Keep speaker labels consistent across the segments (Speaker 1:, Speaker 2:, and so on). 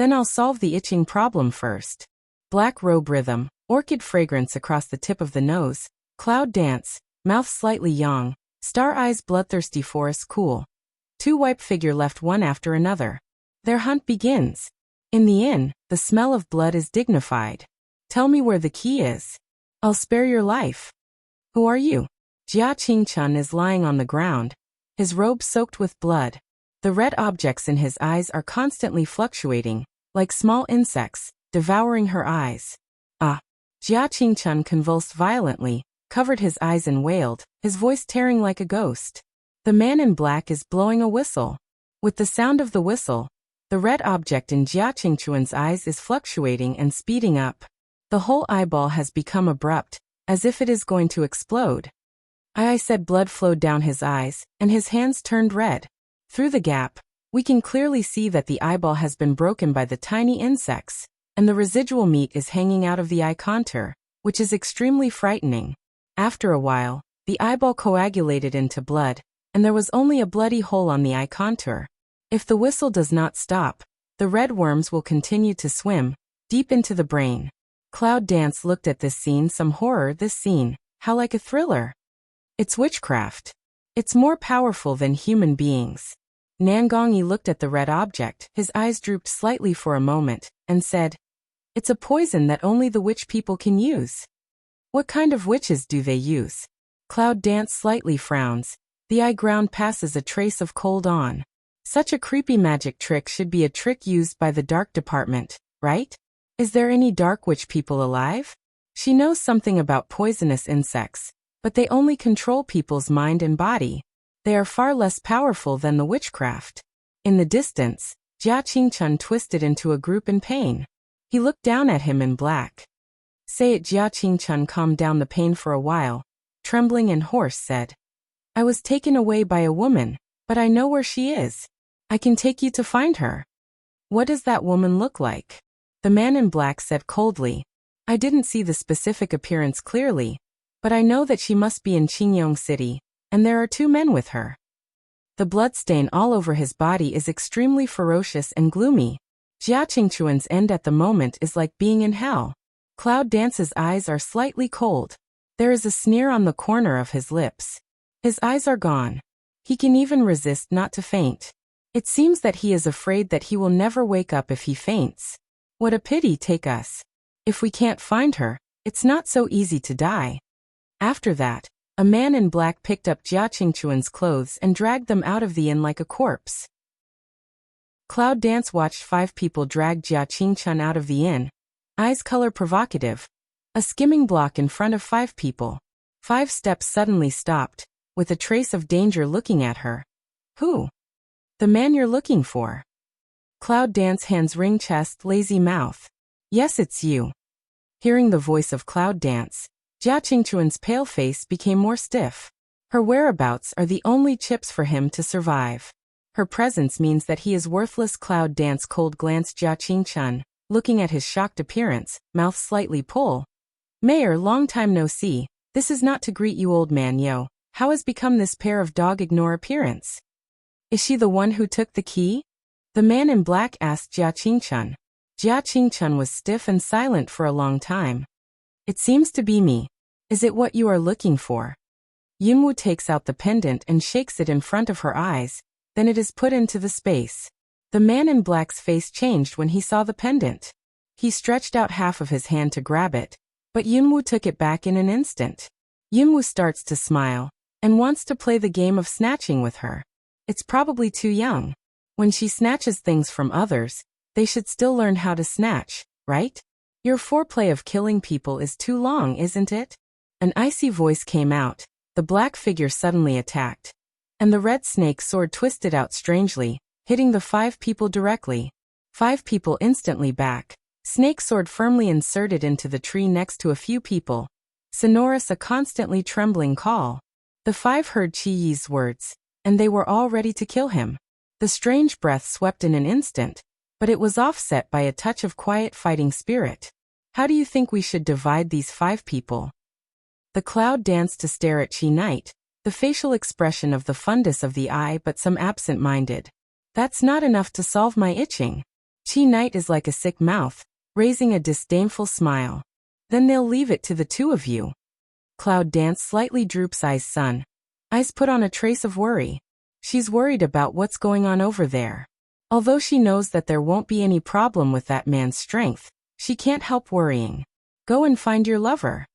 Speaker 1: Then I'll solve the itching problem first. Black robe rhythm, orchid fragrance across the tip of the nose, cloud dance, mouth slightly yawn, star eyes bloodthirsty forest cool. Two wipe figure left one after another. Their hunt begins. In the inn, the smell of blood is dignified. Tell me where the key is. I'll spare your life. Who are you? Jia Qingchun is lying on the ground, his robe soaked with blood. The red objects in his eyes are constantly fluctuating, like small insects, devouring her eyes. Ah! Jia Qingchun convulsed violently, covered his eyes and wailed, his voice tearing like a ghost. The man in black is blowing a whistle. With the sound of the whistle, the red object in Jia Qingchun's eyes is fluctuating and speeding up. The whole eyeball has become abrupt, as if it is going to explode. I said blood flowed down his eyes, and his hands turned red. Through the gap, we can clearly see that the eyeball has been broken by the tiny insects, and the residual meat is hanging out of the eye contour, which is extremely frightening. After a while, the eyeball coagulated into blood, and there was only a bloody hole on the eye contour. If the whistle does not stop, the red worms will continue to swim, deep into the brain. Cloud Dance looked at this scene, some horror. This scene, how like a thriller. It's witchcraft. It's more powerful than human beings. Nangongyi looked at the red object, his eyes drooped slightly for a moment, and said, "It's a poison that only the witch people can use." "What kind of witches do they use?" Cloud Dance slightly frowns. The eye ground passes a trace of cold on. Such a creepy magic trick should be a trick used by the dark department, right? Is there any dark witch people alive? She knows something about poisonous insects, but they only control people's mind and body. They are far less powerful than the witchcraft. In the distance, Jia Qingchun twisted into a group in pain. He looked down at him in black. Say it. Jia Qingchun calmed down the pain for a while, trembling and hoarse, said, "I was taken away by a woman, but I know where she is. I can take you to find her." "What does that woman look like?" The man in black said coldly, "I didn't see the specific appearance clearly, but I know that she must be in Qingyong City, and there are two men with her." The bloodstain all over his body is extremely ferocious and gloomy. Jia Qingchun's end at the moment is like being in hell. Cloud Dance's eyes are slightly cold. There is a sneer on the corner of his lips. His eyes are gone. He can even resist not to faint. It seems that he is afraid that he will never wake up if he faints. What a pity. Take us. If we can't find her, it's not so easy to die. After that, a man in black picked up Jia Qingchun's clothes and dragged them out of the inn like a corpse. Cloud Dance watched 5 people drag Jia Qingchun out of the inn, eyes color provocative. A skimming block in front of 5 people. 5 steps suddenly stopped, with a trace of danger looking at her. "Who?" "The man you're looking for." Cloud Dance hands ring chest, lazy mouth. "Yes, it's you." Hearing the voice of Cloud Dance, Jia Qingchun's pale face became more stiff. Her whereabouts are the only chips for him to survive. Her presence means that he is worthless. Cloud Dance cold glanced Jia Qingchun, looking at his shocked appearance, mouth slightly pull. "Mayor, long time no see. This is not to greet you, old man. Yo, how has become this pair of dog ignore appearance? Is she the one who took the key?" The man in black asked Jia Qingchun. Jia Qingchun was stiff and silent for a long time. "It seems to be me. Is it what you are looking for?" Yunwu takes out the pendant and shakes it in front of her eyes, then it is put into the space. The man in black's face changed when he saw the pendant. He stretched out half of his hand to grab it, but Yunwu took it back in an instant. Yunwu starts to smile, and wants to play the game of snatching with her. It's probably too young. When she snatches things from others, they should still learn how to snatch, right? Your foreplay of killing people is too long, isn't it? An icy voice came out. The black figure suddenly attacked, and the red snake sword twisted out strangely, hitting the 5 people directly. 5 people instantly back. Snake sword firmly inserted into the tree next to a few people. Sonorous, a constantly trembling call. The 5 heard Qi Yi's words, and they were all ready to kill him. The strange breath swept in an instant, but it was offset by a touch of quiet fighting spirit. "How do you think we should divide these 5 people?" The cloud danced to stare at Qi Knight, the facial expression of the fundus of the eye but some absent-minded. "That's not enough to solve my itching. Chi Knight is like a sick mouth, raising a disdainful smile. Then they'll leave it to the two of you. Cloud Dance slightly droops eyes put on a trace of worry. She's worried about what's going on over there. Although she knows that there won't be any problem with that man's strength, she can't help worrying. Go and find your lover.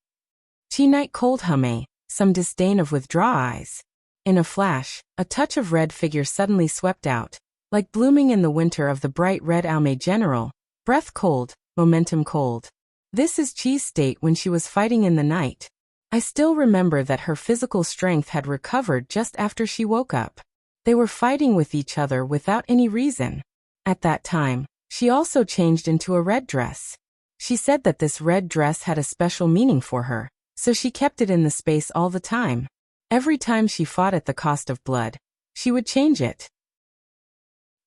Speaker 1: Chi Knight cold humme, some disdain of withdraw eyes. In a flash, a touch of red figure suddenly swept out, like blooming in the winter of the bright red Aume General, breath cold, momentum cold. This is Chi's state when she was fighting in the night. I still remember that her physical strength had recovered just after she woke up. They were fighting with each other without any reason. At that time, she also changed into a red dress. She said that this red dress had a special meaning for her, so she kept it in the space all the time. Every time she fought at the cost of blood, she would change it.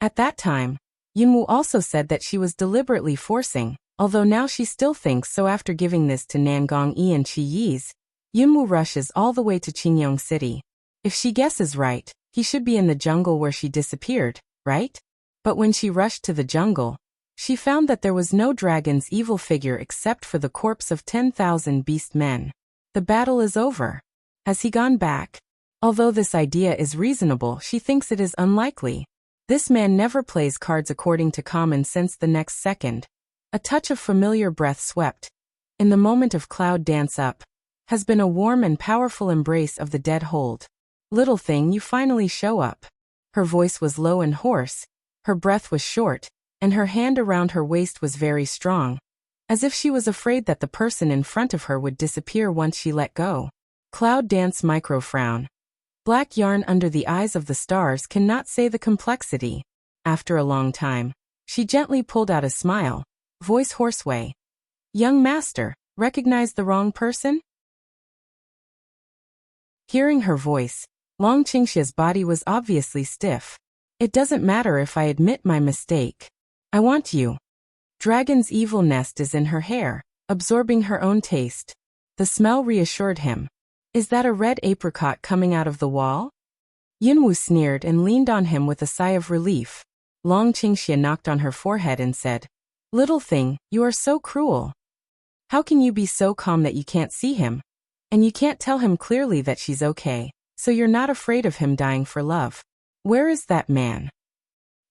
Speaker 1: At that time, Yunwu also said that she was deliberately forcing, although now she still thinks so. After giving this to Nangong Yi and Chi Yi's, Yunwu rushes all the way to Qingyong City. If she guesses right, he should be in the jungle where she disappeared, right? But when she rushed to the jungle, she found that there was no dragon's evil figure except for the corpse of 10,000 beast men. The battle is over. Has he gone back? Although this idea is reasonable, she thinks it is unlikely. This man never plays cards according to common sense. The next second, a touch of familiar breath swept. In the moment of Cloud Dance up, has been a warm and powerful embrace of the dead hold. Little thing, you finally show up. Her voice was low and hoarse, her breath was short, and her hand around her waist was very strong, as if she was afraid that the person in front of her would disappear once she let go. Cloud Dance micro frown. Black yarn under the eyes of the stars cannot say the complexity. After a long time, she gently pulled out a smile, voice hoarseway. Young master, recognize the wrong person? Hearing her voice, Long Qingxia's body was obviously stiff. It doesn't matter if I admit my mistake. I want you. Dragon's evil nest is in her hair, absorbing her own taste. The smell reassured him. Is that a red apricot coming out of the wall? Yunwu sneered and leaned on him with a sigh of relief. Long Qingxia knocked on her forehead and said, Little thing, you are so cruel. How can you be so calm that you can't see him? And you can't tell him clearly that she's okay, so you're not afraid of him dying for love. Where is that man?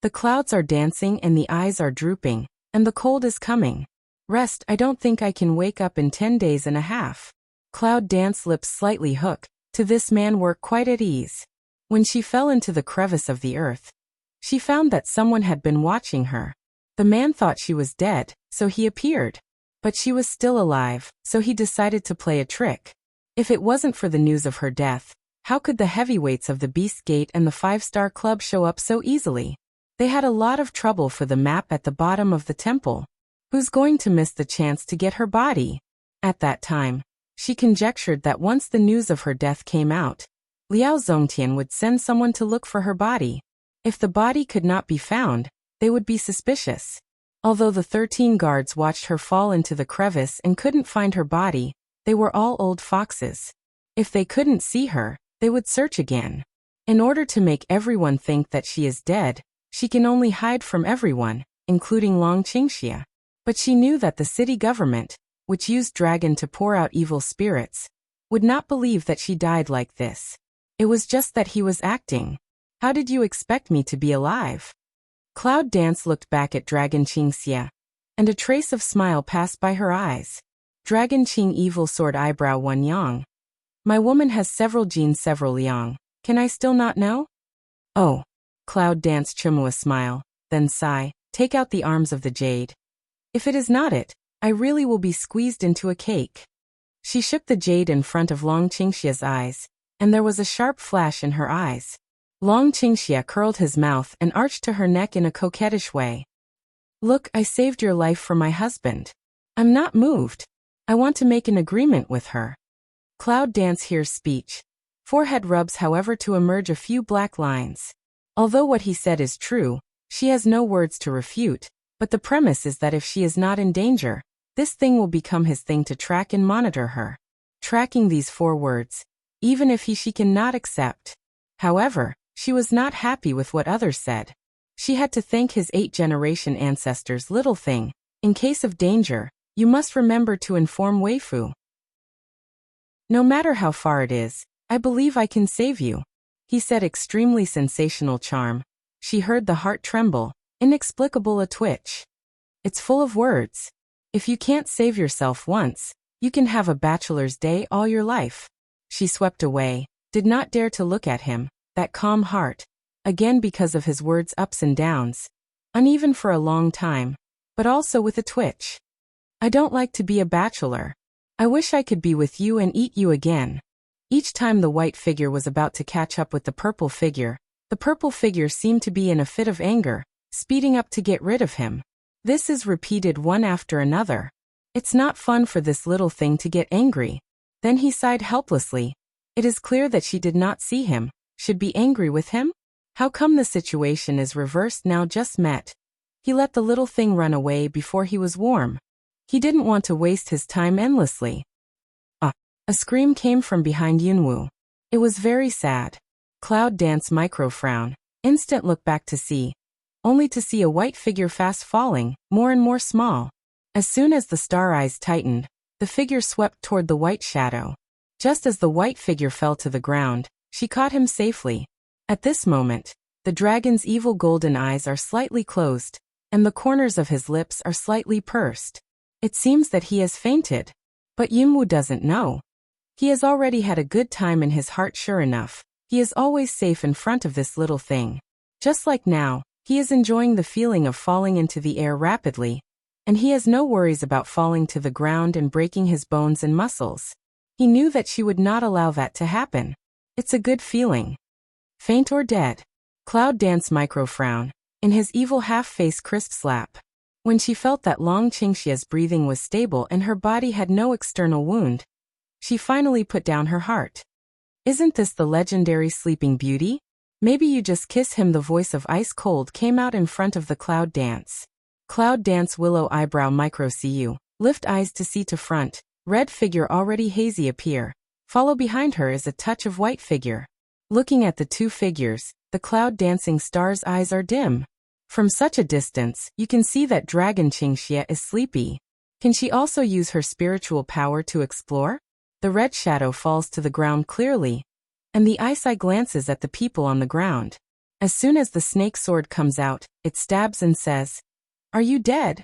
Speaker 1: The clouds are dancing and the eyes are drooping, and the cold is coming. Rest, I don't think I can wake up in 10 days and a half. Cloud Dance lips slightly hook, to this man were quite at ease. When she fell into the crevice of the earth, she found that someone had been watching her. The man thought she was dead, so he appeared. But she was still alive, so he decided to play a trick. If it wasn't for the news of her death, how could the heavyweights of the Beast Gate and the 5-Star Club show up so easily? They had a lot of trouble for the map at the bottom of the temple. Who's going to miss the chance to get her body? At that time, she conjectured that once the news of her death came out, Liao Zongtian would send someone to look for her body. If the body could not be found, they would be suspicious. Although the 13 guards watched her fall into the crevice and couldn't find her body, they were all old foxes. If they couldn't see her, they would search again. In order to make everyone think that she is dead, she can only hide from everyone, including Long Qingxia. But she knew that the city government, which used dragon to pour out evil spirits, would not believe that she died like this. It was just that he was acting. How did you expect me to be alive? Cloud Dance looked back at Dragon Qingxia, and a trace of smile passed by her eyes. Dragon Qing evil sword eyebrow 1 yang. My woman has several genes, several liang. Can I still not know? Oh. Cloud Dance Chumua smile, then sigh, take out the arms of the jade. If it is not it, I really will be squeezed into a cake. She shook the jade in front of Long Qingxia's eyes, and there was a sharp flash in her eyes. Long Qingxia curled his mouth and arched to her neck in a coquettish way. Look, I saved your life for my husband. I'm not moved. I want to make an agreement with her. Cloud Dance hears speech. Forehead rubs however to emerge a few black lines. Although what he said is true, she has no words to refute, but the premise is that if she is not in danger, this thing will become his thing to track and monitor her. Tracking these 4 words, even if she cannot accept. However, she was not happy with what others said. She had to thank his 8th-generation ancestors. Little thing, in case of danger, you must remember to inform Weifu. No matter how far it is, I believe I can save you, he said, extremely sensational charm. She heard the heart tremble, inexplicable a twitch. It's full of words. If you can't save yourself once, you can have a bachelor's day all your life. She swept away, did not dare to look at him, that calm heart, again because of his words' ups and downs, uneven for a long time, but also with a twitch. I don't like to be a bachelor. I wish I could be with you and eat you again. Each time the white figure was about to catch up with the purple figure, the purple figure seemed to be in a fit of anger, speeding up to get rid of him. This is repeated one after another. It's not fun for this little thing to get angry. Then he sighed helplessly. It is clear that she did not see him, should be angry with him? How come the situation is reversed now? Just met. He let the little thing run away before he was warm. He didn't want to waste his time endlessly. A scream came from behind Yunwu. It was very sad. Cloud Dance micro-frown. Instant look back to see. Only to see a white figure fast falling, more and more small. As soon as the star eyes tightened, the figure swept toward the white shadow. Just as the white figure fell to the ground, she caught him safely. At this moment, the dragon's evil golden eyes are slightly closed, and the corners of his lips are slightly pursed. It seems that he has fainted. But Yunwu doesn't know. He has already had a good time in his heart. Sure enough, he is always safe in front of this little thing. Just like now, he is enjoying the feeling of falling into the air rapidly, and he has no worries about falling to the ground and breaking his bones and muscles. He knew that she would not allow that to happen. It's a good feeling. Faint or dead? Cloud Dance micro-frown. In his evil half-face crisp slap. When she felt that Long Qingxia's breathing was stable and her body had no external wound, she finally put down her heart. Isn't this the legendary Sleeping Beauty? Maybe you just kiss him. The voice of Ice Cold came out in front of the Cloud Dance. Cloud Dance willow eyebrow micro cu. Lift eyes to see to front. Red figure already hazy appear. Follow behind her is a touch of white figure. Looking at the two figures, the Cloud Dancing star's eyes are dim. From such a distance, you can see that Dragon Qingxia is sleepy. Can she also use her spiritual power to explore? The red shadow falls to the ground clearly, and the ice eye glances at the people on the ground. As soon as the snake sword comes out, it stabs and says, "Are you dead?"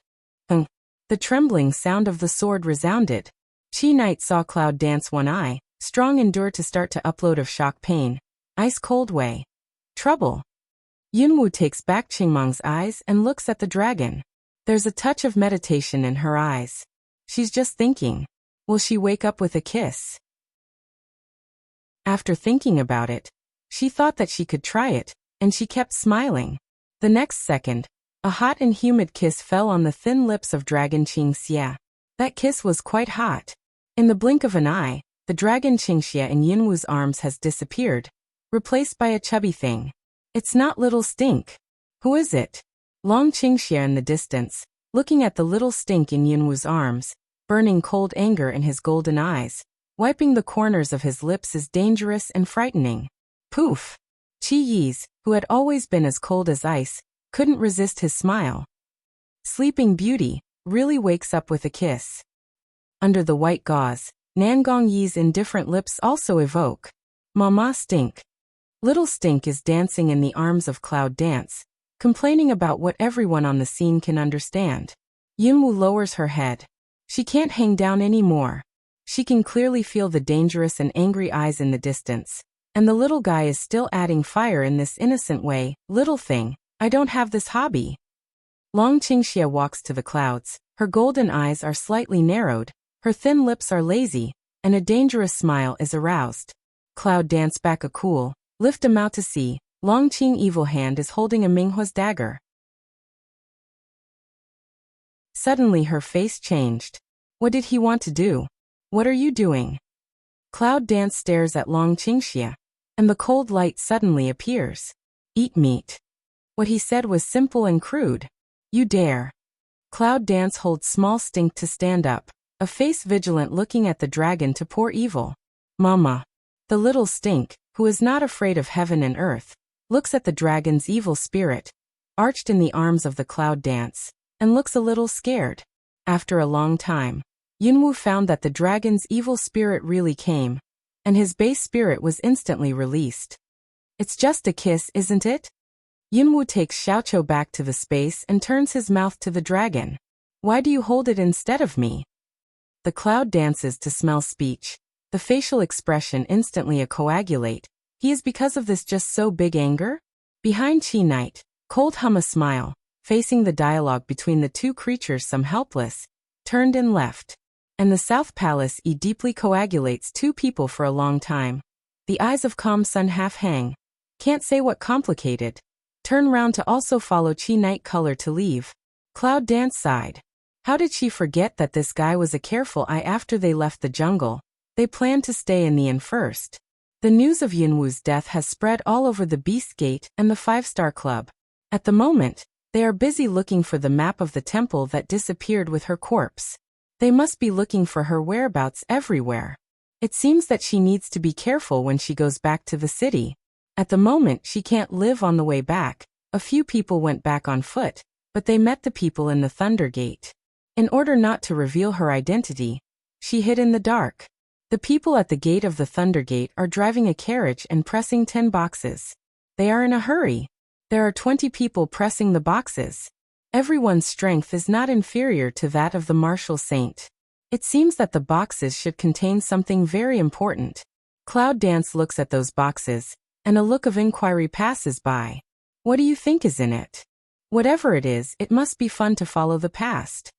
Speaker 1: The trembling sound of the sword resounded. Chi Knight saw Cloud Dance one eye, strong endure to start to upload of shock pain. Ice cold way. Trouble. Yunwu takes back Qingmang's eyes and looks at the dragon. There's a touch of meditation in her eyes. She's just thinking. Will she wake up with a kiss? After thinking about it, she thought that she could try it, and she kept smiling. The next second, a hot and humid kiss fell on the thin lips of Dragon Qingxia. That kiss was quite hot. In the blink of an eye, the Dragon Qingxia in Yunwu's arms has disappeared, replaced by a chubby thing. It's not Little Stink. Who is it? Long Qingxia in the distance, looking at the little stink in Yunwu's arms, burning cold anger in his golden eyes. Wiping the corners of his lips is dangerous and frightening. Poof! Qi Yi's, who had always been as cold as ice, couldn't resist his smile. Sleeping Beauty really wakes up with a kiss. Under the white gauze, Nangong Yi's indifferent lips also evoke. Mama Stink. Little Stink is dancing in the arms of Cloud Dance, complaining about what everyone on the scene can understand. Yunwu lowers her head. She can't hang down anymore. She can clearly feel the dangerous and angry eyes in the distance. And the little guy is still adding fire in this innocent way. Little thing, I don't have this hobby. Long Qingxia walks to the clouds. Her golden eyes are slightly narrowed, her thin lips are lazy, and a dangerous smile is aroused. Cloud Dance back a cool, lift a mouth to see. Long Qing evil hand is holding a Minghua's dagger. Suddenly her face changed. What did he want to do? What are you doing? Cloud Dance stares at Long Qingxia, and the cold light suddenly appears. Eat meat. What he said was simple and crude. You dare. Cloud Dance holds Small Stink to stand up, a face vigilant looking at the dragon to pour evil. Mama. The little Stink, who is not afraid of heaven and earth, looks at the dragon's evil spirit. arched in the arms of the cloud dance, and looks a little scared. After a long time, Yunwu found that the dragon's evil spirit really came, and his base spirit was instantly released. It's just a kiss, isn't it? Yunwu takes Xiaoqiu back to the space and turns his mouth to the dragon. Why do you hold it instead of me? The cloud dances to smell speech. The facial expression instantly coagulate. He is because of this just so big anger? Behind Chi Knight, cold hum a smile, facing the dialogue between the two creatures some helpless, turned and left. And the South Palace deeply coagulates two people for a long time. The eyes of calm sun half hang. Can't say what complicated. Turn round to also follow Chi Knight color to leave. Cloud Dance sighed. How did she forget that this guy was a careful eye after they left the jungle? They planned to stay in the inn first. The news of Yunwu's death has spread all over the Beast Gate and the Five-Star Club. At the moment, they are busy looking for the map of the temple that disappeared with her corpse. They must be looking for her whereabouts everywhere. It seems that she needs to be careful when she goes back to the city. At the moment, she can't live on the way back. A few people went back on foot, but they met the people in the Thunder Gate. In order not to reveal her identity, she hid in the dark. The people at the gate of the Thunder Gate are driving a carriage and pressing 10 boxes. They are in a hurry. There are 20 people pressing the boxes. Everyone's strength is not inferior to that of the martial saint. It seems that the boxes should contain something very important. Cloud Dance looks at those boxes, and a look of inquiry passes by. What do you think is in it? Whatever it is, it must be fun to follow the past.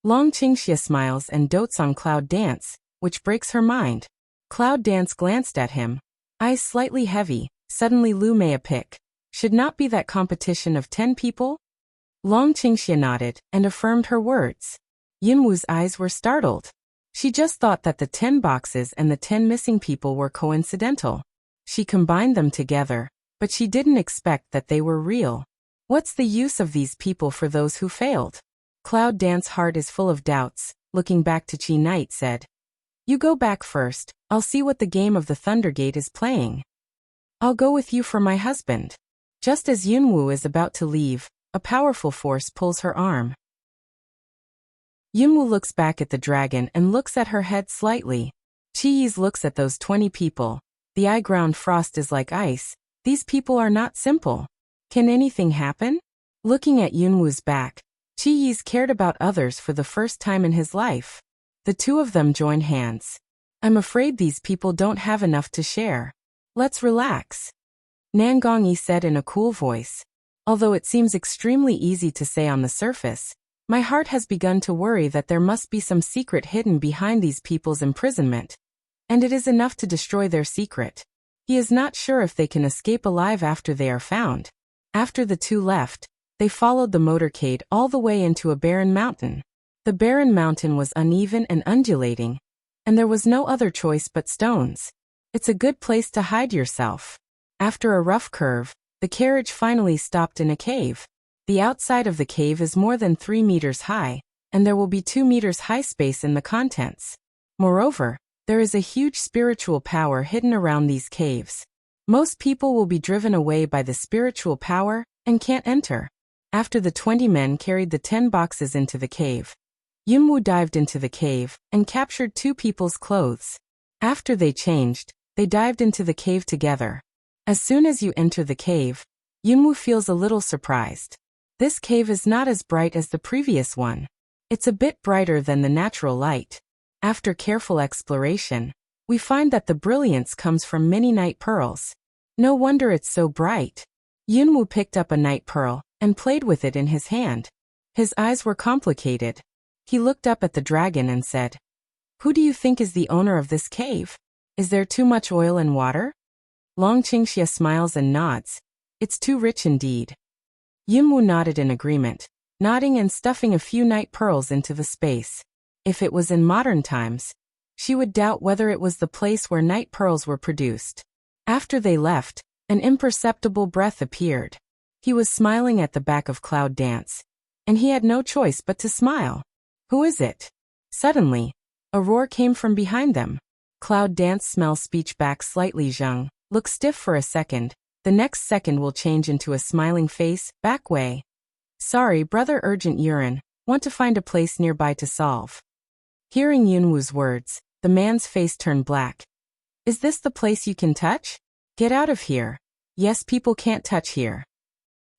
Speaker 1: Long Qingxia smiles and dotes on Cloud Dance, which breaks her mind. Cloud Dance glanced at him, eyes slightly heavy. Suddenly Lu Mei a pick. Should not be that competition of 10 people? Long Qingxia nodded and affirmed her words. Yunwu's eyes were startled. She just thought that the 10 boxes and the 10 missing people were coincidental. She combined them together, but she didn't expect that they were real. What's the use of these people for those who failed? Cloud Dance's heart is full of doubts. Looking back to Chi Knight said, "You go back first. I'll see what the game of the Thunder Gate is playing. I'll go with you for my husband." Just as Yunwu is about to leave, a powerful force pulls her arm. Yunwu looks back at the dragon and looks at her head slightly. Chi Yi's looks at those 20 people. The eye-ground frost is like ice. These people are not simple. Can anything happen? Looking at Yunwu's back, Chi Yi's cared about others for the first time in his life. The two of them join hands. I'm afraid these people don't have enough to share. Let's relax. Nan Gongyi said in a cool voice. Although it seems extremely easy to say on the surface, my heart has begun to worry that there must be some secret hidden behind these people's imprisonment. And it is enough to destroy their secret. He is not sure if they can escape alive after they are found. After the two left, they followed the motorcade all the way into a barren mountain. The barren mountain was uneven and undulating, and there was no other choice but stones. It's a good place to hide yourself. After a rough curve, the carriage finally stopped in a cave. The outside of the cave is more than 3 meters high, and there will be 2 meters high space in the contents. Moreover, there is a huge spiritual power hidden around these caves. Most people will be driven away by the spiritual power and can't enter. After the 20 men carried the 10 boxes into the cave, Yunwu dived into the cave and captured 2 people's clothes. After they changed, they dived into the cave together. As soon as you enter the cave, Yunwu feels a little surprised. This cave is not as bright as the previous one. It's a bit brighter than the natural light. After careful exploration, we find that the brilliance comes from many night pearls. No wonder it's so bright. Yunwu picked up a night pearl and played with it in his hand. His eyes were complicated. He looked up at the dragon and said, "Who do you think is the owner of this cave? Is there too much oil and water?" Long Qingxia smiles and nods. "It's too rich indeed." Yunwu nodded in agreement, nodding and stuffing a few night pearls into the space. If it was in modern times, she would doubt whether it was the place where night pearls were produced. After they left, an imperceptible breath appeared. He was smiling at the back of Cloud Dance, and he had no choice but to smile. "Who is it?" Suddenly, a roar came from behind them. Cloud Dance smells speech back slightly. Zheng looked stiff for a second, The next second will change into a smiling face, back way. Sorry, brother, urgent urine, want to find a place nearby to solve. Hearing Yunwoo's words, the man's face turned black. Is this the place you can touch? Get out of here. Yes, people can't touch here.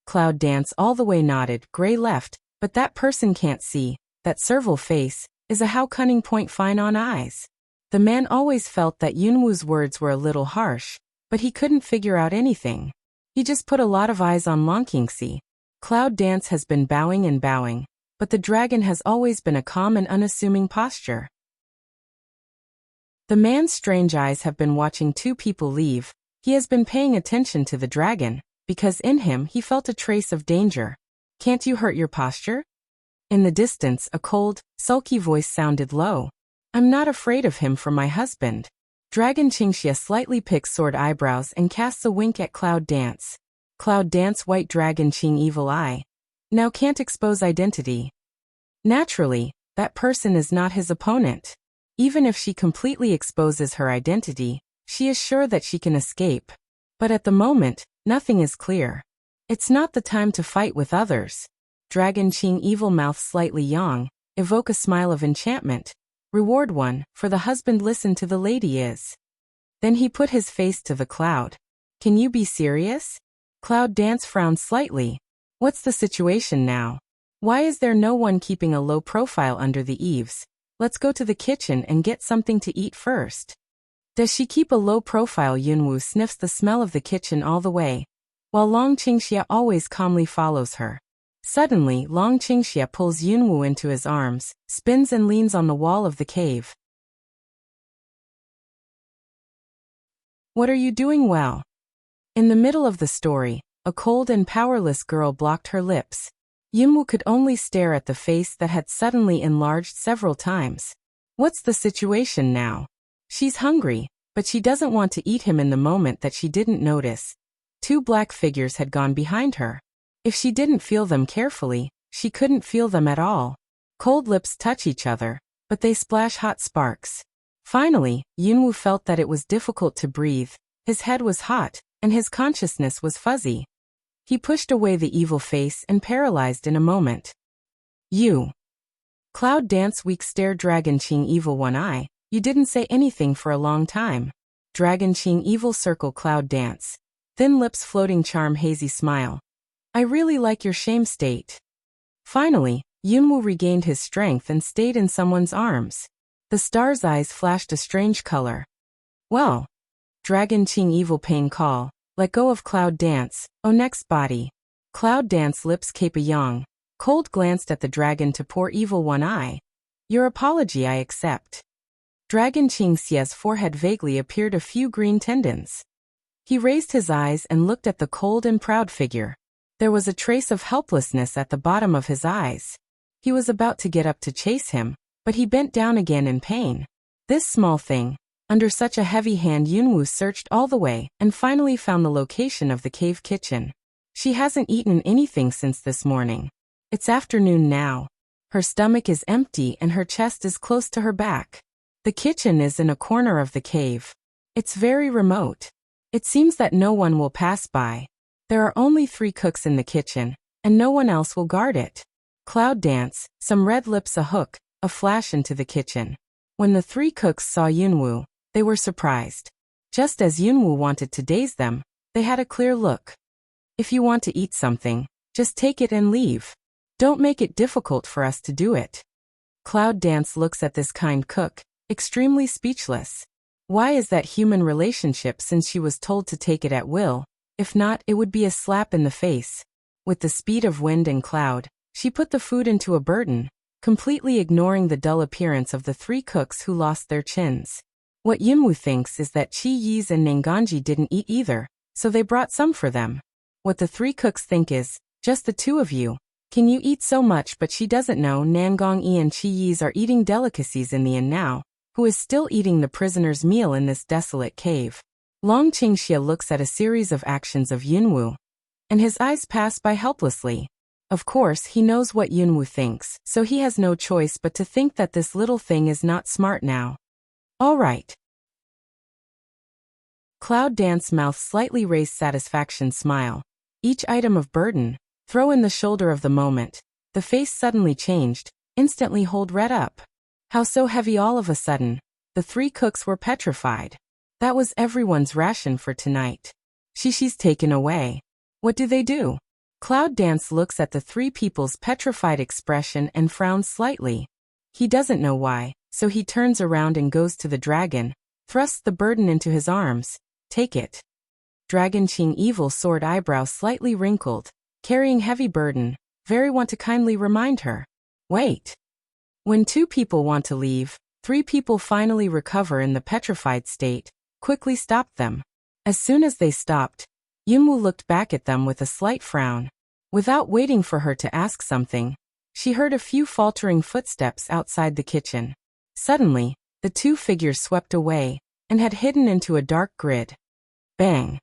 Speaker 1: Cloud Dance all the way nodded, gray left, but that person can't see, that serval face, is a how cunning point fine on eyes. The man always felt that Yunwoo's words were a little harsh, but he couldn't figure out anything. He just put a lot of eyes on Longqingxi. Cloud Dance has been bowing and bowing, but the dragon has always been a calm and unassuming posture. The man's strange eyes have been watching two people leave. He has been paying attention to the dragon, because in him he felt a trace of danger. Can't you hurt your posture? In the distance, a cold, sulky voice sounded low. I'm not afraid of him for my husband. Dragon Qingxia slightly picks sword eyebrows and casts a wink at Cloud Dance. Cloud Dance white dragon Qing evil eye. Now can't expose identity. Naturally, that person is not his opponent. Even if she completely exposes her identity, she is sure that she can escape. But at the moment, nothing is clear. It's not the time to fight with others. Dragon Qing evil mouth slightly yawn, evoke a smile of enchantment. Reward 1, for the husband listen to the lady is. Then he put his face to the cloud. Can you be serious? Cloud Dance frowned slightly. What's the situation now? Why is there no one keeping a low profile under the eaves? Let's go to the kitchen and get something to eat first. Does she keep a low profile? Yunwoo sniffs the smell of the kitchen all the way, while Long Qingxia always calmly follows her. Suddenly, Long Qingxia pulls Yunwoo into his arms, spins and leans on the wall of the cave. What are you doing? Well? In the middle of the story, a cold and powerless girl blocked her lips. Yunwoo could only stare at the face that had suddenly enlarged several times. What's the situation now? She's hungry, but she doesn't want to eat him. In the moment that she didn't notice, two black figures had gone behind her. If she didn't feel them carefully, she couldn't feel them at all. Cold lips touch each other, but they splash hot sparks. Finally, Yunwoo felt that it was difficult to breathe, his head was hot, and his consciousness was fuzzy. He pushed away the evil face and paralyzed in a moment. You. Cloud Dance weak stare Dragon Qing evil one eye. You didn't say anything for a long time. Dragon Qing evil circle Cloud Dance. Thin lips floating charm hazy smile. I really like your shame state. Finally, Yunwoo regained his strength and stayed in someone's arms. The star's eyes flashed a strange color. Well. Dragon Qing evil pain call. Let go of Cloud Dance, oh next body. Cloud Dance lips cape a yang. Cold glanced at the dragon to pour evil one eye. Your apology I accept. Dragon Qingxia's forehead vaguely appeared a few green tendons. He raised his eyes and looked at the cold and proud figure. There was a trace of helplessness at the bottom of his eyes. He was about to get up to chase him, but he bent down again in pain. This small thing. Under such a heavy hand Yunwoo searched all the way and finally found the location of the cave kitchen. She hasn't eaten anything since this morning. It's afternoon now. Her stomach is empty and her chest is close to her back. The kitchen is in a corner of the cave. It's very remote. It seems that no one will pass by. There are only 3 cooks in the kitchen, and no one else will guard it. Cloud Dance, some red lips a hook, a flash into the kitchen. When the 3 cooks saw Yunwoo, they were surprised. Just as Yunwoo wanted to daze them, they had a clear look. If you want to eat something, just take it and leave. Don't make it difficult for us to do it. Cloud Dance looks at this kind cook, extremely speechless. Why is that human relationship since she was told to take it at will? If not, it would be a slap in the face. With the speed of wind and cloud, she put the food into a burden, completely ignoring the dull appearance of the 3 cooks who lost their chins. What Yunwoo thinks is that Chi Yi's and Nanganji didn't eat either, so they brought some for them. What the 3 cooks think is, just the 2 of you. Can you eat so much? But she doesn't know Nangong Yi and Chi Yi's are eating delicacies in the inn now, who is still eating the prisoner's meal in this desolate cave. Long Qingxia looks at a series of actions of Yunwoo, and his eyes pass by helplessly. Of course, he knows what Yunwoo thinks, so he has no choice but to think that this little thing is not smart now. All right. Cloud Dance's mouth slightly raised satisfaction smile. Each item of burden, throw in the shoulder of the moment. The face suddenly changed, instantly hold red up. How so heavy all of a sudden? The three cooks were petrified. That was everyone's ration for tonight. Shishi's taken away. What do? Cloud Dance looks at the three people's petrified expression and frowns slightly. He doesn't know why, so he turns around and goes to the dragon, thrusts the burden into his arms. Take it. Dragon Qing evil sword eyebrow slightly wrinkled, carrying heavy burden. Very want to kindly remind her. Wait. When two people want to leave, three people finally recover in the petrified state, quickly stop them. As soon as they stopped, Yunwu looked back at them with a slight frown. Without waiting for her to ask something, she heard a few faltering footsteps outside the kitchen. Suddenly, the two figures swept away and had hidden into a dark grid. Bang!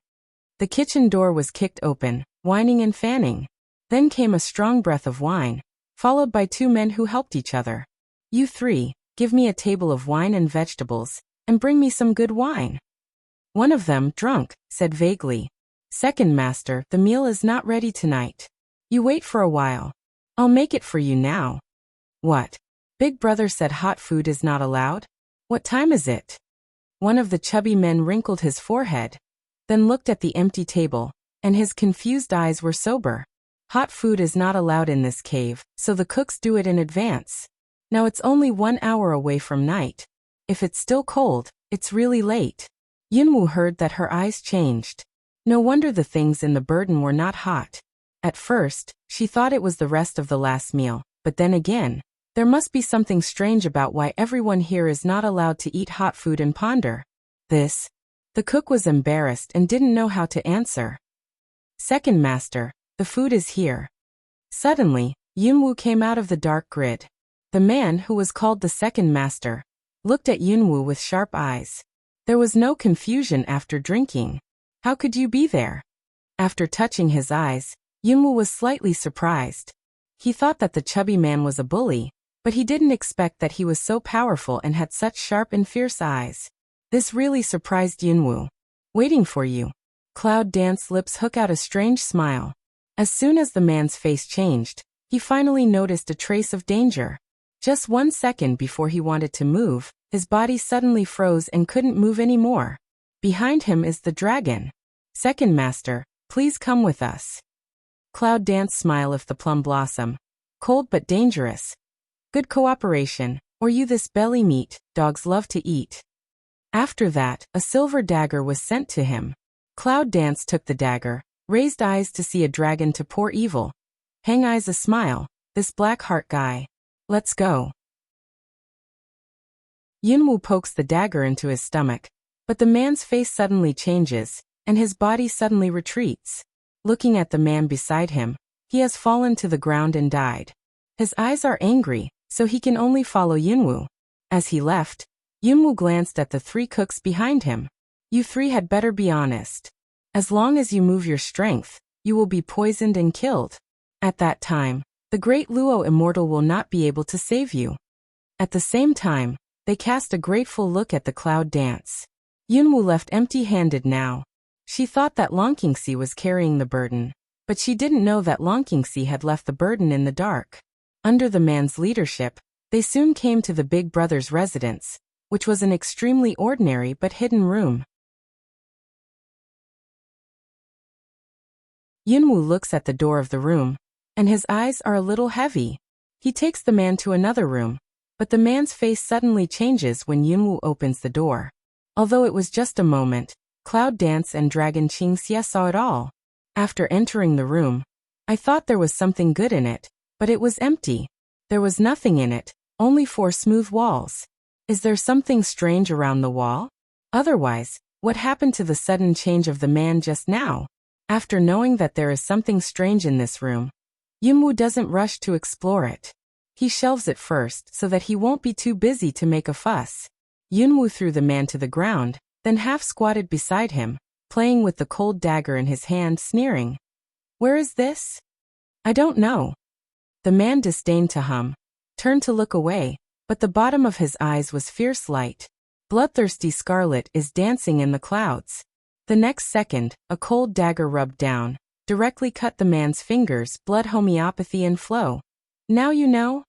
Speaker 1: The kitchen door was kicked open, whining and fanning. Then came a strong breath of wine, followed by two men who helped each other. You three, give me a table of wine and vegetables, and bring me some good wine. One of them, drunk, said vaguely. Second master, the meal is not ready tonight. You wait for a while. I'll make it for you now. What? Big brother said hot food is not allowed? What time is it? One of the chubby men wrinkled his forehead, then looked at the empty table, and his confused eyes were sober. Hot food is not allowed in this cave, so the cooks do it in advance. Now it's only 1 hour away from night. If it's still cold, it's really late. Yunwu heard that her eyes changed. No wonder the things in the burden were not hot. At first, she thought it was the rest of the last meal, but then again, there must be something strange about why everyone here is not allowed to eat hot food and ponder. This? The cook was embarrassed and didn't know how to answer. Second master, the food is here. Suddenly, Yunwu came out of the dark grid. The man, who was called the second master, looked at Yunwu with sharp eyes. There was no confusion after drinking. How could you be there? After touching his eyes, Yunwu was slightly surprised. He thought that the chubby man was a bully, but he didn't expect that he was so powerful and had such sharp and fierce eyes. This really surprised Yunwu. Waiting for you. Cloud Dance's lips hook out a strange smile. As soon as the man's face changed, he finally noticed a trace of danger. Just 1 second before he wanted to move, his body suddenly froze and couldn't move anymore. Behind him is the dragon. Second master, please come with us. Cloud Dance smile if the plum blossom. Cold but dangerous. Good cooperation, or you this belly meat, dogs love to eat. After that, a silver dagger was sent to him. Cloud Dance took the dagger, raised eyes to see a dragon to pour evil. Hang eyes a smile, this black heart guy. Let's go. Yunwu pokes the dagger into his stomach, but the man's face suddenly changes, and his body suddenly retreats. Looking at the man beside him, he has fallen to the ground and died. His eyes are angry, so he can only follow Yunwu. As he left, Yunwu glanced at the three cooks behind him. You three had better be honest. As long as you move your strength, you will be poisoned and killed. At that time, the great Luo immortal will not be able to save you. At the same time, they cast a grateful look at the Cloud Dance. Yunwu left empty-handed now. She thought that Longqingxi was carrying the burden, but she didn't know that Longqingxi had left the burden in the dark. Under the man's leadership, they soon came to the big brother's residence, which was an extremely ordinary but hidden room. Yunwu looks at the door of the room, and his eyes are a little heavy. He takes the man to another room, but the man's face suddenly changes when Yunwu opens the door. Although it was just a moment, Cloud Dance and Dragon Qingxia saw it all. After entering the room, I thought there was something good in it, but it was empty. There was nothing in it, only 4 smooth walls. Is there something strange around the wall? Otherwise, what happened to the sudden change of the man just now? After knowing that there is something strange in this room, Yunwu doesn't rush to explore it. He shelves it first so that he won't be too busy to make a fuss. Yunwu threw the man to the ground, then half-squatted beside him, playing with the cold dagger in his hand, sneering. Where is this? I don't know. The man disdained to hum, turned to look away, but the bottom of his eyes was fierce light. Bloodthirsty scarlet is dancing in the clouds. The next second, a cold dagger rubbed down, directly cut the man's fingers. Blood, homeopathy and flow. Now you know?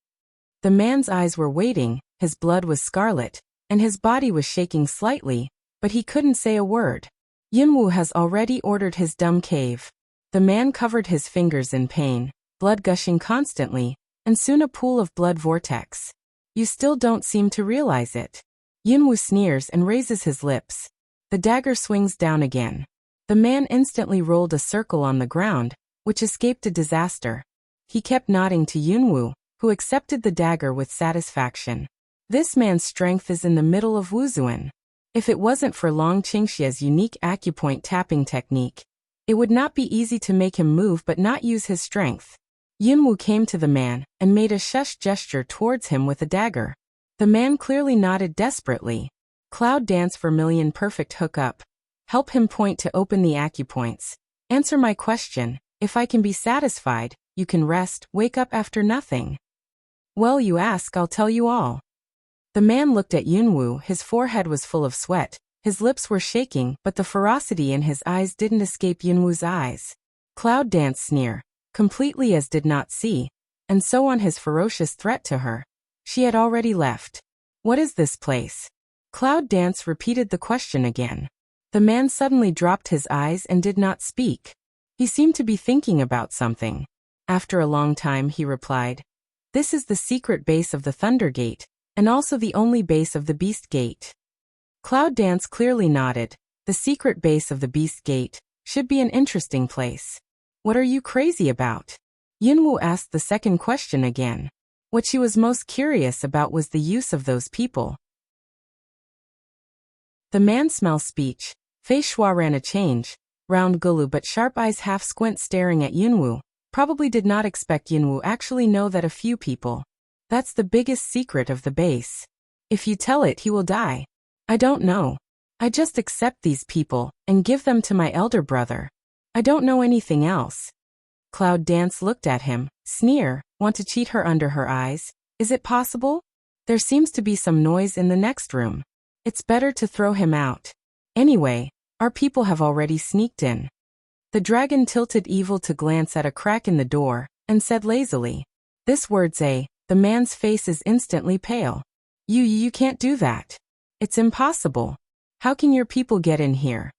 Speaker 1: The man's eyes were waiting, his blood was scarlet, and his body was shaking slightly, but he couldn't say a word. Yunwu has already ordered his dumb cave. The man covered his fingers in pain, blood gushing constantly, and soon a pool of blood vortex. You still don't seem to realize it. Yunwu sneers and raises his lips. The dagger swings down again. The man instantly rolled a circle on the ground, which escaped a disaster. He kept nodding to Yunwu, who accepted the dagger with satisfaction. This man's strength is in the middle of Wuzuan. If it wasn't for Long Qingxia's unique acupoint tapping technique, it would not be easy to make him move but not use his strength. Yunwu came to the man and made a shush gesture towards him with a dagger. The man clearly nodded desperately. Cloud dance vermilion perfect hookup. Help him point to open the acupoints. Answer my question. If I can be satisfied, you can rest, wake up after nothing. Well, you ask, I'll tell you all. The man looked at Yunwu, his forehead was full of sweat, his lips were shaking, but the ferocity in his eyes didn't escape Yunwu's eyes. Cloud dance sneer, completely as did not see, and so on his ferocious threat to her. She had already left. What is this place? Cloud dance repeated the question again. The man suddenly dropped his eyes and did not speak. He seemed to be thinking about something. After a long time he replied, "This is the secret base of the Thunder Gate, and also the only base of the Beast Gate." Cloud dance clearly nodded. The secret base of the Beast Gate should be an interesting place. What are you crazy about? Yunwu asked the second question again. What she was most curious about was the use of those people. The man smells speech. Fei Shuai ran a change. Round gulu but sharp eyes half squint staring at Yunwu. Probably did not expect Yunwu actually know that a few people. That's the biggest secret of the base. If you tell it, he will die. I don't know. I just accept these people and give them to my elder brother. I don't know anything else. Cloud dance looked at him. Sneer, want to cheat her under her eyes? Is it possible? There seems to be some noise in the next room. It's better to throw him out. Anyway, our people have already sneaked in. The dragon tilted evil to glance at a crack in the door, and said lazily. This word's the man's face is instantly pale. You can't do that. It's impossible. How can your people get in here?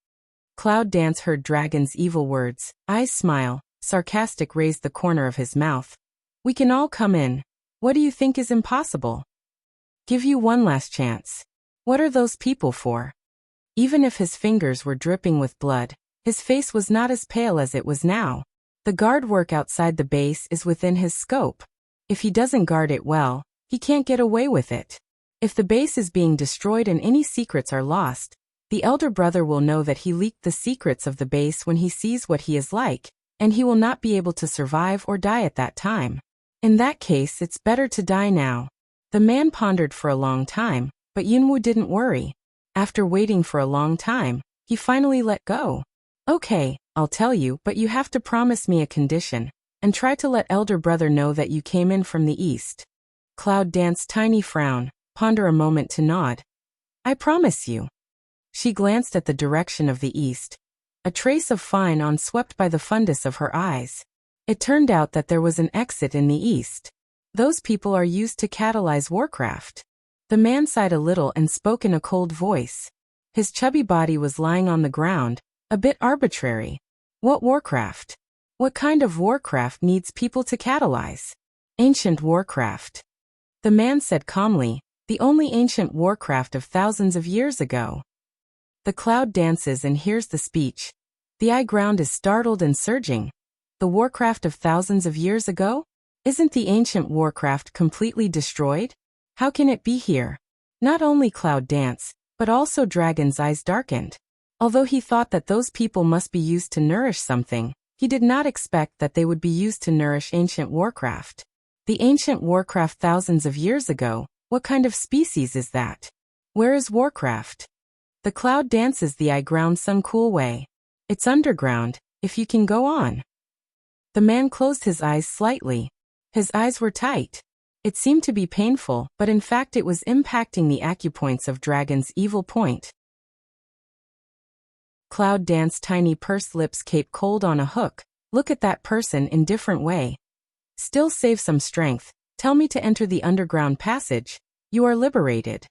Speaker 1: Cloud dance heard dragon's evil words, eyes smile, sarcastic raised the corner of his mouth. We can all come in. What do you think is impossible? Give you one last chance. What are those people for? Even if his fingers were dripping with blood, his face was not as pale as it was now. The guard work outside the base is within his scope. If he doesn't guard it well, he can't get away with it. If the base is being destroyed and any secrets are lost, the elder brother will know that he leaked the secrets of the base when he sees what he is like, and he will not be able to survive or die at that time. In that case, it's better to die now. The man pondered for a long time, but Yunwu didn't worry. After waiting for a long time, he finally let go. Okay, I'll tell you, but you have to promise me a condition, and try to let elder brother know that you came in from the east. Cloud danced tiny frown, ponder a moment to nod. I promise you. She glanced at the direction of the east. A trace of fine on swept by the fundus of her eyes. It turned out that there was an exit in the east. Those people are used to catalyze warcraft. The man sighed a little and spoke in a cold voice. His chubby body was lying on the ground, a bit arbitrary. What warcraft? What kind of warcraft needs people to catalyze? Ancient warcraft. The man said calmly, the only ancient warcraft of thousands of years ago. The cloud dances and hears the speech. The eye ground is startled and surging. The warcraft of thousands of years ago? Isn't the ancient warcraft completely destroyed? How can it be here? Not only cloud dance, but also dragon's eyes darkened. Although he thought that those people must be used to nourish something, he did not expect that they would be used to nourish ancient warcraft. The ancient warcraft thousands of years ago, what kind of species is that? Where is warcraft? The cloud dances the eye ground sun cool way. It's underground, if you can go on. The man closed his eyes slightly. His eyes were tight. It seemed to be painful, but in fact it was impacting the acupoints of dragon's evil point. Cloud danced tiny pursed lips cape cold on a hook. Look at that person in different way. Still save some strength. Tell me to enter the underground passage. You are liberated.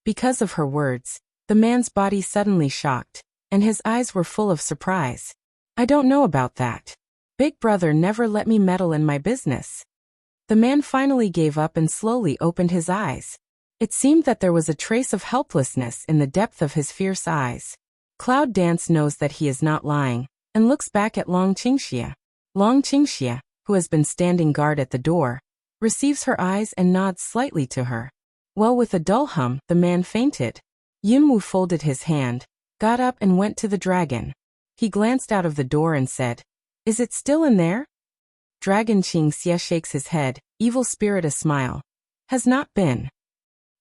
Speaker 1: Because of her words, the man's body suddenly shocked, and his eyes were full of surprise. I don't know about that. Big brother never let me meddle in my business. The man finally gave up and slowly opened his eyes. It seemed that there was a trace of helplessness in the depth of his fierce eyes. Cloud Dance knows that he is not lying, and looks back at Long Qingxia. Long Qingxia, who has been standing guard at the door, receives her eyes and nods slightly to her. Well, with a dull hum, the man fainted. Yunwu folded his hand, got up and went to the dragon. He glanced out of the door and said, "Is it still in there?" Dragon Qingxia shakes his head, evil spirit a smile. Has not been.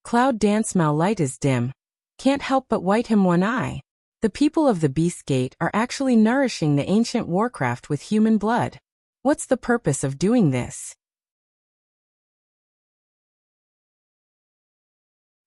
Speaker 1: Cloud Dance Mao light is dim. Can't help but white him one eye. The people of the Beast Gate are actually nourishing the ancient warcraft with human blood. What's the purpose of doing this?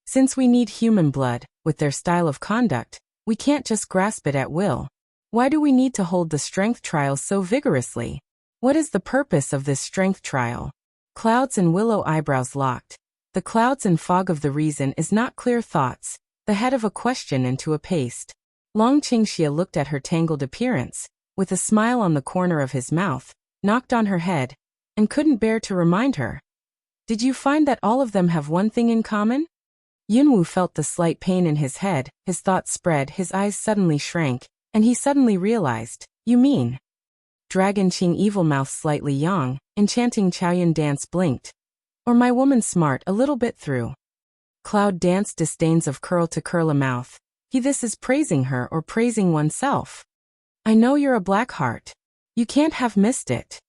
Speaker 1: Since we need human blood, with their style of conduct, we can't just grasp it at will. Why do we need to hold the strength trials so vigorously? What is the purpose of this strength trial? Clouds and Willow eyebrows locked. The clouds and fog of the reason is not clear thoughts, the head of a question into a paste. Long Qingxia looked at her tangled appearance, with a smile on the corner of his mouth, knocked on her head, and couldn't bear to remind her. Did you find that all of them have one thing in common? Yunwu felt the slight pain in his head, his thoughts spread, his eyes suddenly shrank, and he suddenly realized, you mean? Dragon Qing evil mouth slightly yawned, enchanting Chaoyun dance blinked. Or my woman smart a little bit through. Cloud Dance disdains of curl to curl a mouth. This is praising her or praising oneself. I know you're a black heart. You can't have missed it.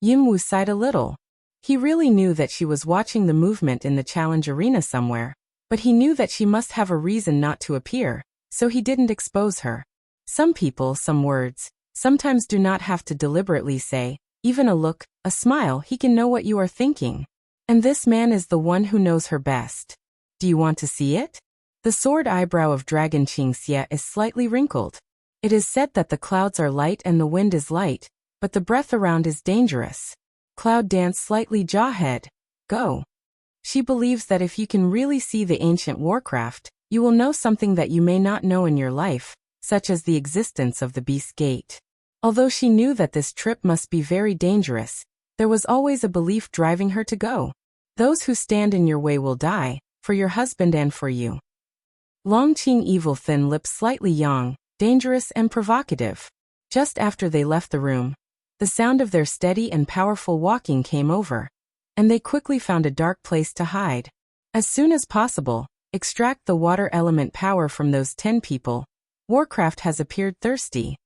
Speaker 1: Yunwu sighed a little. He really knew that she was watching the movement in the challenge arena somewhere, but he knew that she must have a reason not to appear, so he didn't expose her. Some people, some words, sometimes do not have to deliberately say, even a look, a smile, he can know what you are thinking. And this man is the one who knows her best. Do you want to see it? The sword eyebrow of Dragon Qingxia is slightly wrinkled. It is said that the clouds are light and the wind is light, but the breath around is dangerous. Cloud Dance slightly jawhead. Go. She believes that if you can really see the ancient warcraft, you will know something that you may not know in your life, such as the existence of the Beast Gate. Although she knew that this trip must be very dangerous, there was always a belief driving her to go. Those who stand in your way will die, for your husband and for you. Long Qing evil thin lips slightly yawned, dangerous and provocative. Just after they left the room, the sound of their steady and powerful walking came over, and they quickly found a dark place to hide. As soon as possible, extract the water element power from those 10 people. Warcraft has appeared thirsty.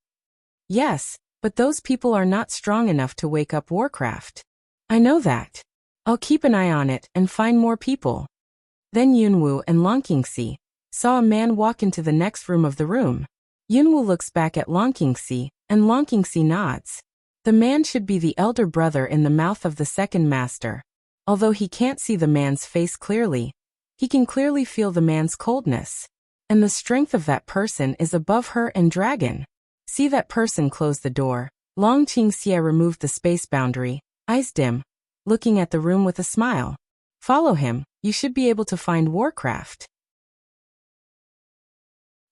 Speaker 1: Yes, but those people are not strong enough to wake up Warcraft. I know that. I'll keep an eye on it and find more people. Then Yunwu and Long Qingxi saw a man walk into the next room of the room. Yunwu looks back at Long Qingxi, and Long Qingxi nods. The man should be the elder brother in the mouth of the second master. Although he can't see the man's face clearly, he can clearly feel the man's coldness. And the strength of that person is above her and Dragon. See that person close the door. Long Qingxia removed the space boundary, eyes dim, looking at the room with a smile. Follow him, you should be able to find Warcraft.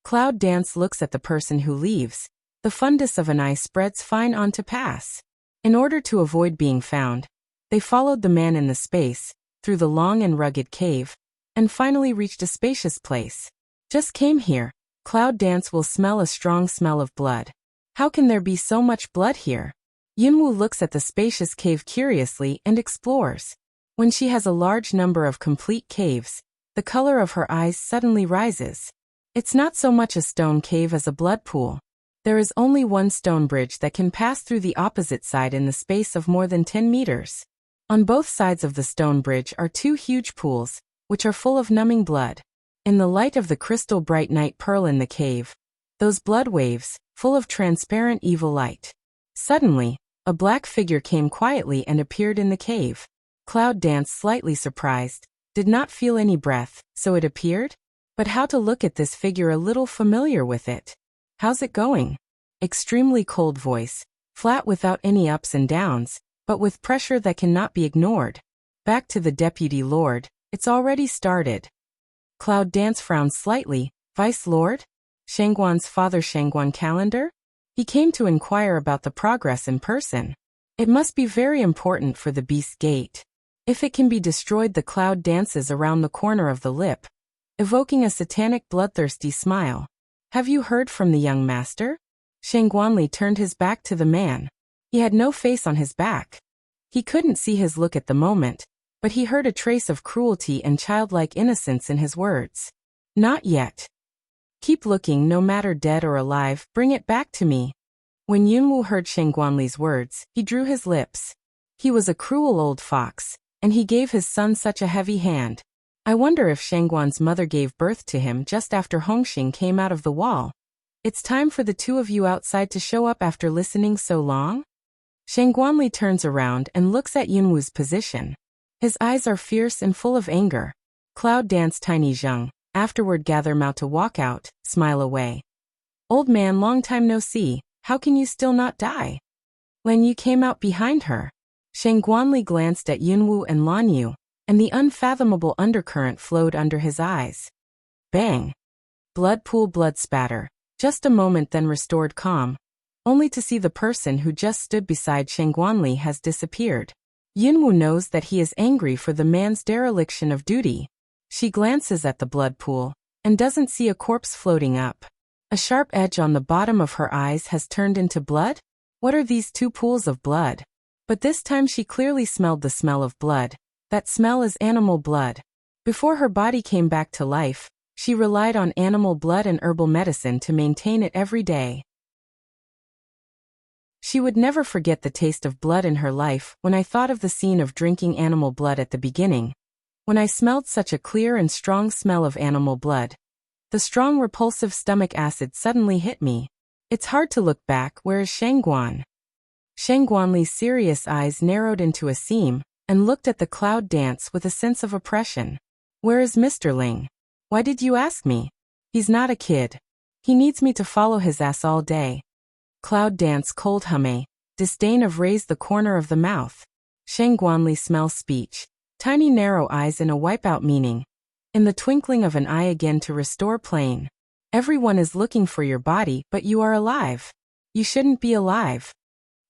Speaker 1: Cloud Dance looks at the person who leaves. The fundus of an eye spreads fine on to pass. In order to avoid being found, they followed the man in the space, through the long and rugged cave, and finally reached a spacious place. Just came here. Cloud Dance will smell a strong smell of blood. How can there be so much blood here? Yunwu looks at the spacious cave curiously and explores. When she has a large number of complete caves, the color of her eyes suddenly rises. It's not so much a stone cave as a blood pool. There is only one stone bridge that can pass through the opposite side in the space of more than 10 meters. On both sides of the stone bridge are 2 huge pools, which are full of numbing blood. In the light of the crystal bright night pearl in the cave, those blood waves, full of transparent evil light. Suddenly, a black figure came quietly and appeared in the cave. Cloud Dance, slightly surprised, did not feel any breath, so it appeared? But how to look at this figure a little familiar with it. How's it going? Extremely cold voice, flat without any ups and downs, but with pressure that cannot be ignored. Back to the deputy lord, it's already started. Cloud Dance frowned slightly. Vice Lord? Shangguan's father Shangguan Calendar? He came to inquire about the progress in person. It must be very important for the Beast Gate. If it can be destroyed, the cloud dances around the corner of the lip, evoking a satanic bloodthirsty smile. Have you heard from the young master? Shangguanli turned his back to the man. He had no face on his back. He couldn't see his look at the moment, but he heard a trace of cruelty and childlike innocence in his words. Not yet. Keep looking, no matter dead or alive, bring it back to me. When Yunwu heard Shangguanli's words, he drew his lips. He was a cruel old fox, and he gave his son such a heavy hand. I wonder if Shangguan's mother gave birth to him just after Hongxing came out of the wall. It's time for the two of you outside to show up after listening so long? Shangguanli turns around and looks at Yunwu's position. His eyes are fierce and full of anger. Cloud Dance Tiny Zheng, afterward gather Mao to walk out, smile away. Old man, long time no see, how can you still not die? Lan Yu came out behind her. Shangguanli glanced at Yunwu and Lan Yu, and the unfathomable undercurrent flowed under his eyes. Bang! Blood pool, blood spatter. Just a moment, then restored calm, only to see the person who just stood beside Shangguanli has disappeared. Yunwu knows that he is angry for the man's dereliction of duty. She glances at the blood pool, and doesn't see a corpse floating up. A sharp edge on the bottom of her eyes has turned into blood? What are these two pools of blood? But this time she clearly smelled the smell of blood. That smell is animal blood. Before her body came back to life, she relied on animal blood and herbal medicine to maintain it every day. She would never forget the taste of blood in her life. When I thought of the scene of drinking animal blood at the beginning, when I smelled such a clear and strong smell of animal blood, the strong repulsive stomach acid suddenly hit me. It's hard to look back. Where is Shangguan? Shangguanli's serious eyes narrowed into a seam, and looked at the cloud dance with a sense of oppression. Where is Mr. Ling? Why did you ask me? He's not a kid. He needs me to follow his ass all day. Cloud dance cold humme, disdain of raised the corner of the mouth. Shangguanli smells speech, tiny narrow eyes in a wipeout meaning. In the twinkling of an eye again to restore plane. Everyone is looking for your body, but you are alive. You shouldn't be alive.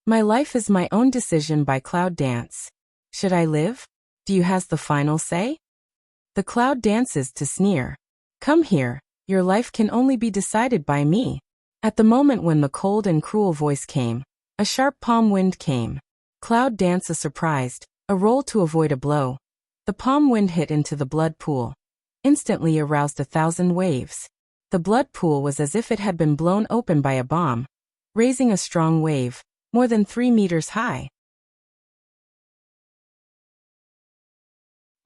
Speaker 1: My life is my own decision by cloud dance. Should I live? Do you has the final say? The cloud dances to sneer. Come here, your life can only be decided by me. At the moment when the cold and cruel voice came, a sharp palm wind came. Cloud dance surprised, a roll to avoid a blow. The palm wind hit into the blood pool. Instantly aroused 1,000 waves. The blood pool was as if it had been blown open by a bomb, raising a strong wave, more than 3 meters high.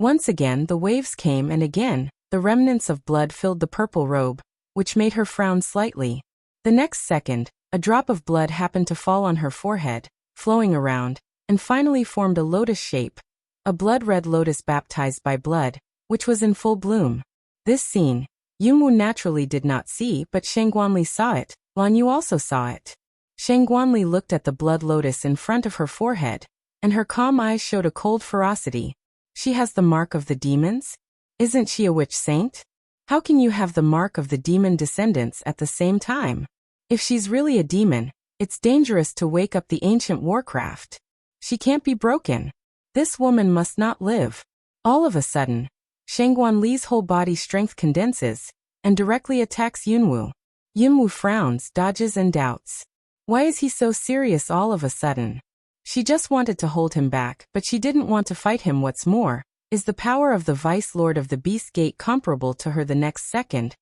Speaker 1: Once again the waves came, and again, the remnants of blood filled the purple robe, which made her frown slightly. The next second, a drop of blood happened to fall on her forehead, flowing around, and finally formed a lotus shape, a blood-red lotus baptized by blood, which was in full bloom. This scene, Yunwu naturally did not see, but Shangguanli saw it. Lan Yu also saw it. Shangguanli looked at the blood lotus in front of her forehead, and her calm eyes showed a cold ferocity. She has the mark of the demons? Isn't she a witch saint? How can you have the mark of the demon descendants at the same time? If she's really a demon, it's dangerous to wake up the ancient warcraft. She can't be broken. This woman must not live. All of a sudden, Shangguanli's whole body strength condenses, and directly attacks Yunwu. Yunwu frowns, dodges and doubts. Why is he so serious all of a sudden? She just wanted to hold him back, but she didn't want to fight him. What's more, is the power of the Vice Lord of the Beast Gate comparable to her? The next second,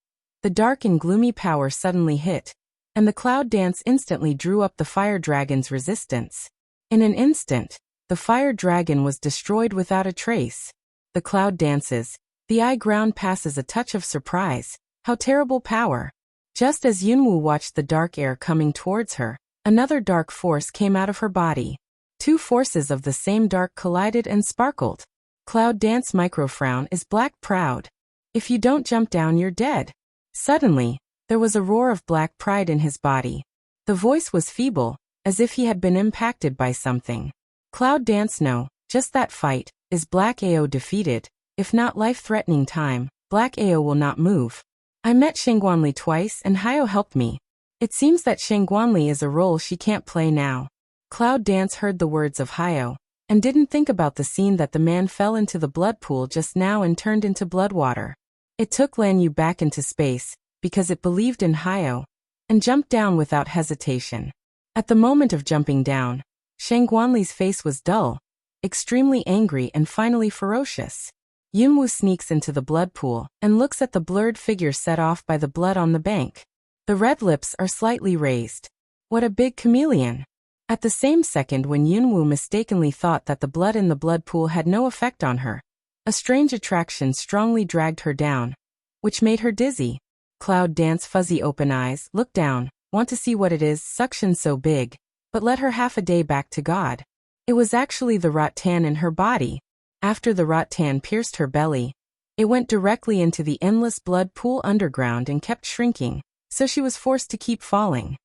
Speaker 1: the dark and gloomy power suddenly hit, and the cloud dance instantly drew up the fire dragon's resistance. In an instant, the fire dragon was destroyed without a trace. The cloud dances, the eye ground passes a touch of surprise. How terrible power! Just as Yunwu watched the dark air coming towards her, another dark force came out of her body. Two forces of the same dark collided and sparkled. Cloud dance microfrown is black proud. If you don't jump down, you're dead. Suddenly, There was a roar of black pride in his body. The voice was feeble, as if he had been impacted by something. Cloud Dance, no, just that fight. Is Black Ao defeated? If not life-threatening time, Black Ao will not move. I met Shangguanli twice and Hyo helped me. It seems that Shangguanli is a role she can't play now. Cloud Dance heard the words of Hyo, and didn't think about the scene that the man fell into the blood pool just now and turned into blood water. It took Lan Yu back into space, because it believed in Hyo, and jumped down without hesitation. At the moment of jumping down, Shangguanli's face was dull, extremely angry and finally ferocious. Yunwu sneaks into the blood pool and looks at the blurred figure set off by the blood on the bank. The red lips are slightly raised. What a big chameleon! At the same second when Yunwu mistakenly thought that the blood in the blood pool had no effect on her, a strange attraction strongly dragged her down, which made her dizzy. Cloud Dance fuzzy open eyes, look down, want to see what it is, suction so big, but let her half a day back to God. It was actually the rattan in her body. After the rattan pierced her belly, it went directly into the endless blood pool underground and kept shrinking, so she was forced to keep falling.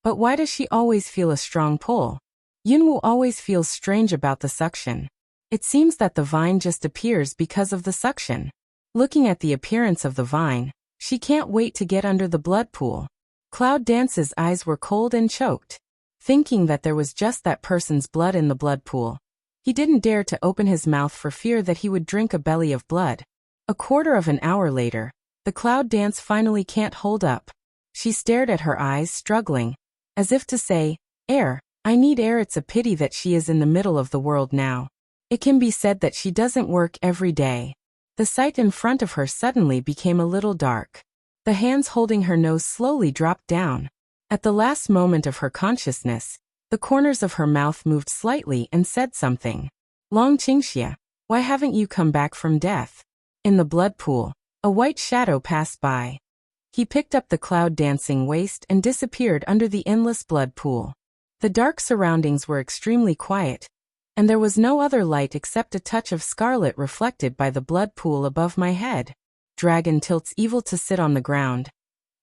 Speaker 1: But why does she always feel a strong pull? Yunwu always feels strange about the suction. It seems that the vine just appears because of the suction. Looking at the appearance of the vine, she can't wait to get under the blood pool. Cloud Dance's eyes were cold and choked. Thinking that there was just that person's blood in the blood pool, he didn't dare to open his mouth for fear that he would drink a belly of blood. A quarter of an hour later, the Cloud Dance finally can't hold up. She stared at her eyes, struggling, as if to say, air, I need air. It's a pity that she is in the middle of the world now. It can be said that she doesn't work every day. The sight in front of her suddenly became a little dark. The hands holding her nose slowly dropped down. At the last moment of her consciousness, the corners of her mouth moved slightly and said something. Long Qingxia, why haven't you come back from death? In the blood pool, a white shadow passed by. He picked up the Cloud Dancing waist and disappeared under the endless blood pool. The dark surroundings were extremely quiet, and there was no other light except a touch of scarlet reflected by the blood pool above my head. Dragon tilts evil to sit on the ground,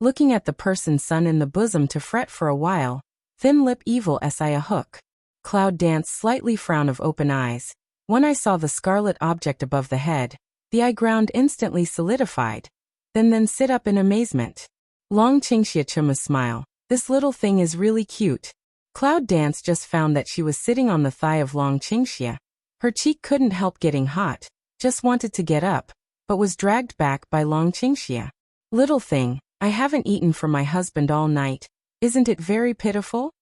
Speaker 1: looking at the person's son in the bosom to fret for a while. Thin lip evil si a hook. Cloud Dance slightly frown of open eyes. When I saw the scarlet object above the head, the eye ground instantly solidified. Then sit up in amazement. Long Qingxia Chuma smile. This little thing is really cute. Cloud Dance just found that she was sitting on the thigh of Long Qingxia. Her cheek couldn't help getting hot, just wanted to get up, but was dragged back by Long Qingxia. Little thing, I haven't eaten for my husband all night. Isn't it very pitiful?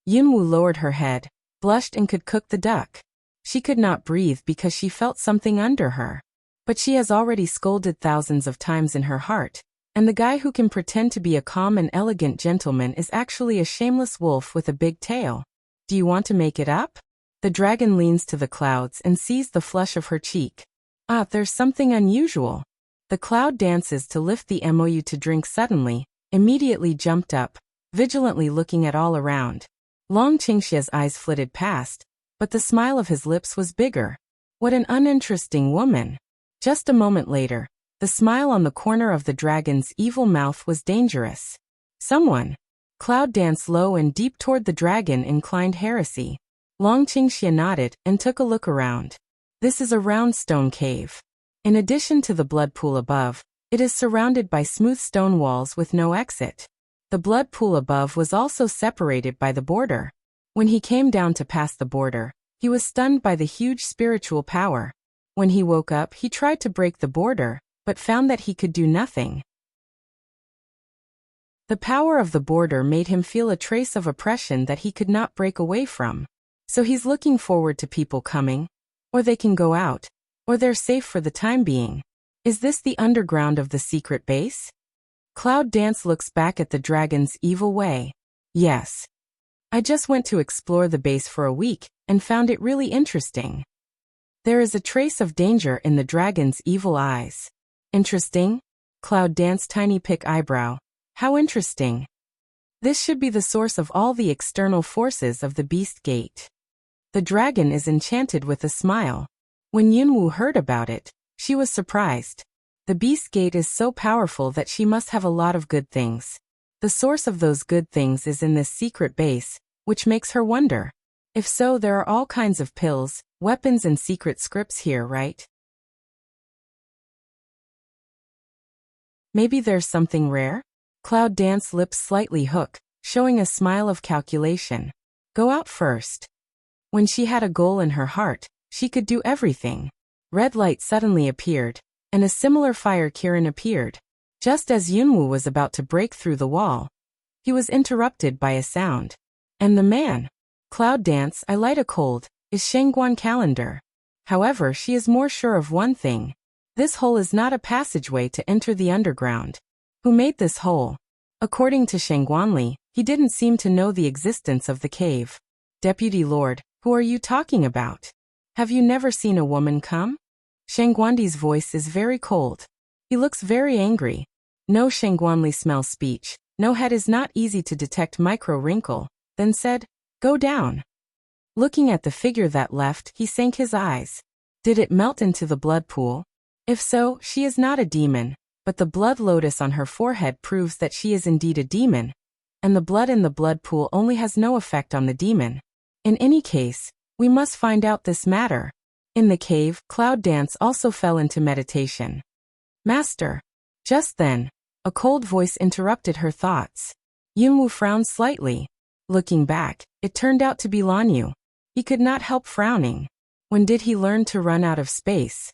Speaker 1: Yunwu lowered her head, blushed and could cook the duck. She could not breathe because she felt something under her. But she has already scolded thousands of times in her heart, and the guy who can pretend to be a calm and elegant gentleman is actually a shameless wolf with a big tail. Do you want to make it up? The dragon leans to the clouds and sees the flush of her cheek. Ah, there's something unusual. The Cloud Dances to lift the MOU to drink suddenly, immediately jumped up, vigilantly looking at all around. Long Qingxia's eyes flitted past, but the smile of his lips was bigger. What an uninteresting woman. Just a moment later, the smile on the corner of the dragon's evil mouth was dangerous. Someone. Cloud Dance low and deep toward the dragon inclined heresy. Long Qingxia nodded and took a look around. This is a round stone cave. In addition to the blood pool above, it is surrounded by smooth stone walls with no exit. The blood pool above was also separated by the border. When he came down to pass the border, he was stunned by the huge spiritual power. When he woke up, he tried to break the border, but found that he could do nothing. The power of the border made him feel a trace of oppression that he could not break away from. So he's looking forward to people coming, or they can go out, or they're safe for the time being. Is this the underground of the secret base? Cloud Dance looks back at the dragon's evil way. Yes. I just went to explore the base for a week, and found it really interesting. There is a trace of danger in the dragon's evil eyes. Interesting? Cloud Dance tiny pick eyebrow. How interesting. This should be the source of all the external forces of the Beast Gate. The dragon is enchanted with a smile. When Yunwu heard about it, she was surprised. The beast gate is so powerful that she must have a lot of good things. The source of those good things is in this secret base, which makes her wonder. If so, there are all kinds of pills, weapons and secret scripts here, right? Maybe there's something rare? Cloud Dance's lips slightly hook, showing a smile of calculation. Go out first. When she had a goal in her heart, she could do everything. Red light suddenly appeared, and a similar fire Kirin appeared. Just as Yunwu was about to break through the wall, he was interrupted by a sound. And the man. Cloud Dance, I light a cold, is Shengguan calendar. However, she is more sure of one thing. This hole is not a passageway to enter the underground. Who made this hole? According to Shengguanli, he didn't seem to know the existence of the cave. Deputy Lord, who are you talking about? Have you never seen a woman come? Shengguanli's voice is very cold. He looks very angry. No, Shengguanli smells speech. No, head is not easy to detect micro wrinkle. Then said, go down. Looking at the figure that left, he sank his eyes. Did it melt into the blood pool? If so, she is not a demon, but the blood lotus on her forehead proves that she is indeed a demon, and the blood in the blood pool only has no effect on the demon. In any case, we must find out this matter. In the cave, Cloud Dance also fell into meditation. Master. Just then, a cold voice interrupted her thoughts. Yunwu frowned slightly. Looking back, it turned out to be Lanyu. He could not help frowning. When did he learn to run out of space?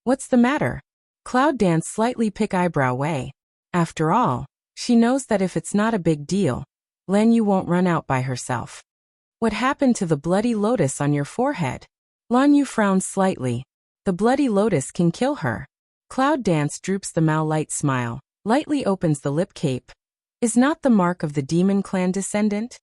Speaker 1: What's the matter? Cloud Dance slightly pick eyebrow way. After all, she knows that if it's not a big deal, Lanyu won't run out by herself. What happened to the bloody lotus on your forehead? Lanyu frowned slightly. The bloody lotus can kill her. Cloud Dance droops the light smile, lightly opens the lip cape. Is not the mark of the demon clan descendant?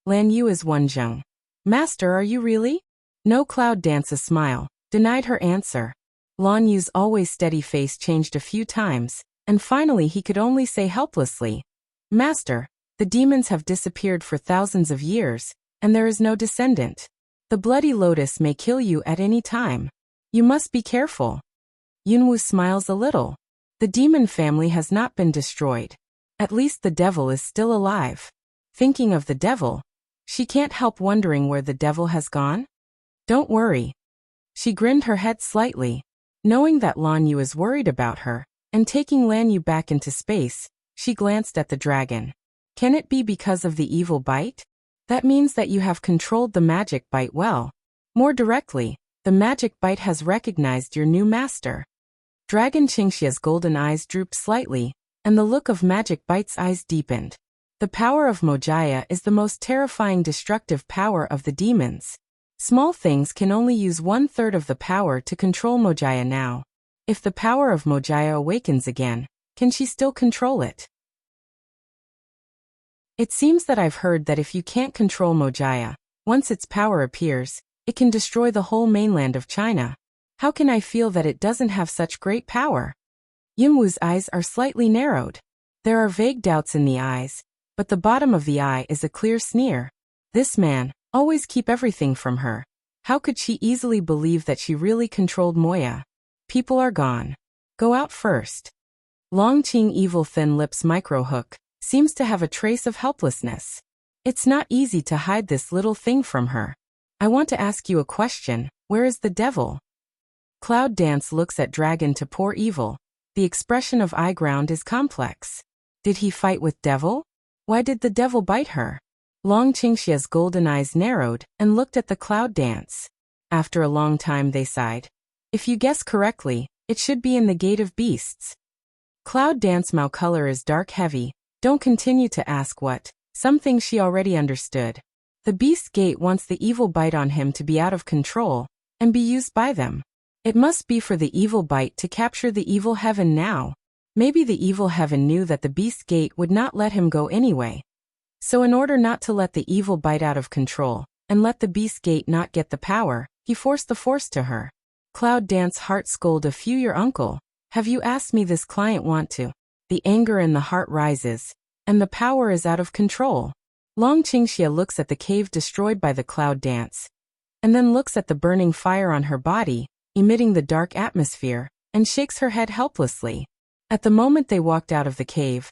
Speaker 1: Lanyu is Wenzheng. Master, are you really? No. Cloud Dance a smile, denied her answer. Lanyu's always steady face changed a few times, and finally he could only say helplessly, Master, the demons have disappeared for thousands of years, and there is no descendant. The bloody lotus may kill you at any time. You must be careful. Yunwu smiles a little. The demon family has not been destroyed. At least the devil is still alive. Thinking of the devil, she can't help wondering where the devil has gone. Don't worry. She grinned her head slightly. Knowing that Lanyu is worried about her, and taking Lanyu back into space, she glanced at the dragon. Can it be because of the evil bite? That means that you have controlled the magic bite well. More directly, the magic bite has recognized your new master. Dragon Qingxia's golden eyes drooped slightly, and the look of magic bite's eyes deepened. The power of Mojaya is the most terrifying destructive power of the demons. Small things can only use 1/3 of the power to control Mojaya now. If the power of Mojaya awakens again, can she still control it? It seems that I've heard that if you can't control Mojaya, once its power appears, it can destroy the whole mainland of China. How can I feel that it doesn't have such great power? Yunwu's eyes are slightly narrowed. There are vague doubts in the eyes, but the bottom of the eye is a clear sneer. This man, always keep everything from her. How could she easily believe that she really controlled Moya? People are gone. Go out first. Longqing evil thin lips micro-hook, seems to have a trace of helplessness. It's not easy to hide this little thing from her. I want to ask you a question, where is the devil? Cloud Dance looks at dragon to poor evil. The expression of eye ground is complex. Did he fight with devil? Why did the devil bite her? Long Qingxia's golden eyes narrowed and looked at the Cloud Dance. After a long time they sighed. If you guess correctly, it should be in the Gate of Beasts. Cloud Dance Mao color is dark heavy. Don't continue to ask what. Something she already understood. The Beast Gate wants the evil bite on him to be out of control and be used by them. It must be for the evil bite to capture the evil heaven now. Maybe the evil heaven knew that the Beast Gate would not let him go anyway. So in order not to let the evil bite out of control, and let the Beast Gate not get the power, he forced the force to her. Cloud Dance heart scold a few your uncle. Have you asked me this client want to? The anger in the heart rises, and the power is out of control. Long Qingxia looks at the cave destroyed by the Cloud Dance, and then looks at the burning fire on her body, emitting the dark atmosphere, and shakes her head helplessly. At the moment they walked out of the cave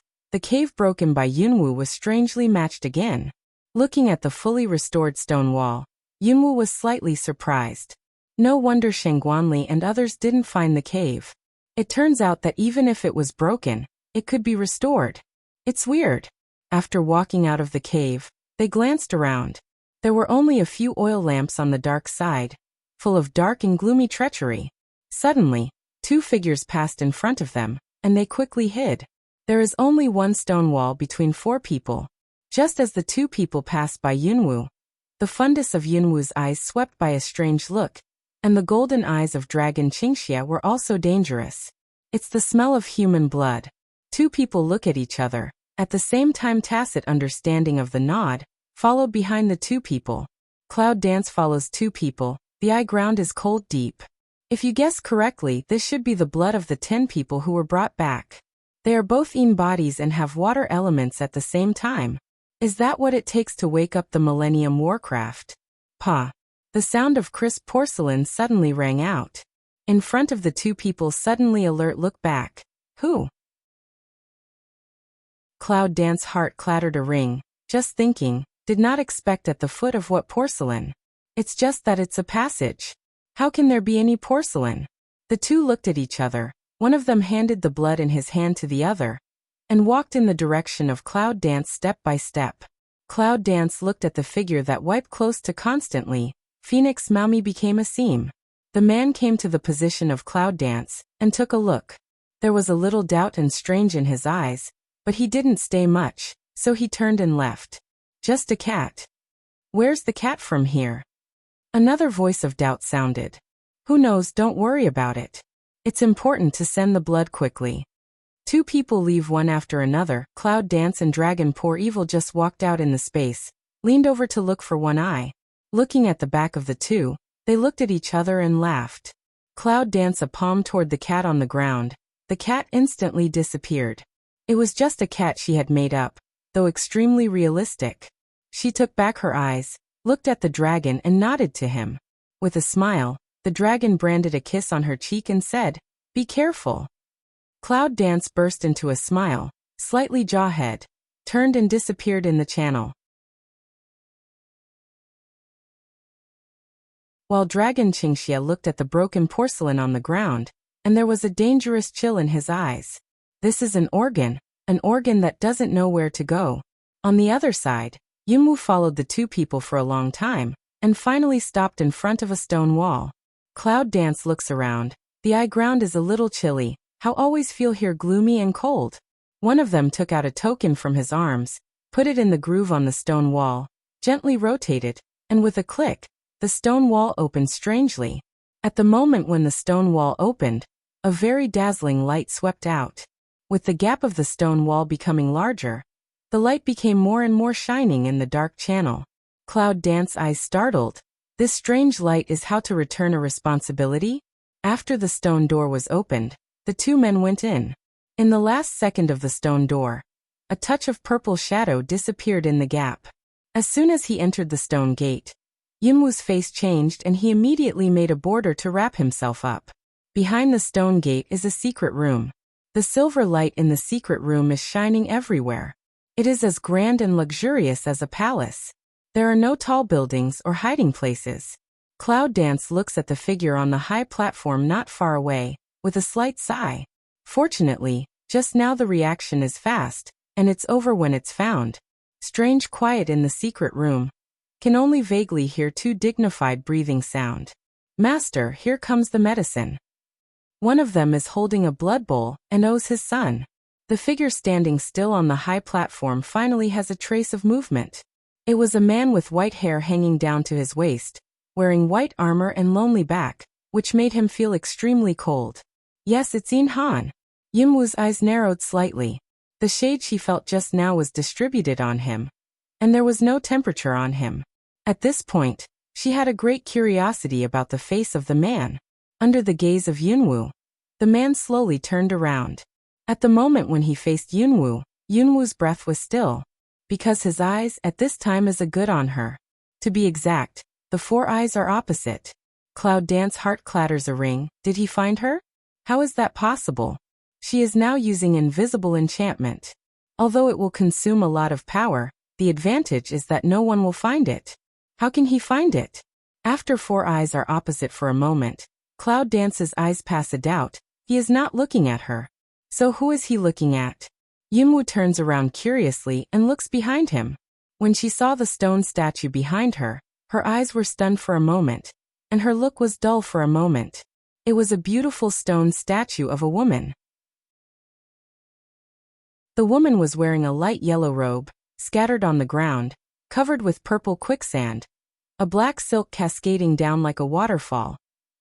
Speaker 1: broken by Yunwu was strangely matched again. Looking at the fully restored stone wall, Yunwu was slightly surprised. No wonder Shengguanli and others didn't find the cave. It turns out that even if it was broken, it could be restored. It's weird. After walking out of the cave, they glanced around. There were only a few oil lamps on the dark side, full of dark and gloomy treachery. Suddenly, two figures passed in front of them, and they quickly hid. There is only one stone wall between four people. Just as the two people passed by Yunwu, the fundus of Yunwu's eyes swept by a strange look, and the golden eyes of Dragon Qingxia were also dangerous. It's the smell of human blood. Two people look at each other, at the same time tacit understanding of the nod, followed behind the two people. Cloud dance follows two people, the eye ground is cold deep. If you guess correctly, this should be the blood of the 10 people who were brought back. They are both Yin bodies and have water elements at the same time. Is that what it takes to wake up the Millennium Warcraft? Pa! The sound of crisp porcelain suddenly rang out. In front of the two people suddenly alert look back. Who? Cloud Dance's heart clattered a ring. Just thinking, did not expect at the foot of what porcelain? It's just that it's a passage. How can there be any porcelain? The two looked at each other. One of them handed the blood in his hand to the other, and walked in the direction of Cloud Dance step by step. Cloud Dance looked at the figure that wiped close to constantly. Phoenix Maomi became a seam. The man came to the position of Cloud Dance, and took a look. There was a little doubt and strange in his eyes, but he didn't stay much, so he turned and left. Just a cat. Where's the cat from here? Another voice of doubt sounded. Who knows, don't worry about it. It's important to send the blood quickly. Two people leave one after another. Cloud Dance and Dragon Poor Evil just walked out in the space, leaned over to look for one eye. Looking at the back of the two, they looked at each other and laughed. Cloud Dance a palm toward the cat on the ground. The cat instantly disappeared. It was just a cat she had made up, though extremely realistic. She took back her eyes, looked at the dragon and nodded to him. With a smile, the dragon branded a kiss on her cheek and said, "Be careful." Cloud Dance burst into a smile, slightly jawhead, turned and disappeared in the channel. While Dragon Qingxia looked at the broken porcelain on the ground, and there was a dangerous chill in his eyes. This is an organ that doesn't know where to go. On the other side, Yunwu followed the two people for a long time, and finally stopped in front of a stone wall. Cloud Dance looks around. The eye ground is a little chilly. How always feel here gloomy and cold. One of them took out a token from his arms, put it in the groove on the stone wall, gently rotated, and with a click, the stone wall opened strangely. At the moment when the stone wall opened, a very dazzling light swept out. With the gap of the stone wall becoming larger, the light became more and more shining in the dark channel. Cloud Dance eyes startled. This strange light is how to return a responsibility? After the stone door was opened, the two men went in. In the last second of the stone door, a touch of purple shadow disappeared in the gap. As soon as he entered the stone gate, Yunwu's face changed and he immediately made a border to wrap himself up. Behind the stone gate is a secret room. The silver light in the secret room is shining everywhere. It is as grand and luxurious as a palace. There are no tall buildings or hiding places. Cloud Dance looks at the figure on the high platform not far away, with a slight sigh. Fortunately, just now the reaction is fast, and it's over when it's found. Strange quiet in the secret room. Can only vaguely hear two dignified breathing sound. Master, here comes the medicine. One of them is holding a blood bowl and owes his son. The figure standing still on the high platform finally has a trace of movement. It was a man with white hair hanging down to his waist, wearing white armor and lonely back, which made him feel extremely cold. Yes, it's Yin Han. Yunwu's eyes narrowed slightly. The shade she felt just now was distributed on him, and there was no temperature on him. At this point, she had a great curiosity about the face of the man. Under the gaze of Yunwu, the man slowly turned around. At the moment when he faced Yunwu, Yunwu's breath was still, because his eyes at this time is a good on her. To be exact, the four eyes are opposite. Cloud Dance heart clatters a ring. Did he find her? How is that possible? She is now using invisible enchantment. Although it will consume a lot of power, the advantage is that no one will find it. How can he find it? After four eyes are opposite for a moment, Cloud Dance's eyes pass a doubt. He is not looking at her. So who is he looking at? Yunwu turns around curiously and looks behind him. When she saw the stone statue behind her, her eyes were stunned for a moment, and her look was dull for a moment. It was a beautiful stone statue of a woman. The woman was wearing a light yellow robe, scattered on the ground, covered with purple quicksand, a black silk cascading down like a waterfall,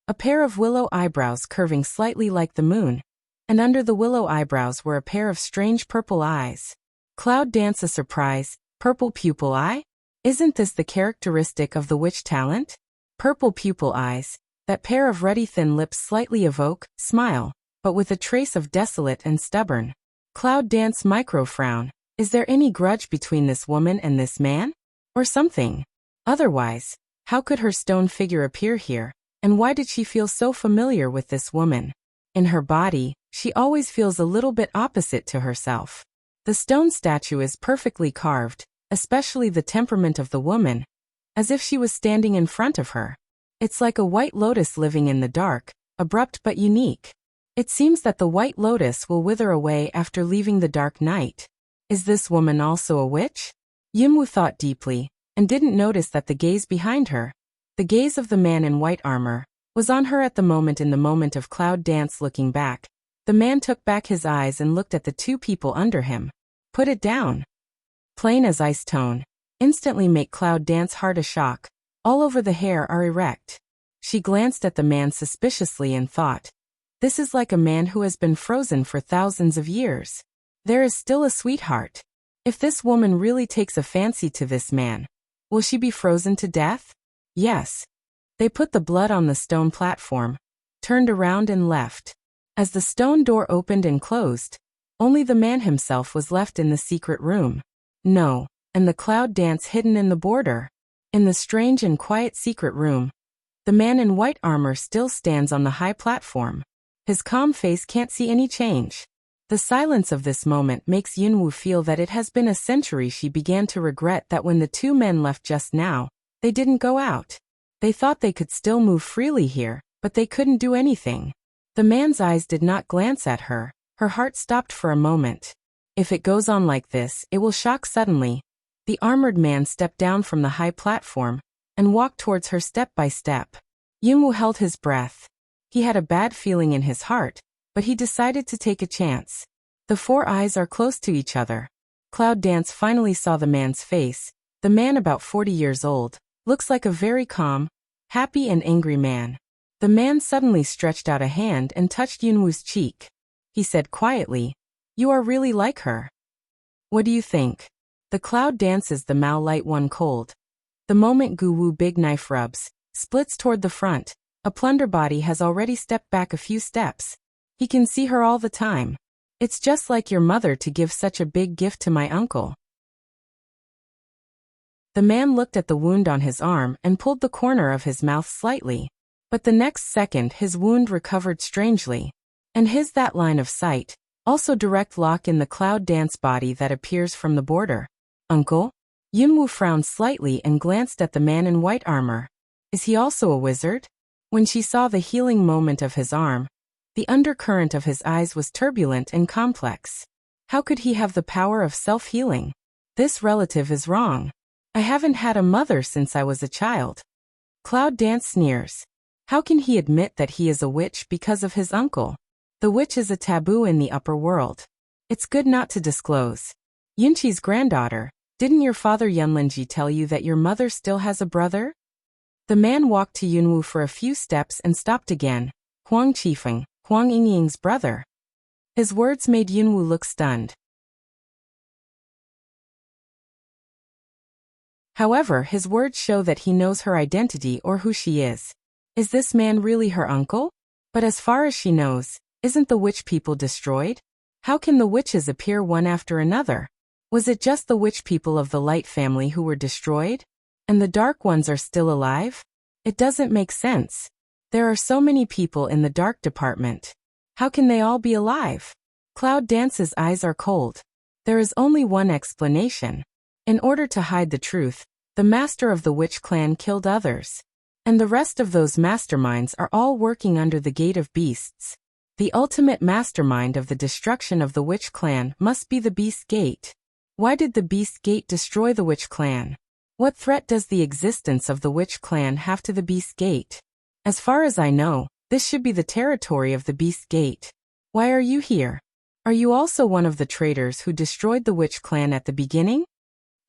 Speaker 1: a pair of willow eyebrows curving slightly like the moon, and under the willow eyebrows were a pair of strange purple eyes. Cloud Dance a surprise, purple pupil eye? Isn't this the characteristic of the witch talent? Purple pupil eyes, that pair of ruddy thin lips slightly evoke, smile, but with a trace of desolate and stubborn. Cloud Dance micro-frown. Is there any grudge between this woman and this man? Or something? Otherwise, how could her stone figure appear here, and why did she feel so familiar with this woman? In her body, she always feels a little bit opposite to herself. The stone statue is perfectly carved, especially the temperament of the woman, as if she was standing in front of her. It's like a white lotus living in the dark, abrupt but unique. It seems that the white lotus will wither away after leaving the dark night. Is this woman also a witch? Yunwu thought deeply, and didn't notice that the gaze behind her, the gaze of the man in white armor, was on her at the moment. In the moment of Cloud Dance looking back, the man took back his eyes and looked at the two people under him. Put it down. Plain as ice tone. Instantly make Cloud Dance heart a shock. All over the hair are erect. She glanced at the man suspiciously and thought, this is like a man who has been frozen for thousands of years. There is still a sweetheart. If this woman really takes a fancy to this man, will she be frozen to death? Yes. They put the blood on the stone platform, turned around and left. As the stone door opened and closed, only the man himself was left in the secret room. No, and the Cloud Dance hidden in the border. In the strange and quiet secret room, the man in white armor still stands on the high platform. His calm face can't see any change. The silence of this moment makes Yunwu feel that it has been a century. She began to regret that when the two men left just now, they didn't go out. They thought they could still move freely here, but they couldn't do anything. The man's eyes did not glance at her. Her heart stopped for a moment. If it goes on like this, it will shock suddenly. The armored man stepped down from the high platform and walked towards her step by step. Yunwu held his breath. He had a bad feeling in his heart, but he decided to take a chance. The four eyes are close to each other. Cloud Dance finally saw the man's face. The man, about 40 years old, looks like a very calm, happy and angry man. The man suddenly stretched out a hand and touched Yunwu's cheek. He said quietly, "You are really like her. What do you think?" The Cloud Dances the Mao light one cold. The moment Gu Wu big knife rubs, splits toward the front, a plunder body has already stepped back a few steps. He can see her all the time. It's just like your mother to give such a big gift to my uncle. The man looked at the wound on his arm and pulled the corner of his mouth slightly. But the next second his wound recovered strangely. And his that line of sight, also direct lock in the Cloud Dance body that appears from the border. Uncle? Yunwu frowned slightly and glanced at the man in white armor. Is he also a wizard? When she saw the healing moment of his arm, the undercurrent of his eyes was turbulent and complex. How could he have the power of self-healing? This relative is wrong. I haven't had a mother since I was a child. Cloud Dance sneers. How can he admit that he is a witch because of his uncle? The witch is a taboo in the upper world. It's good not to disclose. Yunqi's granddaughter, didn't your father Yunlingji tell you that your mother still has a brother? The man walked to Yunwu for a few steps and stopped again. Huang Qifeng, Huang Yingying's brother. His words made Yunwu look stunned. However, his words show that he knows her identity or who she is. Is this man really her uncle? But as far as she knows, isn't the witch people destroyed? How can the witches appear one after another? Was it just the witch people of the Light family who were destroyed? And the dark ones are still alive? It doesn't make sense. There are so many people in the dark department. How can they all be alive? Cloud Dance's eyes are cold. There is only one explanation. In order to hide the truth, the master of the witch clan killed others. And the rest of those masterminds are all working under the Gate of Beasts. The ultimate mastermind of the destruction of the witch clan must be the Beast Gate. Why did the Beast Gate destroy the witch clan? What threat does the existence of the witch clan have to the Beast Gate? As far as I know, this should be the territory of the Beast Gate. Why are you here? Are you also one of the traitors who destroyed the witch clan at the beginning?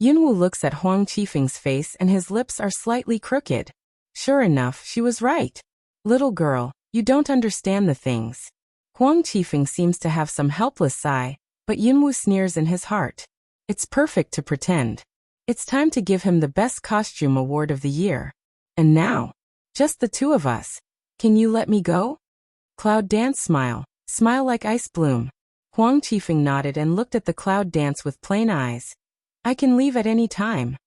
Speaker 1: Yunwu looks at Huang Qifeng's face and his lips are slightly crooked. Sure enough, she was right. Little girl, you don't understand the things. Huang Qifeng seems to have some helpless sigh, but Yunwu sneers in his heart. It's perfect to pretend. It's time to give him the best costume award of the year. And now, just the two of us. Can you let me go? Cloud Dance smile like ice bloom. Huang Qifeng nodded and looked at the Cloud Dance with plain eyes. I can leave at any time.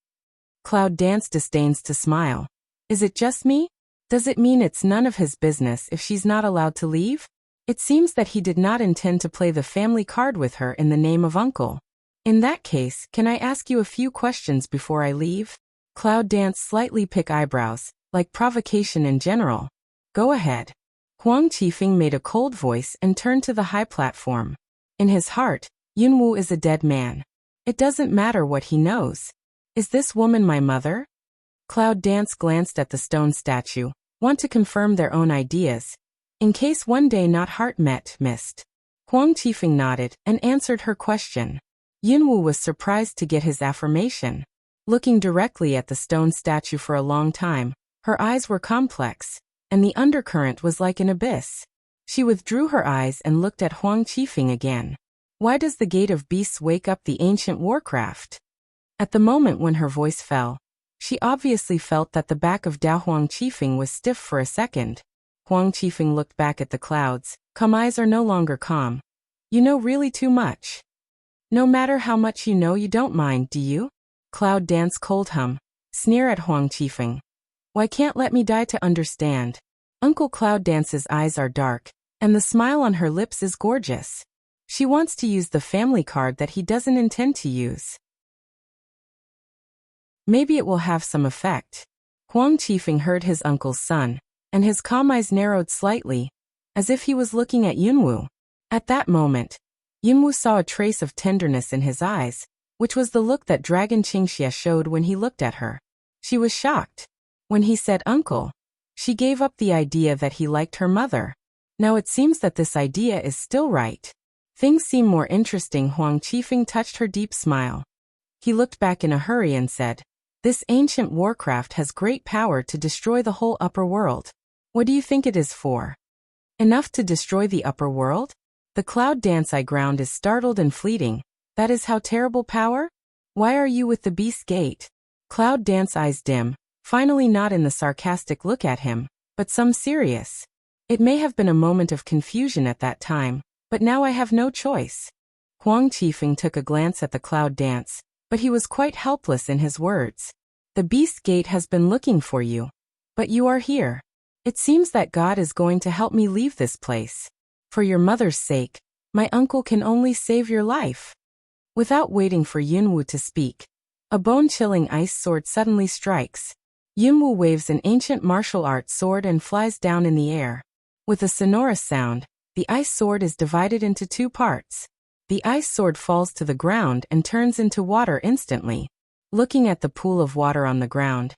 Speaker 1: Cloud Dance disdains to smile. Is it just me? Does it mean it's none of his business if she's not allowed to leave? It seems that he did not intend to play the family card with her in the name of uncle. In that case, can I ask you a few questions before I leave? Cloud Dance slightly pick eyebrows, like provocation in general. Go ahead. Huang Qifeng made a cold voice and turned to the high platform. In his heart, Yunwu is a dead man. It doesn't matter what he knows. Is this woman my mother? Cloud Dance glanced at the stone statue, want to confirm their own ideas. In case one day not heart missed. Huang Qifeng nodded and answered her question. Yunwu was surprised to get his affirmation. Looking directly at the stone statue for a long time, her eyes were complex, and the undercurrent was like an abyss. She withdrew her eyes and looked at Huang Qifeng again. Why does the Gate of Beasts wake up the ancient warcraft? At the moment when her voice fell, she obviously felt that the back of Huang Qifeng was stiff for a second. Huang Qifeng looked back at the clouds. Calm eyes are no longer calm. You know really too much. No matter how much you know, you don't mind, do you? Cloud Dance cold hum. Sneer at Huang Qifeng. Why can't let me die to understand? Uncle Cloud Dance's eyes are dark, and the smile on her lips is gorgeous. She wants to use the family card that he doesn't intend to use. Maybe it will have some effect. Huang Qifeng heard his uncle's son, and his calm eyes narrowed slightly, as if he was looking at Yunwu. At that moment, Yunwu saw a trace of tenderness in his eyes, which was the look that Dragon Qingxia showed when he looked at her. She was shocked. When he said uncle, she gave up the idea that he liked her mother. Now it seems that this idea is still right. Things seem more interesting. Huang Qifeng touched her deep smile. He looked back in a hurry and said, this ancient warcraft has great power to destroy the whole upper world. What do you think it is for? Enough to destroy the upper world? The Cloud Dance I ground is startled and fleeting. That is how terrible power? Why are you with the Beast Gate? Cloud Dance eyes dim, finally not in the sarcastic look at him, but some serious. It may have been a moment of confusion at that time, but now I have no choice. Huang Qifeng took a glance at the Cloud Dance, but he was quite helpless in his words. The Beast Gate has been looking for you. But you are here. It seems that God is going to help me leave this place. For your mother's sake, my uncle can only save your life. Without waiting for Yunwu to speak, a bone-chilling ice sword suddenly strikes. Yunwu waves an ancient martial arts sword and flies down in the air. With a sonorous sound, the ice sword is divided into two parts. The ice sword falls to the ground and turns into water instantly. Looking at the pool of water on the ground,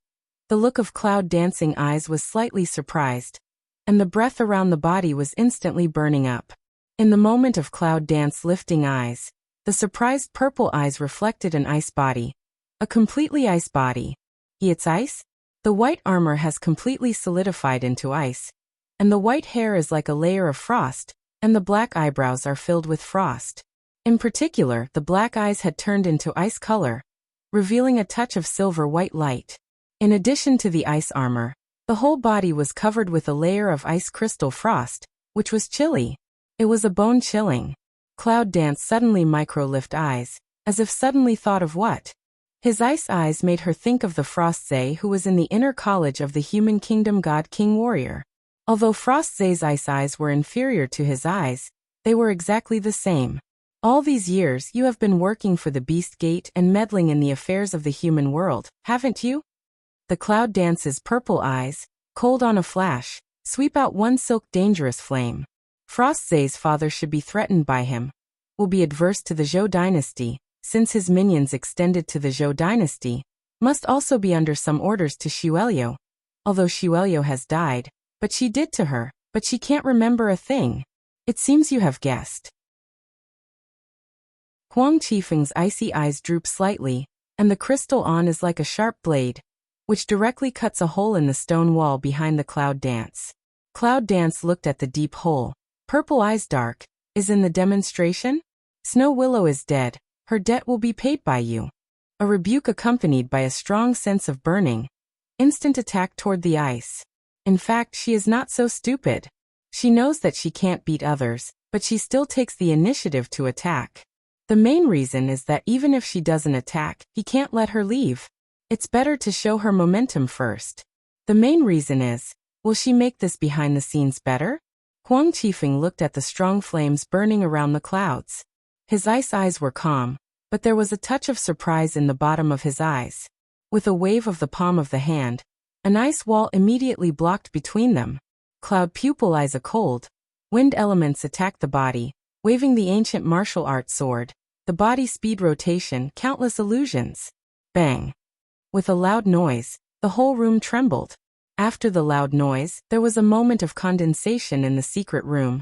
Speaker 1: the look of Cloud Dancing eyes was slightly surprised, and the breath around the body was instantly burning up. In the moment of Cloud Dance lifting eyes, the surprised purple eyes reflected an ice body. A completely ice body. It's ice? The white armor has completely solidified into ice, and the white hair is like a layer of frost, and the black eyebrows are filled with frost. In particular, the black eyes had turned into ice color, revealing a touch of silver-white light. In addition to the ice armor, the whole body was covered with a layer of ice crystal frost, which was chilly. It was a bone-chilling. Cloud Dance suddenly micro-lift eyes, as if suddenly thought of what? His ice eyes made her think of the Frost Zay who was in the inner college of the human kingdom god King Warrior. Although Frost's ice eyes were inferior to his eyes, they were exactly the same. All these years you have been working for the Beast Gate and meddling in the affairs of the human world, haven't you? The Cloud Dance's purple eyes, cold on a flash, sweep out one silk dangerous flame. Frost's father should be threatened by him, will be adverse to the Zhou dynasty, since his minions extended to the Zhou dynasty, must also be under some orders to Xuelio. Although Xuelio has died, but she did to her, but she can't remember a thing. It seems you have guessed. Huang Qifeng's icy eyes droop slightly, and the crystal on is like a sharp blade, which directly cuts a hole in the stone wall behind the Cloud Dance. Cloud Dance looked at the deep hole. Purple eyes dark, is in the demonstration? Snow Willow is dead, her debt will be paid by you. A rebuke accompanied by a strong sense of burning. Instant attack toward the ice. In fact, she is not so stupid. She knows that she can't beat others, but she still takes the initiative to attack. The main reason is that even if she doesn't attack, he can't let her leave. It's better to show her momentum first. The main reason is, will she make this behind the scenes better? Huang Qifeng looked at the strong flames burning around the clouds. His ice eyes were calm, but there was a touch of surprise in the bottom of his eyes. With a wave of the palm of the hand, an ice wall immediately blocked between them. Cloud pupil eyes a cold. Wind elements attacked the body, waving the ancient martial art sword. The body speed rotation, countless illusions. Bang. With a loud noise, the whole room trembled. After the loud noise, there was a moment of condensation in the secret room,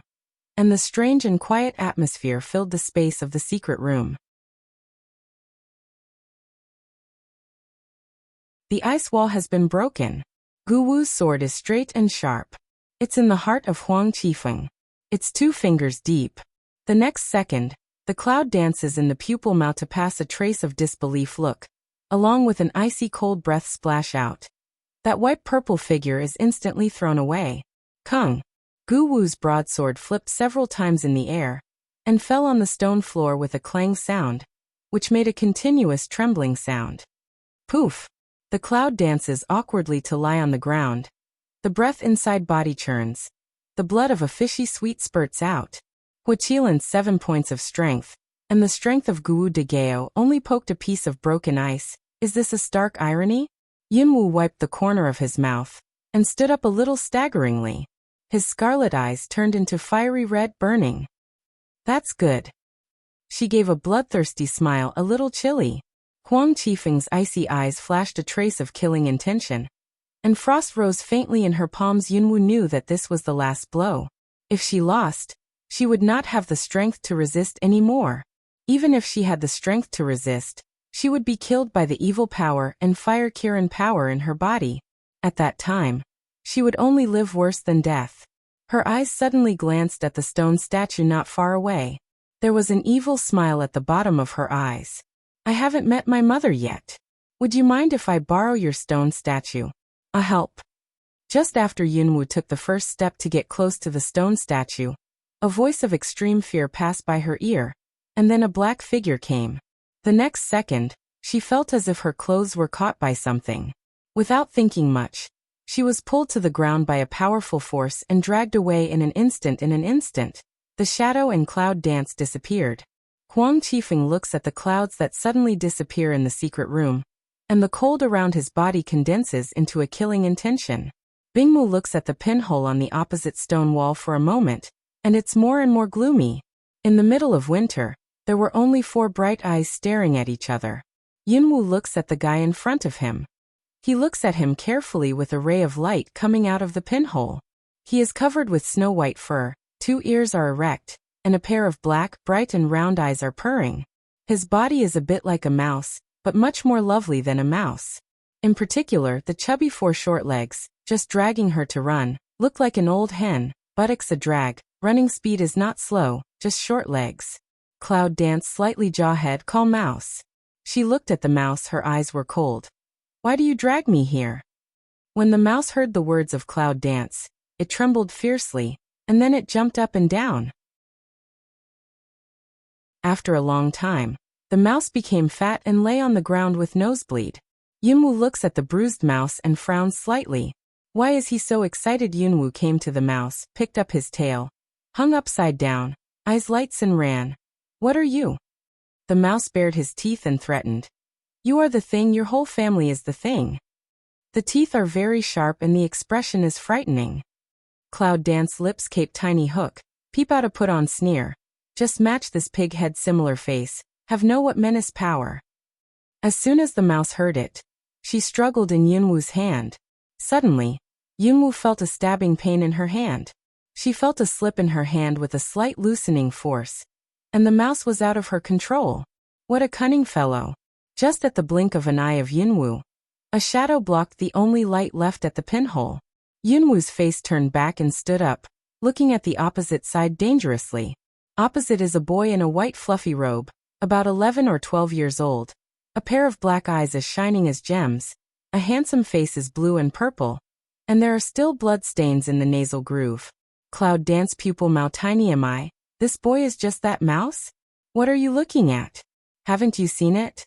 Speaker 1: and the strange and quiet atmosphere filled the space of the secret room. The ice wall has been broken. Gu Wu's sword is straight and sharp. It's in the heart of Huang Qifeng. It's 2 fingers deep. The next second, the Cloud Dances in the pupil mouth to pass a trace of disbelief look, along with an icy cold breath splash out. That white purple figure is instantly thrown away. Kung. Gu Wu's broadsword flipped several times in the air, and fell on the stone floor with a clang sound, which made a continuous trembling sound. Poof! The Cloud dances awkwardly to lie on the ground. The breath inside body churns. The blood of a fishy sweet spurts out. Huaqilan's 7 points of strength, and the strength of Gu Wu de Gao only poked a piece of broken ice. Is this a stark irony? Yunwu wiped the corner of his mouth, and stood up a little staggeringly. His scarlet eyes turned into fiery red burning. That's good. She gave a bloodthirsty smile, a little chilly. Huang Qifeng's icy eyes flashed a trace of killing intention, and frost rose faintly in her palms. Yunwu knew that this was the last blow. If she lost, she would not have the strength to resist anymore. Even if she had the strength to resist, she would be killed by the evil power and fire Kirin power in her body. At that time, she would only live worse than death. Her eyes suddenly glanced at the stone statue not far away. There was an evil smile at the bottom of her eyes. I haven't met my mother yet. Would you mind if I borrow your stone statue? A help. Just after Yunwu took the first step to get close to the stone statue, a voice of extreme fear passed by her ear, and then a black figure came. The next second, she felt as if her clothes were caught by something. Without thinking much, she was pulled to the ground by a powerful force and dragged away in an instant. The shadow and cloud dance disappeared. Huang Qifeng looks at the clouds that suddenly disappear in the secret room, and the cold around his body condenses into a killing intention. Bingmu looks at the pinhole on the opposite stone wall for a moment, and it's more and more gloomy. In the middle of winter, there were only 4 bright eyes staring at each other. Yunwu looks at the guy in front of him. He looks at him carefully with a ray of light coming out of the pinhole. He is covered with snow-white fur, 2 ears are erect, and a pair of black, bright and round eyes are purring. His body is a bit like a mouse, but much more lovely than a mouse. In particular, the chubby 4 short legs, just dragging her to run, look like an old hen, buttocks a drag, running speed is not slow, just short legs. Cloud danced slightly jawhead, call mouse. She looked at the mouse, her eyes were cold. Why do you drag me here? When the mouse heard the words of Cloud Dance, it trembled fiercely, and then it jumped up and down. After a long time, the mouse became fat and lay on the ground with nosebleed. Yunwu looks at the bruised mouse and frowns slightly. Why is he so excited? Yunwu came to the mouse, picked up his tail, hung upside down, eyes lights and ran. What are you? The mouse bared his teeth and threatened. You are the thing, your whole family is the thing. The teeth are very sharp and the expression is frightening. Cloud Dance lips cape tiny hook, peep out a put on sneer. Just match this pig head similar face, have know what menace power. As soon as the mouse heard it, she struggled in Yunwu's hand. Suddenly, Yunwu felt a stabbing pain in her hand. She felt a slip in her hand with a slight loosening force. And the mouse was out of her control. What a cunning fellow. Just at the blink of an eye of Yunwu, a shadow blocked the only light left at the pinhole. Yunwu's face turned back and stood up, looking at the opposite side dangerously. Opposite is a boy in a white fluffy robe, about 11 or 12 years old. A pair of black eyes as shining as gems, a handsome face is blue and purple, and there are still blood stains in the nasal groove. Cloud Dance pupil Mao tiny am I? This boy is just that mouse? What are you looking at? Haven't you seen it?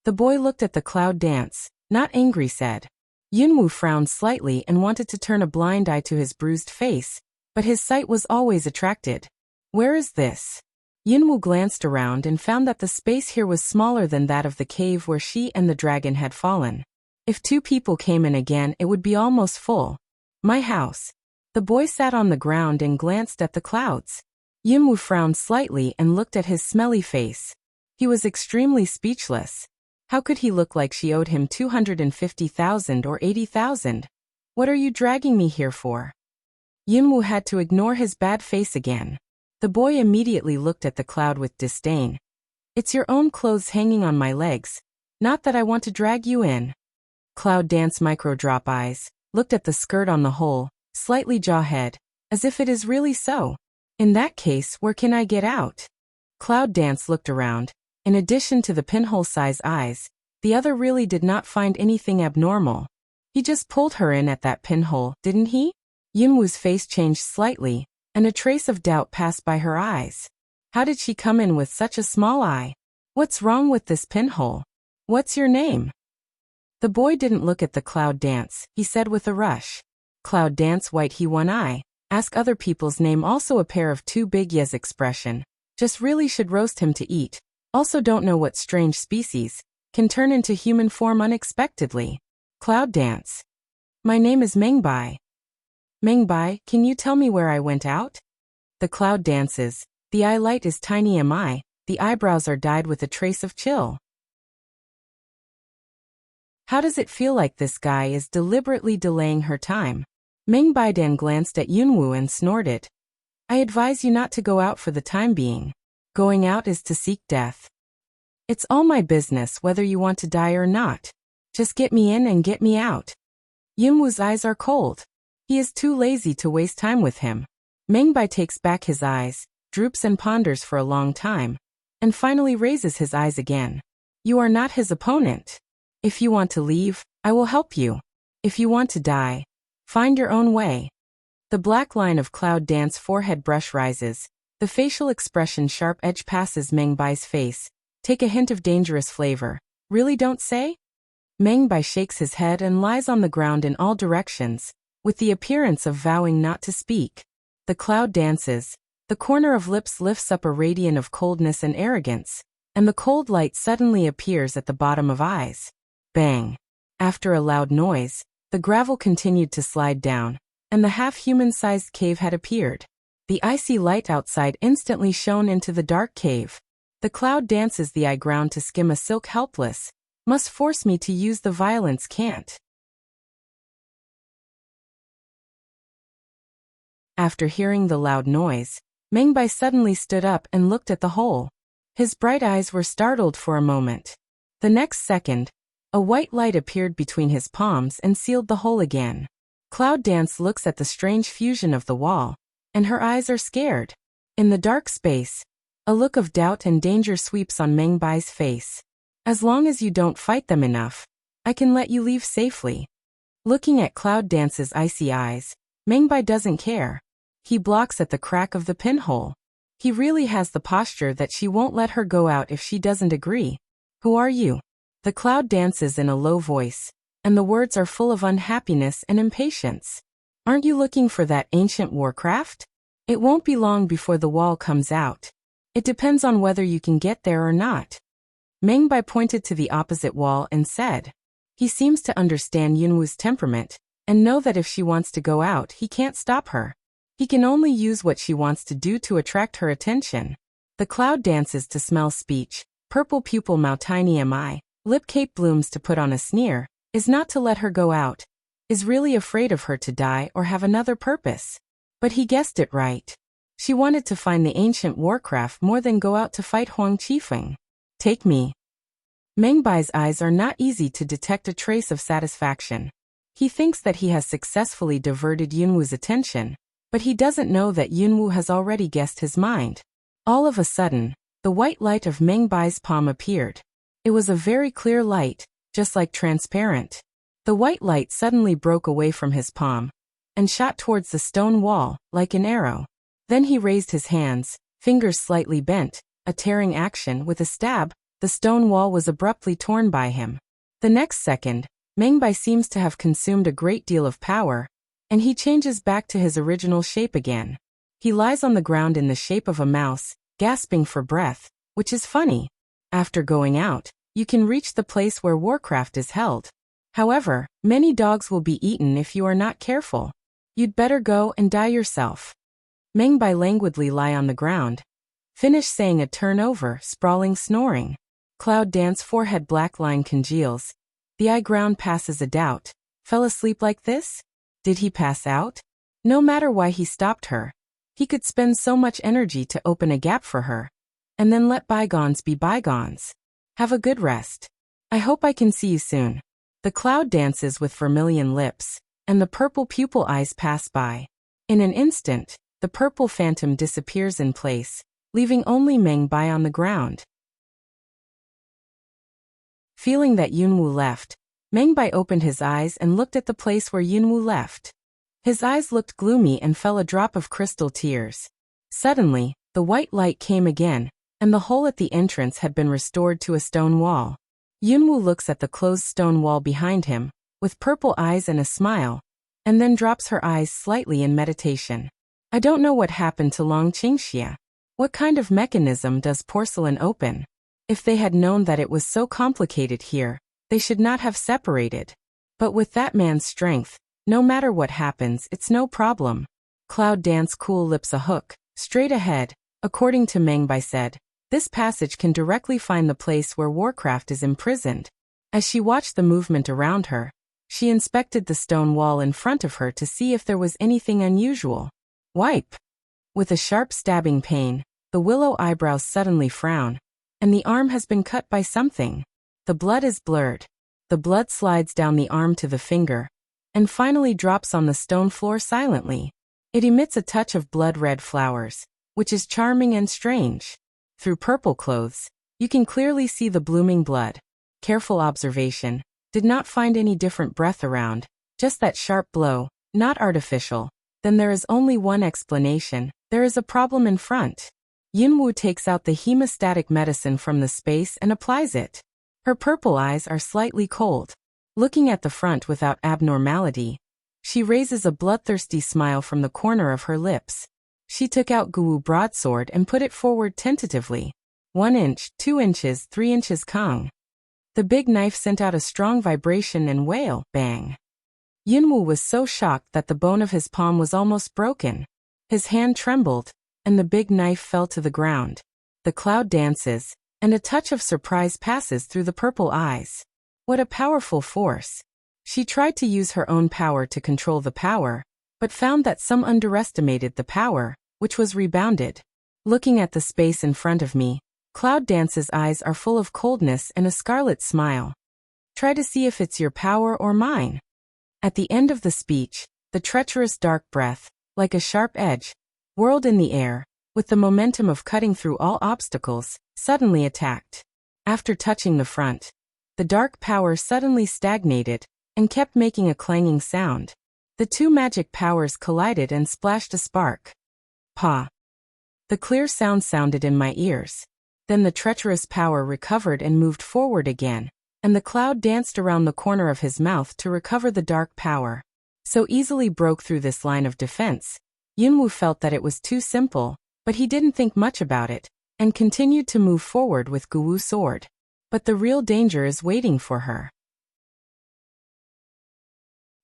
Speaker 1: The boy looked at the Cloud Dance, not angry said. Yunwu frowned slightly and wanted to turn a blind eye to his bruised face, but his sight was always attracted. Where is this? Yunwu glanced around and found that the space here was smaller than that of the cave where she and the dragon had fallen. If 2 people came in again, it would be almost full. My house. The boy sat on the ground and glanced at the clouds. Yunwu frowned slightly and looked at his smelly face. He was extremely speechless. How could he look like she owed him 250,000 or 80,000? What are you dragging me here for? Yunwu had to ignore his bad face again. The boy immediately looked at the cloud with disdain. It's your own clothes hanging on my legs. Not that I want to drag you in. Cloud Dance micro drop eyes, looked at the skirt on the hole, slightly jawhead, as if it is really so. In that case, where can I get out? Cloud Dance looked around. In addition to the pinhole-size eyes, the other really did not find anything abnormal. He just pulled her in at that pinhole, didn't he? Yunwu's face changed slightly, and a trace of doubt passed by her eyes. How did she come in with such a small eye? What's wrong with this pinhole? What's your name? The boy didn't look at the Cloud Dance, he said with a rush. Cloud Dance white he one eye. Ask other people's name also a pair of 2 big yes expression. Just really should roast him to eat. Also don't know what strange species can turn into human form unexpectedly. Cloud Dance. My name is Mengbai. Mengbai, can you tell me where I went out? The Cloud Dances. The eye light is tiny am I, the eyebrows are dyed with a trace of chill. How does it feel like this guy is deliberately delaying her time? Mengbai then glanced at Yunwu and snorted. I advise you not to go out for the time being. Going out is to seek death. It's all my business whether you want to die or not. Just get me in and get me out. Yunwu's eyes are cold. He is too lazy to waste time with him. Mengbai takes back his eyes, droops and ponders for a long time, and finally raises his eyes again. You are not his opponent. If you want to leave, I will help you. If you want to die, find your own way. The black line of Cloud Dance forehead brush rises. The facial expression sharp edge passes Mengbai's face. Take a hint of dangerous flavor. Really don't say? Mengbai shakes his head and lies on the ground in all directions, with the appearance of vowing not to speak. The Cloud Dances. The corner of lips lifts up a radiance of coldness and arrogance, and the cold light suddenly appears at the bottom of eyes. Bang! After a loud noise, the gravel continued to slide down, and the half-human-sized cave had appeared. The icy light outside instantly shone into the dark cave. The Cloud Dances the eye ground to skim a silk helpless. Must force me to use the violence can't. After hearing the loud noise, Mengbai suddenly stood up and looked at the hole. His bright eyes were startled for a moment. The next second, a white light appeared between his palms and sealed the hole again. Cloud Dance looks at the strange fusion of the wall, and her eyes are scared. In the dark space, a look of doubt and danger sweeps on Mengbai's face. As long as you don't fight them enough, I can let you leave safely. Looking at Cloud Dance's icy eyes, Mengbai doesn't care. He blocks at the crack of the pinhole. He really has the posture that she won't let her go out if she doesn't agree. Who are you? The Cloud Dances in a low voice. and the words are full of unhappiness and impatience. Aren't you looking for that ancient warcraft? It won't be long before the wall comes out. It depends on whether you can get there or not. Mengbai pointed to the opposite wall and said. He seems to understand Yunwu's temperament, and know that if she wants to go out, he can't stop her. He can only use what she wants to do to attract her attention. The cloud dances to smell speech, purple pupil mouth tiny mi, lip cape blooms to put on a sneer, is not to let her go out, is really afraid of her to die or have another purpose. But he guessed it right. She wanted to find the ancient warcraft more than go out to fight Huang Qifeng. Take me. Mengbai's eyes are not easy to detect a trace of satisfaction. He thinks that he has successfully diverted Yunwu's attention, but he doesn't know that Yunwu has already guessed his mind. All of a sudden, the white light of Mengbai's palm appeared. It was a very clear light, just like transparent. The white light suddenly broke away from his palm and shot towards the stone wall, like an arrow. Then he raised his hands, fingers slightly bent, a tearing action. With a stab, the stone wall was abruptly torn by him. The next second, Mengbai seems to have consumed a great deal of power, and he changes back to his original shape again. He lies on the ground in the shape of a mouse, gasping for breath, which is funny. After going out, you can reach the place where warcraft is held. However, many dogs will be eaten if you are not careful. You'd better go and die yourself. Mengbai languidly lie on the ground. Finish saying a turnover, sprawling snoring. Cloud dance forehead black line congeals. The eye ground passes a doubt. Fell asleep like this? Did he pass out? No matter why he stopped her. He could spend so much energy to open a gap for her. And then let bygones be bygones. Have a good rest. I hope I can see you soon. The cloud dances with vermilion lips, and the purple pupil eyes pass by. In an instant, the purple phantom disappears in place, leaving only Mengbai on the ground. Feeling that Yunwu left, Mengbai opened his eyes and looked at the place where Yunwu left. His eyes looked gloomy and fell a drop of crystal tears. Suddenly, the white light came again, and the hole at the entrance had been restored to a stone wall. Yunwu looks at the closed stone wall behind him, with purple eyes and a smile, and then drops her eyes slightly in meditation. I don't know what happened to Long Qingxia. What kind of mechanism does porcelain open? If they had known that it was so complicated here, they should not have separated. But with that man's strength, no matter what happens, it's no problem. Cloud dance cool lips a hook, straight ahead, according to Mengbai said. This passage can directly find the place where warcraft is imprisoned. As she watched the movement around her, she inspected the stone wall in front of her to see if there was anything unusual. Wipe! With a sharp stabbing pain, the willow eyebrows suddenly frown, and the arm has been cut by something. The blood is blurred. The blood slides down the arm to the finger, and finally drops on the stone floor silently. It emits a touch of blood-red flowers, which is charming and strange. Through purple clothes, you can clearly see the blooming blood. Careful observation, did not find any different breath around, just that sharp blow, not artificial. Then there is only one explanation, there is a problem in front. Yunwu takes out the hemostatic medicine from the space and applies it. Her purple eyes are slightly cold. Looking at the front without abnormality, she raises a bloodthirsty smile from the corner of her lips. She took out Guwu broadsword and put it forward tentatively. 1 inch, 2 inches, 3 inches Kong. The big knife sent out a strong vibration and wail, bang. Yunwu was so shocked that the bone of his palm was almost broken. His hand trembled, and the big knife fell to the ground. The cloud dances, and a touch of surprise passes through the purple eyes. What a powerful force. She tried to use her own power to control the power, but found that some underestimated the power, which was rebounded. Looking at the space in front of me, Cloud Dance's eyes are full of coldness and a scarlet smile. Try to see if it's your power or mine. At the end of the speech, the treacherous dark breath, like a sharp edge, whirled in the air, with the momentum of cutting through all obstacles, suddenly attacked. After touching the front, the dark power suddenly stagnated, and kept making a clanging sound. The two magic powers collided and splashed a spark. Pa! The clear sound sounded in my ears. Then the treacherous power recovered and moved forward again, and the cloud danced around the corner of his mouth to recover the dark power. So easily broke through this line of defense. Yunwu felt that it was too simple, but he didn't think much about it, and continued to move forward with Guwu's sword. But the real danger is waiting for her.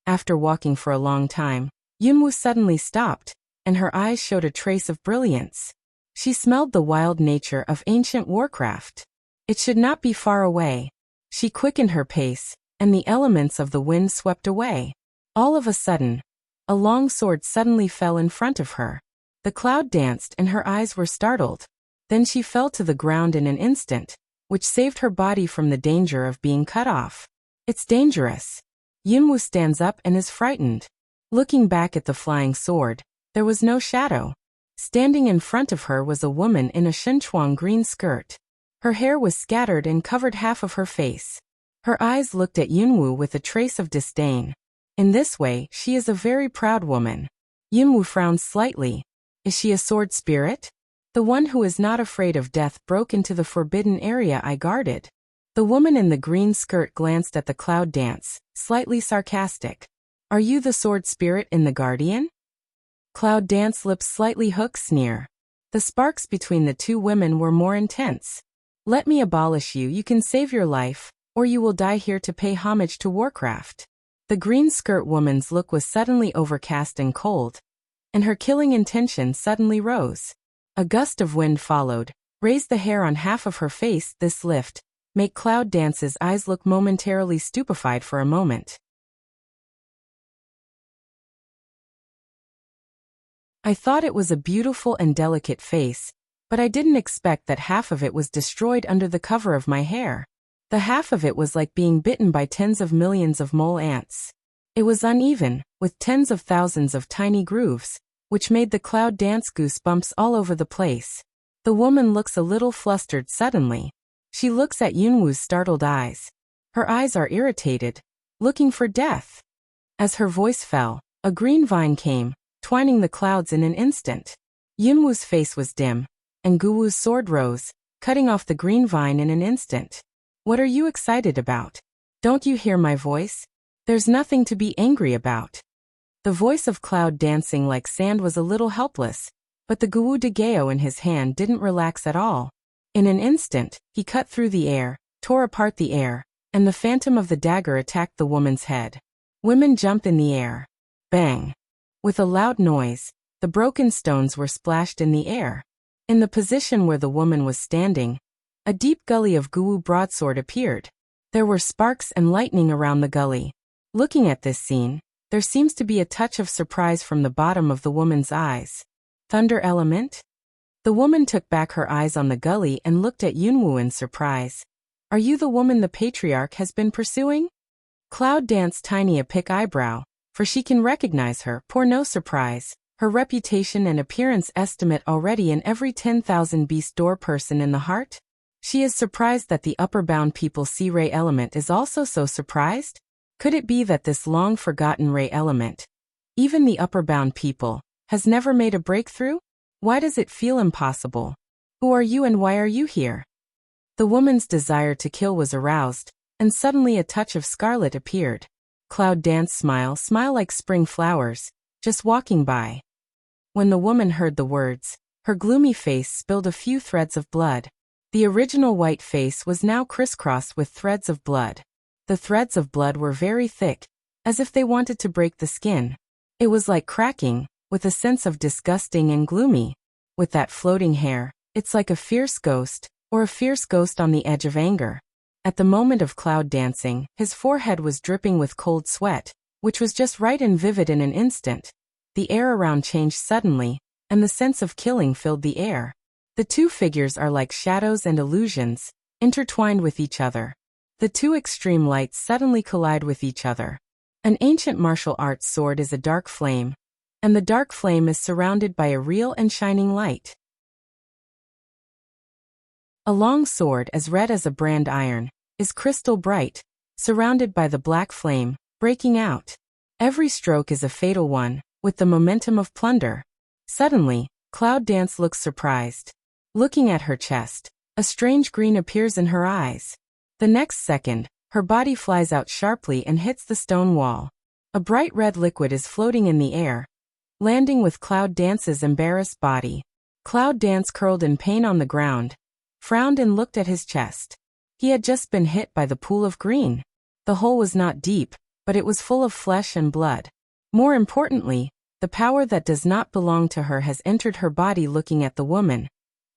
Speaker 1: After walking for a long time, Yunwu suddenly stopped, and her eyes showed a trace of brilliance. She smelled the wild nature of ancient warcraft. It should not be far away. She quickened her pace, and the elements of the wind swept away. All of a sudden, a long sword suddenly fell in front of her. The cloud danced and her eyes were startled. Then she fell to the ground in an instant, which saved her body from the danger of being cut off. It's dangerous. Yunwu stands up and is frightened. Looking back at the flying sword, there was no shadow. Standing in front of her was a woman in a shenchuang green skirt. Her hair was scattered and covered half of her face. Her eyes looked at Yunwu with a trace of disdain. In this way, she is a very proud woman. Yunwu frowned slightly. Is she a sword spirit? The one who is not afraid of death broke into the forbidden area I guarded. The woman in the green skirt glanced at the cloud dance, slightly sarcastic. Are you the sword spirit in the guardian? Cloud dance lips slightly hook sneer. The sparks between the two women were more intense. Let me abolish you. You can save your life, or you will die here to pay homage to Warcraft. The green skirt woman's look was suddenly overcast and cold, and her killing intention suddenly rose. A gust of wind followed, raised the hair on half of her face. This lift made Cloud Dance's eyes look momentarily stupefied for a moment. I thought it was a beautiful and delicate face, but I didn't expect that half of it was destroyed under the cover of my hair. The half of it was like being bitten by tens of millions of mole ants. It was uneven, with tens of thousands of tiny grooves, which made the cloud dance goosebumps all over the place. The woman looks a little flustered suddenly. She looks at Yunwu's startled eyes. Her eyes are irritated, looking for death. As her voice fell, a green vine came, twining the clouds in an instant. Yunwu's face was dim, and Guwu's sword rose, cutting off the green vine in an instant. What are you excited about? Don't you hear my voice? There's nothing to be angry about. The voice of Cloud dancing like sand was a little helpless, but the Guwu de Geo in his hand didn't relax at all. In an instant, he cut through the air, tore apart the air, and the phantom of the dagger attacked the woman's head. Women jumped in the air. Bang! With a loud noise, the broken stones were splashed in the air. In the position where the woman was standing, a deep gully of Guwu broadsword appeared. There were sparks and lightning around the gully. Looking at this scene, there seems to be a touch of surprise from the bottom of the woman's eyes. Thunder element? The woman took back her eyes on the gully and looked at Yunwu in surprise. Are you the woman the patriarch has been pursuing? Cloud danced tiny a pick eyebrow, for she can recognize her. Poor no surprise. Her reputation and appearance estimate already in every 10,000 beast door person in the heart. She is surprised that the upper bound people see Ray element is also so surprised. Could it be that this long-forgotten Ray element, even the upper-bound people, has never made a breakthrough? Why does it feel impossible? Who are you and why are you here? The woman's desire to kill was aroused, and suddenly a touch of scarlet appeared. Cloud dance smile like spring flowers, just walking by. When the woman heard the words, her gloomy face spilled a few threads of blood. The original white face was now crisscrossed with threads of blood. The threads of blood were very thick, as if they wanted to break the skin. It was like cracking, with a sense of disgusting and gloomy. With that floating hair, it's like a fierce ghost, or a fierce ghost on the edge of anger. At the moment of Cloud dancing, his forehead was dripping with cold sweat, which was just right and vivid in an instant. The air around changed suddenly, and the sense of killing filled the air. The two figures are like shadows and illusions, intertwined with each other. The two extreme lights suddenly collide with each other. An ancient martial arts sword is a dark flame, and the dark flame is surrounded by a real and shining light. A long sword as red as a brand iron is crystal bright, surrounded by the black flame, breaking out. Every stroke is a fatal one, with the momentum of plunder. Suddenly, Cloud Dance looks surprised. Looking at her chest, a strange green appears in her eyes. The next second, Her body flies out sharply and hits the stone wall. A bright red liquid is floating in the air, landing with Cloud Dance's embarrassed body. Cloud Dance curled in pain on the ground, frowned and looked at his chest. He had just been hit by the pool of green. The hole was not deep, but it was full of flesh and blood. More importantly, the power that does not belong to her has entered her body. Looking at the woman,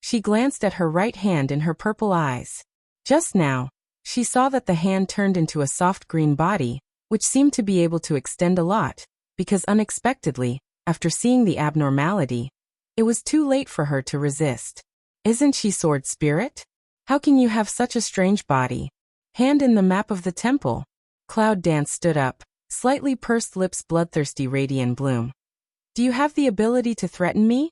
Speaker 1: she glanced at her right hand in her purple eyes. Just now, she saw that the hand turned into a soft green body, which seemed to be able to extend a lot, because unexpectedly, after seeing the abnormality, it was too late for her to resist. Isn't she Sword Spirit? How can you have such a strange body? Hand in the map of the temple. Cloud Dance stood up, slightly pursed lips bloodthirsty radiant bloom. Do you have the ability to threaten me?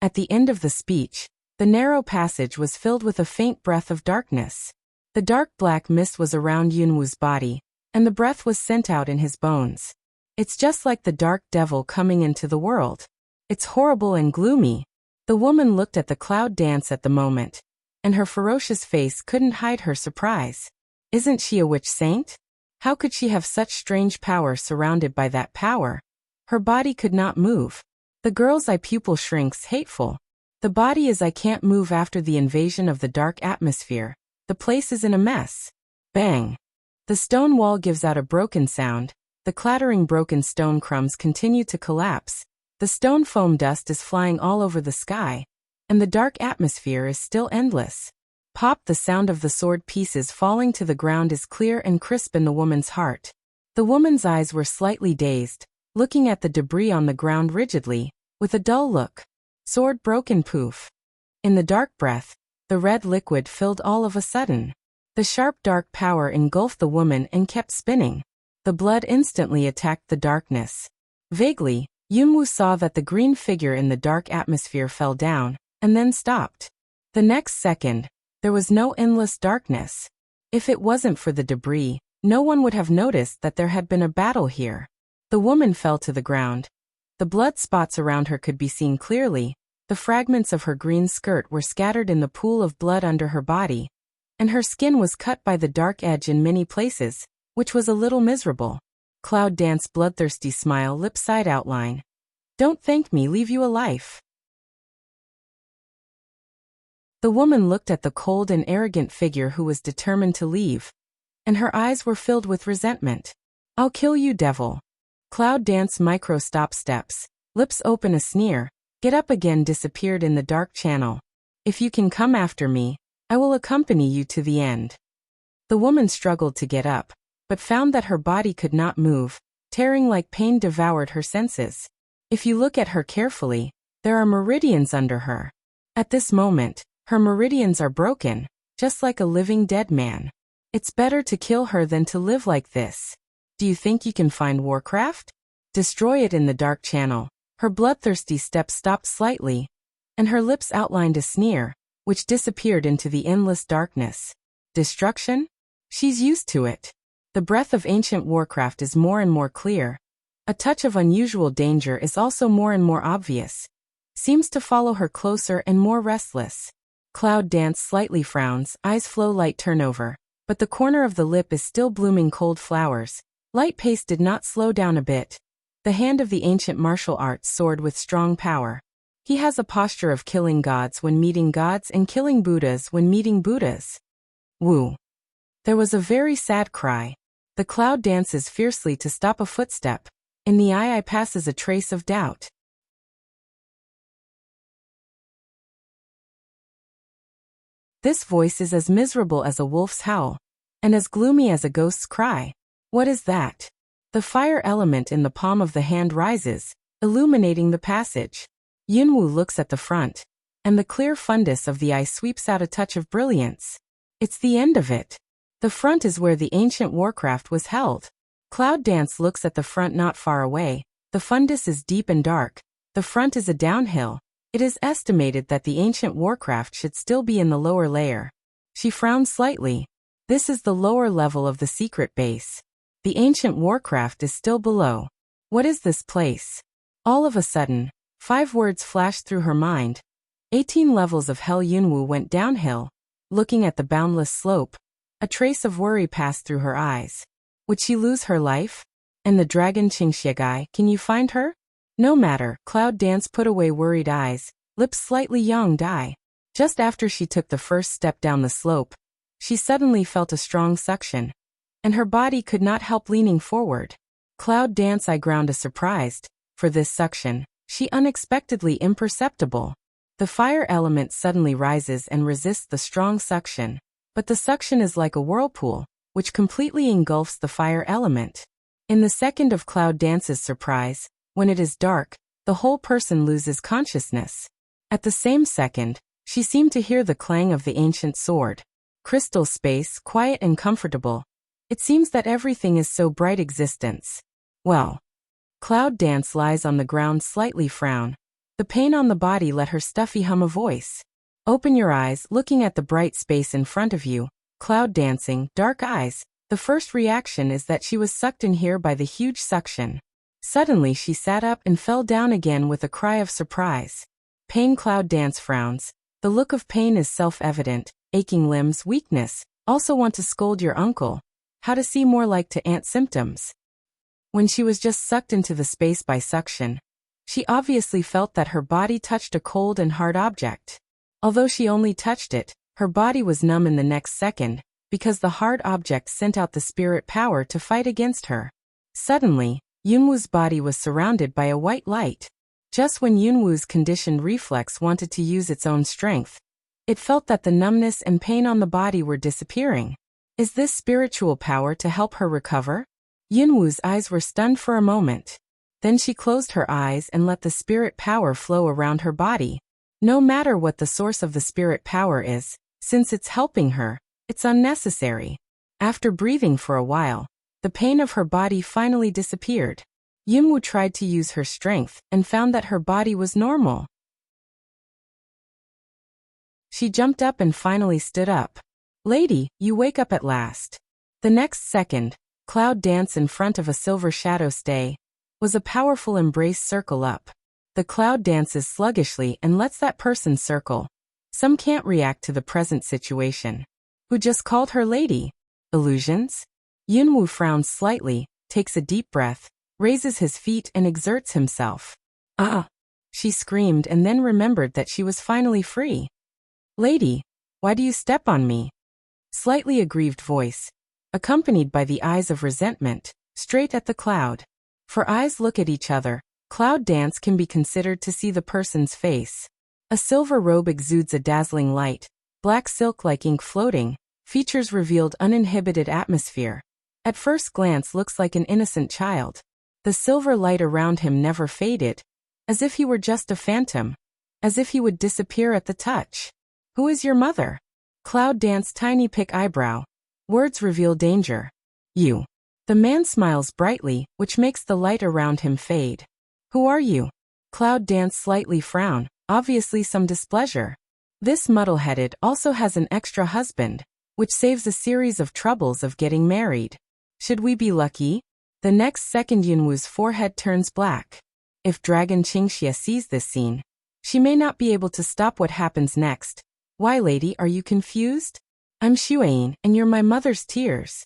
Speaker 1: At the end of the speech, the narrow passage was filled with a faint breath of darkness. The dark black mist was around Yunwu's body, and the breath was sent out in his bones. It's just like the dark devil coming into the world. It's horrible and gloomy. The woman looked at the Cloud Dance at the moment, and her ferocious face couldn't hide her surprise. Isn't she a witch saint? How could she have such strange power surrounded by that power? Her body could not move. The girl's eye pupil shrinks hateful. The body is I can't move after the invasion of the dark atmosphere. The place is in a mess. Bang. The stone wall gives out a broken sound. The clattering broken stone crumbs continue to collapse. The stone foam dust is flying all over the sky, and the dark atmosphere is still endless. Pop! The sound of the sword pieces falling to the ground is clear and crisp in the woman's heart. The woman's eyes were slightly dazed, looking at the debris on the ground rigidly, with a dull look. Sword broken. Poof. In the dark breath, the red liquid filled all of a sudden. The sharp dark power engulfed the woman and kept spinning. The blood instantly attacked the darkness. Vaguely, Yunwu saw that the green figure in the dark atmosphere fell down, and then stopped. The next second, there was no endless darkness. If it wasn't for the debris, no one would have noticed that there had been a battle here. The woman fell to the ground. The blood spots around her could be seen clearly. The fragments of her green skirt were scattered in the pool of blood under her body, and her skin was cut by the dark edge in many places, which was a little miserable. Cloud Dance bloodthirsty smile lip side outline. Don't thank me, leave you a life. The woman looked at the cold and arrogant figure who was determined to leave, and her eyes were filled with resentment. I'll kill you, devil. Cloud Dance micro stop steps, lips open a sneer, get up again disappeared in the dark channel. If you can come after me, I will accompany you to the end. The woman struggled to get up, but found that her body could not move. Tearing like pain devoured her senses. If you look at her carefully, there are meridians under her. At this moment, her meridians are broken, just like a living dead man. It's better to kill her than to live like this. Do you think you can find Warcraft? Destroy it in the dark channel. Her bloodthirsty steps stopped slightly, and her lips outlined a sneer, which disappeared into the endless darkness. Destruction? She's used to it. The breath of ancient Warcraft is more and more clear. A touch of unusual danger is also more and more obvious. Seems to follow her closer and more restless. Cloud Dance slightly frowns, eyes flow light turnover, but the corner of the lip is still blooming cold flowers. Light pace did not slow down a bit. The hand of the ancient martial arts soared with strong power. He has a posture of killing gods when meeting gods and killing Buddhas when meeting Buddhas. Woo. There was a very sad cry. The Cloud dances fiercely to stop a footstep. In the eye passes a trace of doubt. This voice is as miserable as a wolf's howl, and as gloomy as a ghost's cry. What is that? The fire element in the palm of the hand rises, illuminating the passage. Yunwu looks at the front, and the clear fundus of the eye sweeps out a touch of brilliance. It's the end of it. The front is where the ancient Warcraft was held. Cloud Dance looks at the front not far away. The fundus is deep and dark. The front is a downhill. It is estimated that the ancient Warcraft should still be in the lower layer. She frowned slightly. This is the lower level of the secret base. The ancient Warcraft is still below. What is this place? All of a sudden, 5 words flashed through her mind. 18 levels of hell. Yunwu went downhill, looking at the boundless slope. A trace of worry passed through her eyes. Would she lose her life? And the dragon Qingxia guy, can you find her? No matter, Cloud Dance put away worried eyes, lips slightly young die. Just after she took the first step down the slope, she suddenly felt a strong suction, and her body could not help leaning forward. Cloud Dance I ground surprised, for this suction, she unexpectedly imperceptible. The fire element suddenly rises and resists the strong suction, but the suction is like a whirlpool, which completely engulfs the fire element. In the second of Cloud Dance's surprise, when it is dark, the whole person loses consciousness. At the same second, she seemed to hear the clang of the ancient sword. Crystal space, quiet and comfortable. It seems that everything is so bright existence. Well. Cloud Dance lies on the ground slightly frown. The pain on the body let her stuffy hum a voice. Open your eyes, looking at the bright space in front of you. Cloud Dancing, dark eyes. The first reaction is that she was sucked in here by the huge suction. Suddenly she sat up and fell down again with a cry of surprise. Pain. Cloud Dance frowns. The look of pain is self-evident. Aching limbs, weakness. Also want to scold your uncle. How to see more like to ant symptoms. When she was just sucked into the space by suction, she obviously felt that her body touched a cold and hard object. Although she only touched it, her body was numb in the next second, because the hard object sent out the spirit power to fight against her. Suddenly, Yunwu's body was surrounded by a white light. Just when Yunwu's conditioned reflex wanted to use its own strength, it felt that the numbness and pain on the body were disappearing. Is this spiritual power to help her recover? Yunwu's eyes were stunned for a moment. Then she closed her eyes and let the spirit power flow around her body. No matter what the source of the spirit power is, since it's helping her, it's unnecessary. After breathing for a while, the pain of her body finally disappeared. Yunwu tried to use her strength and found that her body was normal. She jumped up and finally stood up. Lady, you wake up at last. The next second, Cloud Dance in front of a silver shadow stay was a powerful embrace circle up. The cloud dances sluggishly and lets that person circle. Some can't react to the present situation. Who just called her lady? Illusions? Yunwu frowns slightly, takes a deep breath, raises his feet and exerts himself. Ah! She screamed and then remembered that she was finally free. Lady, why do you step on me? Slightly aggrieved voice, accompanied by the eyes of resentment, straight at the cloud. For eyes look at each other, Cloud Dance can be considered to see the person's face. A silver robe exudes a dazzling light, black silk like ink floating, features revealed uninhibited atmosphere. At first glance looks like an innocent child. The silver light around him never faded, as if he were just a phantom, as if he would disappear at the touch. Who is your mother? Cloud Dance tiny pick eyebrow. Words reveal danger. You. The man smiles brightly, which makes the light around him fade. Who are you? Cloud Dance slightly frown, obviously some displeasure. This muddle-headed also has an extra husband, which saves a series of troubles of getting married. Should we be lucky? The next second Yunwu's forehead turns black. If Dragon Qingxia sees this scene, she may not be able to stop what happens next. Why, lady, are you confused? I'm Xueyin, and you're my mother's tears.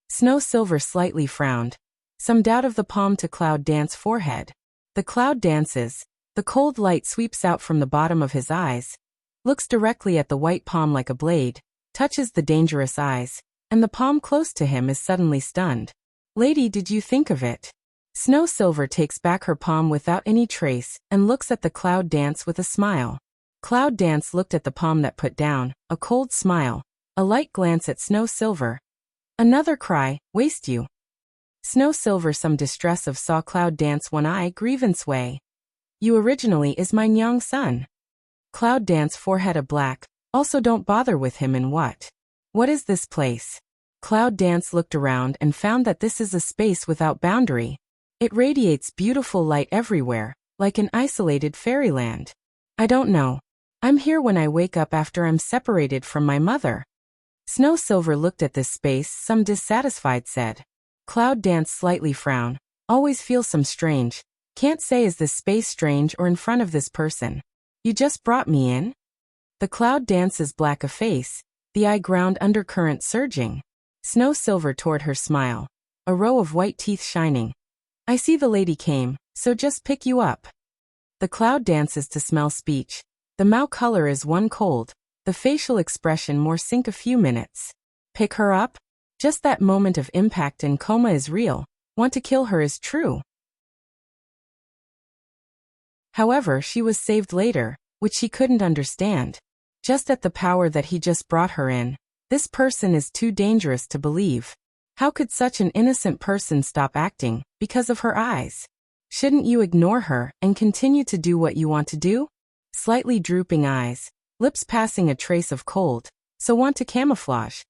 Speaker 1: Snow Silver slightly frowned. Some doubt of the palm to Cloud Dance forehead. The cloud dances. The cold light sweeps out from the bottom of his eyes, looks directly at the white palm like a blade, touches the dangerous eyes, and the palm close to him is suddenly stunned. Lady, did you think of it? Snow Silver takes back her palm without any trace and looks at the Cloud Dance with a smile. Cloud Dance looked at the palm that put down, a cold smile, a light glance at Snow Silver. Another cry, waste you. Snow Silver some distress of saw Cloud Dance one eye grievance way. You originally is my young son. Cloud Dance forehead a black, also don't bother with him in what? What is this place? Cloud Dance looked around and found that this is a space without boundary. It radiates beautiful light everywhere, like an isolated fairyland. I don't know. I'm here when I wake up after I'm separated from my mother. Snow Silver looked at this space, some dissatisfied said. Cloud Dance slightly frown, always feel some strange. Can't say is this space strange or in front of this person. You just brought me in? The Cloud Dance's black a face, the eye ground undercurrent surging. Snow Silver toward her smile, a row of white teeth shining. I see the lady came, so just pick you up. The cloud dances to smell speech. The mouth color is one cold, the facial expression more sink a few minutes. Pick her up? Just that moment of impact and coma is real, want to kill her is true. However, she was saved later, which she couldn't understand. Just at the power that he just brought her in. This person is too dangerous to believe. How could such an innocent person stop acting, because of her eyes? Shouldn't you ignore her and continue to do what you want to do? Slightly drooping eyes, lips passing a trace of cold, so want to camouflage.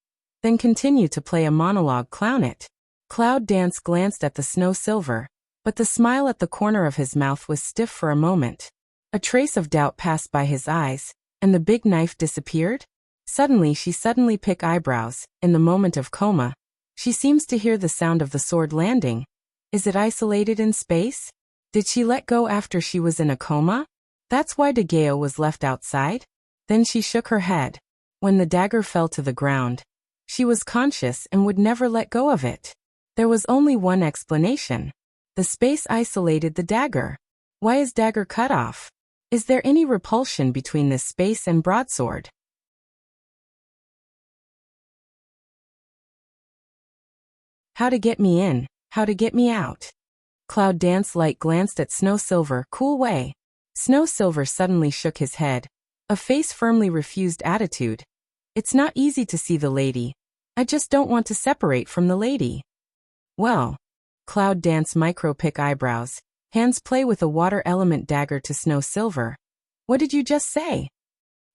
Speaker 1: Then continue to play a monologue, clown it. Cloud Dance glanced at the Snow Silver, but the smile at the corner of his mouth was stiff for a moment. A trace of doubt passed by his eyes, and the big knife disappeared. Suddenly she picked eyebrows, in the moment of coma. She seems to hear the sound of the sword landing. Is it isolated in space? Did she let go after she was in a coma? That's why Degeo was left outside? Then she shook her head. When the dagger fell to the ground, she was conscious and would never let go of it. There was only one explanation. The space isolated the dagger. Why is dagger cut off? Is there any repulsion between this space and broadsword? How to get me in, how to get me out. Cloud Dance light glanced at Snow Silver, cool way. Snow Silver suddenly shook his head, a face firmly refused attitude. It's not easy to see the lady. I just don't want to separate from the lady. Well. Cloud Dance micro-pick eyebrows, hands play with a water element dagger to Snow Silver. What did you just say?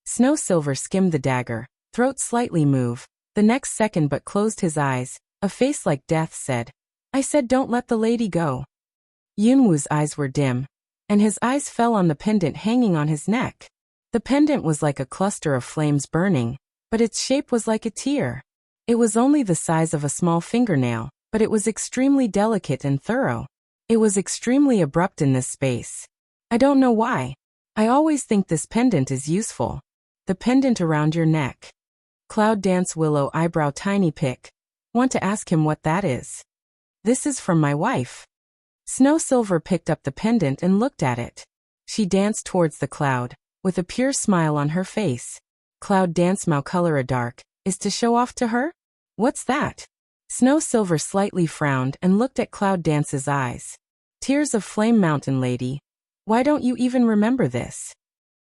Speaker 1: Snow Silver skimmed the dagger, throat slightly move, the next second but closed his eyes, a face like death said, I said don't let the lady go. Yunwu's eyes were dim, and his eyes fell on the pendant hanging on his neck. The pendant was like a cluster of flames burning, but its shape was like a tear. It was only the size of a small fingernail, but it was extremely delicate and thorough. It was extremely abrupt in this space. I don't know why. I always think this pendant is useful. The pendant around your neck. Cloud Dance willow eyebrow tiny pick. Want to ask him what that is. This is from my wife. Snow Silver picked up the pendant and looked at it. She danced towards the cloud, with a pure smile on her face. Cloud Dance mouth color a dark, is to show off to her? What's that? Snow Silver slightly frowned and looked at Cloud Dance's eyes. Tears of Flame Mountain Lady. Why don't you even remember this?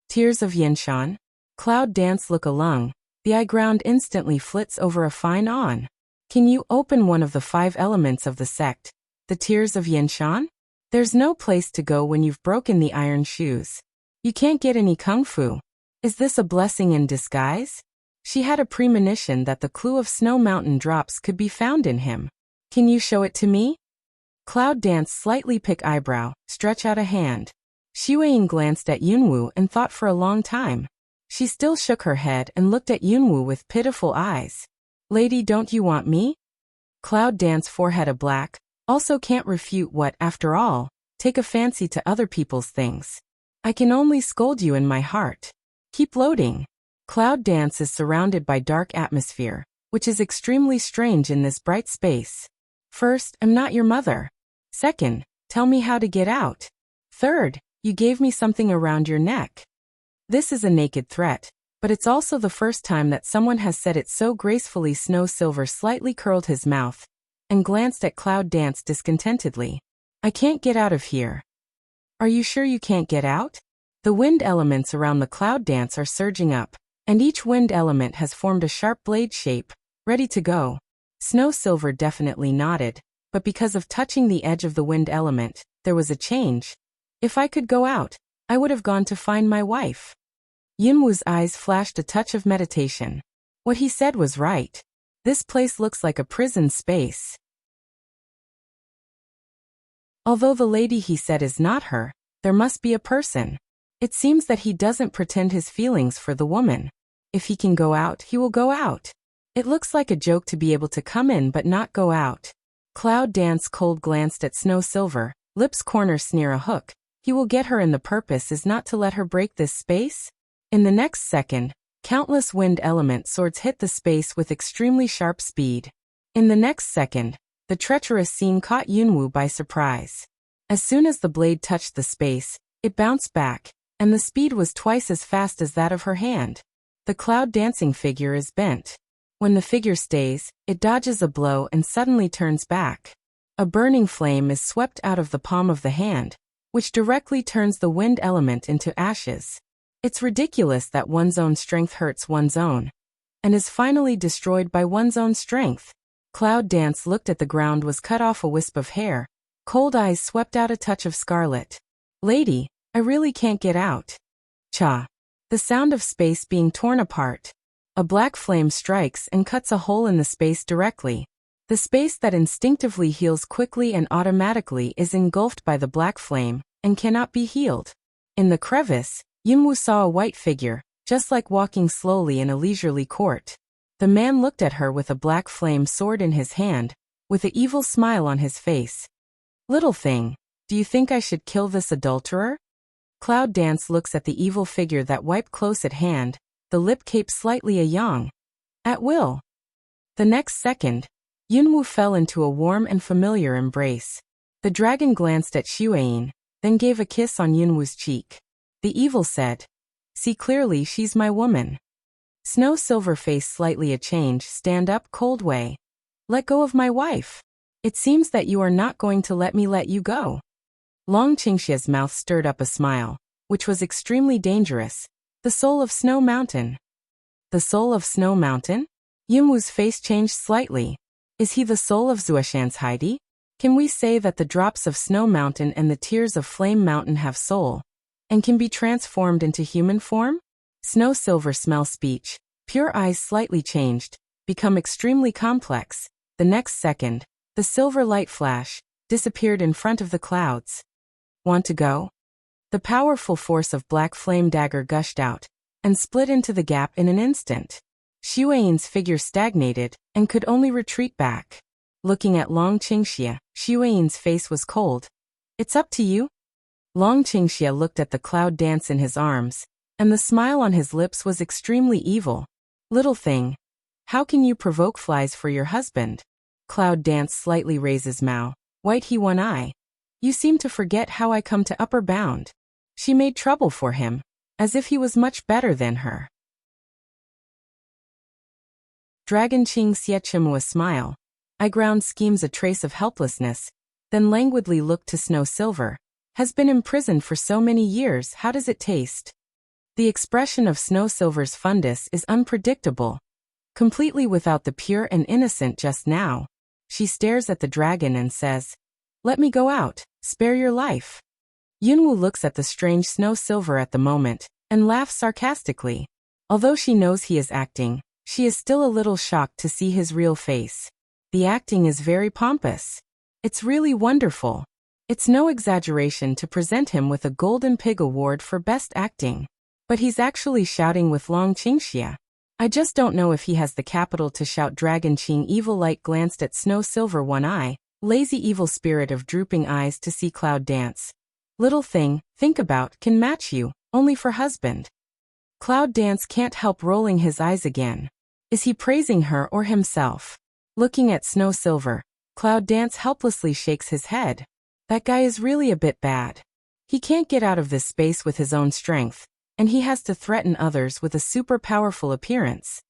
Speaker 1: Tears of Yenshan? Cloud Dance look along, the eye ground instantly flits over a fine on. Can you open one of the 5 elements of the sect, the Tears of Yenshan? There's no place to go when you've broken the iron shoes. You can't get any kung fu. Is this a blessing in disguise? She had a premonition that the clue of Snow Mountain drops could be found in him. Can you show it to me? Cloud Dance slightly pick eyebrow, stretch out a hand. Xueying glanced at Yunwu and thought for a long time. She still shook her head and looked at Yunwu with pitiful eyes. Lady, don't you want me? Cloud Dance forehead a black, also can't refute what, after all, take a fancy to other people's things. I can only scold you in my heart. Keep loading. Cloud Dance is surrounded by dark atmosphere, which is extremely strange in this bright space. First, I'm not your mother. Second, tell me how to get out. Third, you gave me something around your neck. This is a naked threat, but it's also the first time that someone has said it so gracefully. Snow Silver slightly curled his mouth and glanced at Cloud Dance discontentedly. I can't get out of here. Are you sure you can't get out? The wind elements around the Cloud Dance are surging up, and each wind element has formed a sharp blade shape, ready to go. Snow Silver definitely nodded, but because of touching the edge of the wind element, there was a change. If I could go out, I would have gone to find my wife. Yunwu's eyes flashed a touch of meditation. What he said was right. This place looks like a prison space. Although the lady he said is not her, there must be a person. It seems that he doesn't pretend his feelings for the woman. If he can go out, he will go out. It looks like a joke to be able to come in but not go out. Cloud Dance cold glanced at Snow Silver, lips corner sneer a hook. He will get her and the purpose is not to let her break this space? In the next second, Countless wind element swords hit the space with extremely sharp speed. In the next second, the treacherous scene caught Yunwu by surprise. As soon as the blade touched the space, it bounced back, and the speed was twice as fast as that of her hand. The cloud dancing figure is bent. When the figure stays, it dodges a blow and suddenly turns back. A burning flame is swept out of the palm of the hand, which directly turns the wind element into ashes. It's ridiculous that one's own strength hurts one's own, and is finally destroyed by one's own strength. Cloud Dance looked at the ground, was cut off a wisp of hair. Cold eyes swept out a touch of scarlet. Lady, I really can't get out. Cha. The sound of space being torn apart. A black flame strikes and cuts a hole in the space directly. The space that instinctively heals quickly and automatically is engulfed by the black flame, and cannot be healed. In the crevice, Yunwu saw a white figure, just like walking slowly in a leisurely court. The man looked at her with a black flame sword in his hand, with an evil smile on his face. Little thing, do you think I should kill this adulterer? Cloud Dance looks at the evil figure that wiped close at hand, the lip cape slightly a-yang. At will. The next second, Yunwu fell into a warm and familiar embrace. The dragon glanced at Xueyin, then gave a kiss on Yunwu's cheek. The evil said, "See clearly, she's my woman." Snow Silver face slightly a change. Stand up, Cold Way. Let go of my wife. It seems that you are not going to let me let you go. Long Qingxia's mouth stirred up a smile, which was extremely dangerous. The soul of Snow Mountain. The soul of Snow Mountain? Yunwu's face changed slightly. Is he the soul of Zuoshan's Heidi? Can we say that the drops of Snow Mountain and the tears of Flame Mountain have soul, and can be transformed into human form? Snow Silver smell speech. Pure eyes slightly changed, become extremely complex. The next second, the silver light flash disappeared in front of the clouds. Want to go? The powerful force of black flame dagger gushed out, and split into the gap in an instant. Xueyin's figure stagnated, and could only retreat back. Looking at Long Qingxia, Xueyin's face was cold. It's up to you? Long Qingxia looked at the cloud dance in his arms, and the smile on his lips was extremely evil. Little thing. How can you provoke flies for your husband? Cloud Dance slightly raises Mao. White he one eye. You seem to forget how I come to upper bound. She made trouble for him, as if he was much better than her. Dragon Qing Xiechimua smile. I ground schemes a trace of helplessness, then languidly looked to Snow Silver. Has been imprisoned for so many years, how does it taste? The expression of Snow Silver's fundus is unpredictable. Completely without the pure and innocent just now. She stares at the dragon and says, "Let me go out, spare your life." Yunwu looks at the strange Snow Silver at the moment, and laughs sarcastically. Although she knows he is acting, she is still a little shocked to see his real face. The acting is very pompous. It's really wonderful. It's no exaggeration to present him with a Golden Pig Award for Best Acting. But he's actually shouting with Long Qingxia. I just don't know if he has the capital to shout. Dragon Qing Evil Light glanced at Snow Silver one eye, lazy evil spirit of drooping eyes to see Cloud Dance. Little thing, think about, can match you, only for husband. Cloud Dance can't help rolling his eyes again. Is he praising her or himself? Looking at Snow Silver, Cloud Dance helplessly shakes his head. That guy is really a bit bad. He can't get out of this space with his own strength, and he has to threaten others with a super powerful appearance.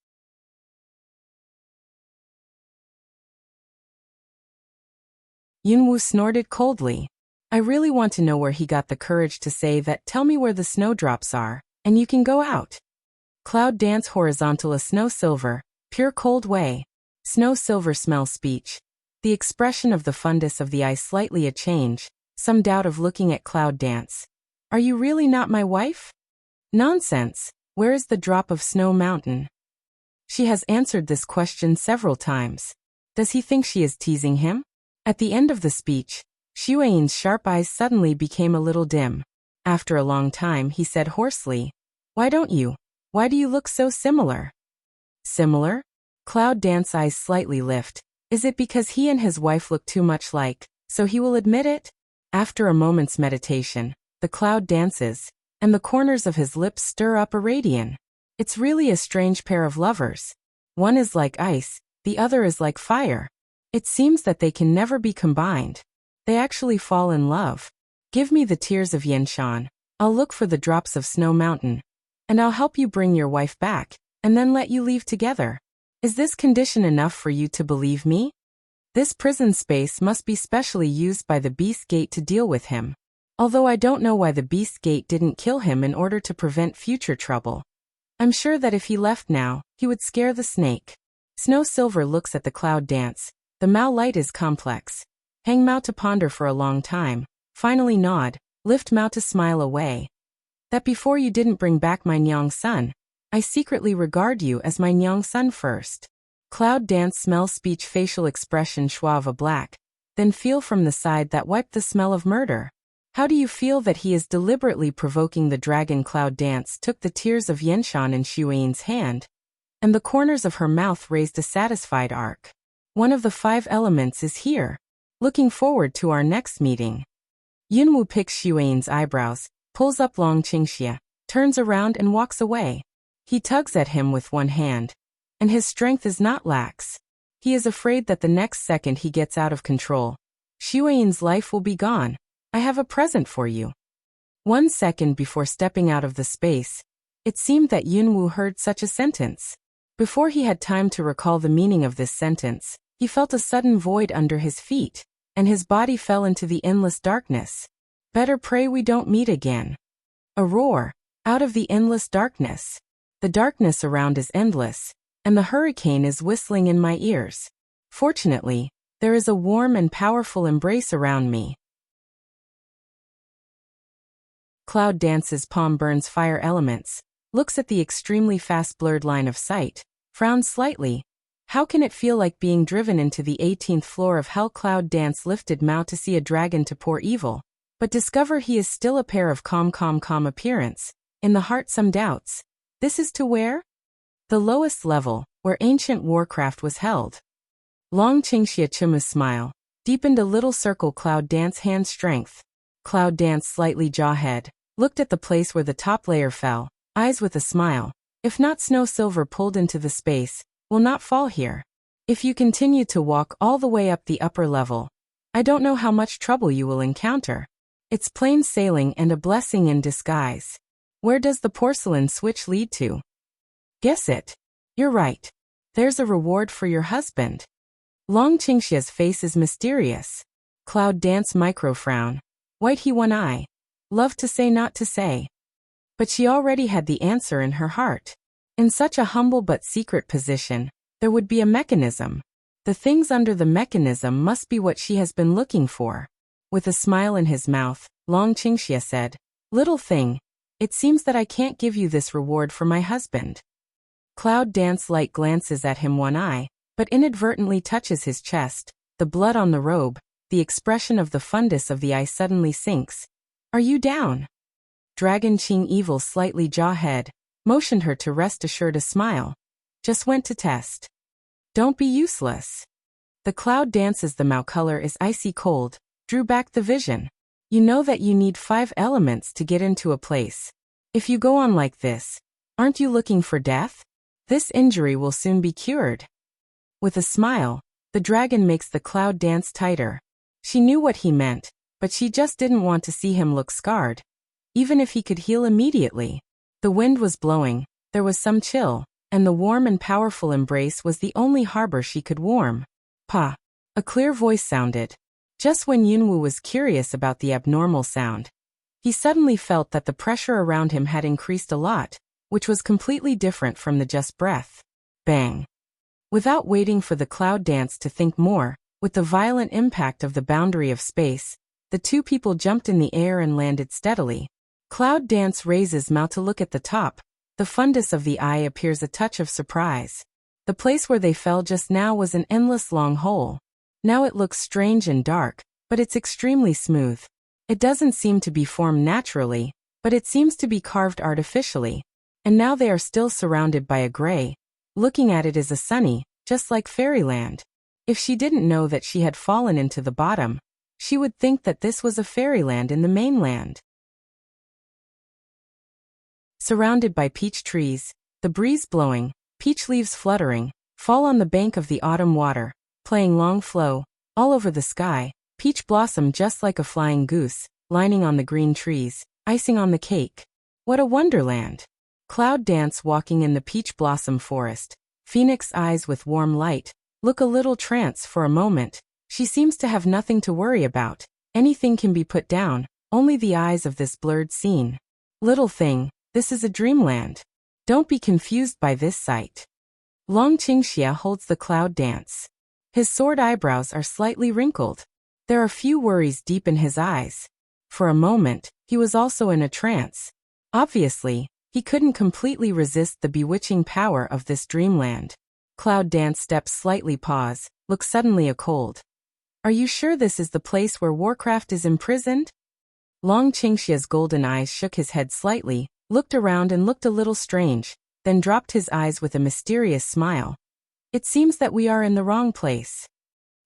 Speaker 1: Yunwu snorted coldly. I really want to know where he got the courage to say that. Tell me where the snowdrops are, and you can go out. Cloud Dance horizontal a Snow Silver, pure Cold Way. Snow Silver smell speech. The expression of the fundus of the eye slightly a change, some doubt of looking at Cloud Dance. Are you really not my wife? Nonsense. Where is the drop of Snow Mountain? She has answered this question several times. Does he think she is teasing him? At the end of the speech, Xueyin's sharp eyes suddenly became a little dim. After a long time he said hoarsely, Why don't you? Why do you look so similar? Similar? Cloud Dance eyes slightly lift. Is it because he and his wife look too much like, so he will admit it? After a moment's meditation, the cloud dances, and the corners of his lips stir up a radiance. It's really a strange pair of lovers. One is like ice, the other is like fire. It seems that they can never be combined. They actually fall in love. Give me the tears of Yenshan. I'll look for the drops of Snow Mountain. And I'll help you bring your wife back, and then let you leave together. Is this condition enough for you to believe me? This prison space must be specially used by the Beast Gate to deal with him. Although I don't know why the Beast Gate didn't kill him in order to prevent future trouble. I'm sure that if he left now, he would scare the snake. Snow Silver looks at the cloud dance. The Mao light is complex. Hang Mao to ponder for a long time. Finally nod, lift Mao to smile away. That before you didn't bring back my Nyang son, I secretly regard you as my Nyang son first. Cloud dance smell speech facial expression Schwava black. Then feel from the side that wiped the smell of murder. How do you feel that he is deliberately provoking the dragon? Cloud dance took the tears of Yenshan in Xueyin's hand, and the corners of her mouth raised a satisfied arc. One of the 5 elements is here. Looking forward to our next meeting. Yunwu picks Xueyin's eyebrows, pulls up Long Qingxia, turns around and walks away. He tugs at him with one hand, and his strength is not lax. He is afraid that the next second he gets out of control, Xueyin's life will be gone. I have a present for you. 1 second before stepping out of the space, it seemed that Yunwu heard such a sentence. Before he had time to recall the meaning of this sentence, he felt a sudden void under his feet, and his body fell into the endless darkness. Better pray we don't meet again. A roar, out of the endless darkness. The darkness around is endless, and the hurricane is whistling in my ears. Fortunately, there is a warm and powerful embrace around me. Cloud dances palm burns fire elements, looks at the extremely fast blurred line of sight, frowns slightly. How can it feel like being driven into the 18th floor of hell? Cloud dance lifted Mao to see a dragon to pour evil, but discover he is still a pair of calm appearance. In the heart some doubts. This is to where? The lowest level, where ancient warcraft was held. Long Qingxia Chimu's smile deepened a little circle. Cloud dance hand strength. Cloud dance slightly jawhead, looked at the place where the top layer fell, eyes with a smile. If not, Snow Silver pulled into the space, will not fall here. If you continue to walk all the way up the upper level, I don't know how much trouble you will encounter. It's plain sailing and a blessing in disguise. Where does the porcelain switch lead to? Guess it. You're right. There's a reward for your husband. Long Qingxia's face is mysterious. Cloud dance micro frown. White he one eye. Love to say not to say. But she already had the answer in her heart. In such a humble but secret position, there would be a mechanism. The things under the mechanism must be what she has been looking for. With a smile in his mouth, Long Qingxia said, "Little thing, it seems that I can't give you this reward for my husband." Cloud dance light glances at him one eye, but inadvertently touches his chest. The blood on the robe, the expression of the fundus of the eye suddenly sinks. Are you down? Dragon Qing Evil slightly jawhead, motioned her to rest assured a smile. Just went to test. Don't be useless. The cloud dances the Mao color is icy cold, drew back the vision. You know that you need 5 elements to get into a place. If you go on like this, aren't you looking for death? This injury will soon be cured. With a smile, the dragon makes the cloud dance tighter. She knew what he meant, but she just didn't want to see him look scarred. Even if he could heal immediately. The wind was blowing, there was some chill, and the warm and powerful embrace was the only harbor she could warm. Pa. A clear voice sounded. Just when Yunwu was curious about the abnormal sound, he suddenly felt that the pressure around him had increased a lot, which was completely different from the just breath. Bang. Without waiting for the cloud dance to think more, with the violent impact of the boundary of space, the 2 people jumped in the air and landed steadily. Cloud dance raises Mao to look at the top. The fundus of the eye appears a touch of surprise. The place where they fell just now was an endless long hole. Now it looks strange and dark, but it's extremely smooth. It doesn't seem to be formed naturally, but it seems to be carved artificially. And now they are still surrounded by a gray. Looking at it is a sunny, just like fairyland. If she didn't know that she had fallen into the bottom, she would think that this was a fairyland in the mainland. Surrounded by peach trees, The breeze blowing, peach leaves fluttering, fall on the bank of the autumn water, playing long flow, all over the sky, peach blossom just like a flying goose, lining on the green trees, icing on the cake. What a wonderland! Cloud dance walking in the peach blossom forest, phoenix eyes with warm light, look a little trance for a moment. She seems to have nothing to worry about, anything can be put down, only the eyes of this blurred scene. Little thing, this is a dreamland. Don't be confused by this sight. Long Qingxia holds the cloud dance. His sword eyebrows are slightly wrinkled. There are few worries deep in his eyes. For a moment, he was also in a trance. Obviously, he couldn't completely resist the bewitching power of this dreamland. Cloud dance steps slightly pause, looks suddenly a cold. Are you sure this is the place where Warcraft is imprisoned? Long Qingxia's golden eyes shook his head slightly, looked around and looked a little strange, then dropped his eyes with a mysterious smile. It seems that we are in the wrong place.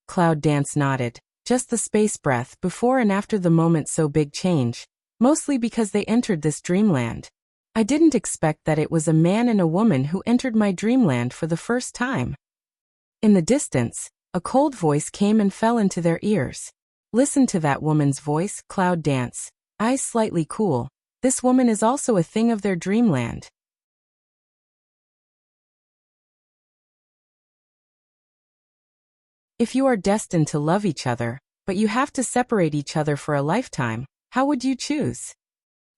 Speaker 1: Cloud dance nodded, just the space breath before and after the moment so big change, mostly because they entered this dreamland. I didn't expect that it was a man and a woman who entered my dreamland for the first time. In the distance, a cold voice came and fell into their ears. Listen to that woman's voice, cloud dance, eyes slightly cool. This woman is also a thing of their dreamland. If you are destined to love each other, but you have to separate each other for a lifetime, how would you choose?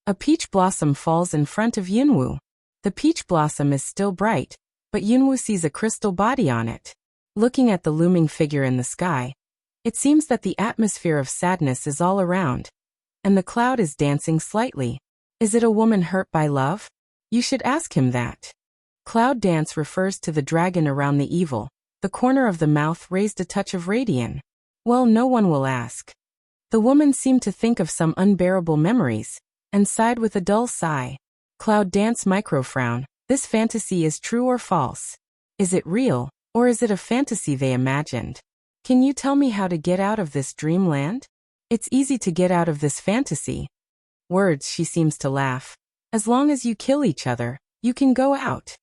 Speaker 1: A peach blossom falls in front of Yunwu. The peach blossom is still bright, but Yunwu sees a crystal body on it. Looking at the looming figure in the sky, it seems that the atmosphere of sadness is all around, and the cloud is dancing slightly. Is it a woman hurt by love? You should ask him that. Cloud dance refers to the dragon around the evil. The corner of the mouth raised a touch of radiance. Well, no one will ask. The woman seemed to think of some unbearable memories, and sighed with a dull sigh. Cloud dance micro-frown. This fantasy is true or false? Is it real, or is it a fantasy they imagined? Can you tell me how to get out of this dreamland? It's easy to get out of this fantasy. Words, she seems to laugh. As long as you kill each other, you can go out.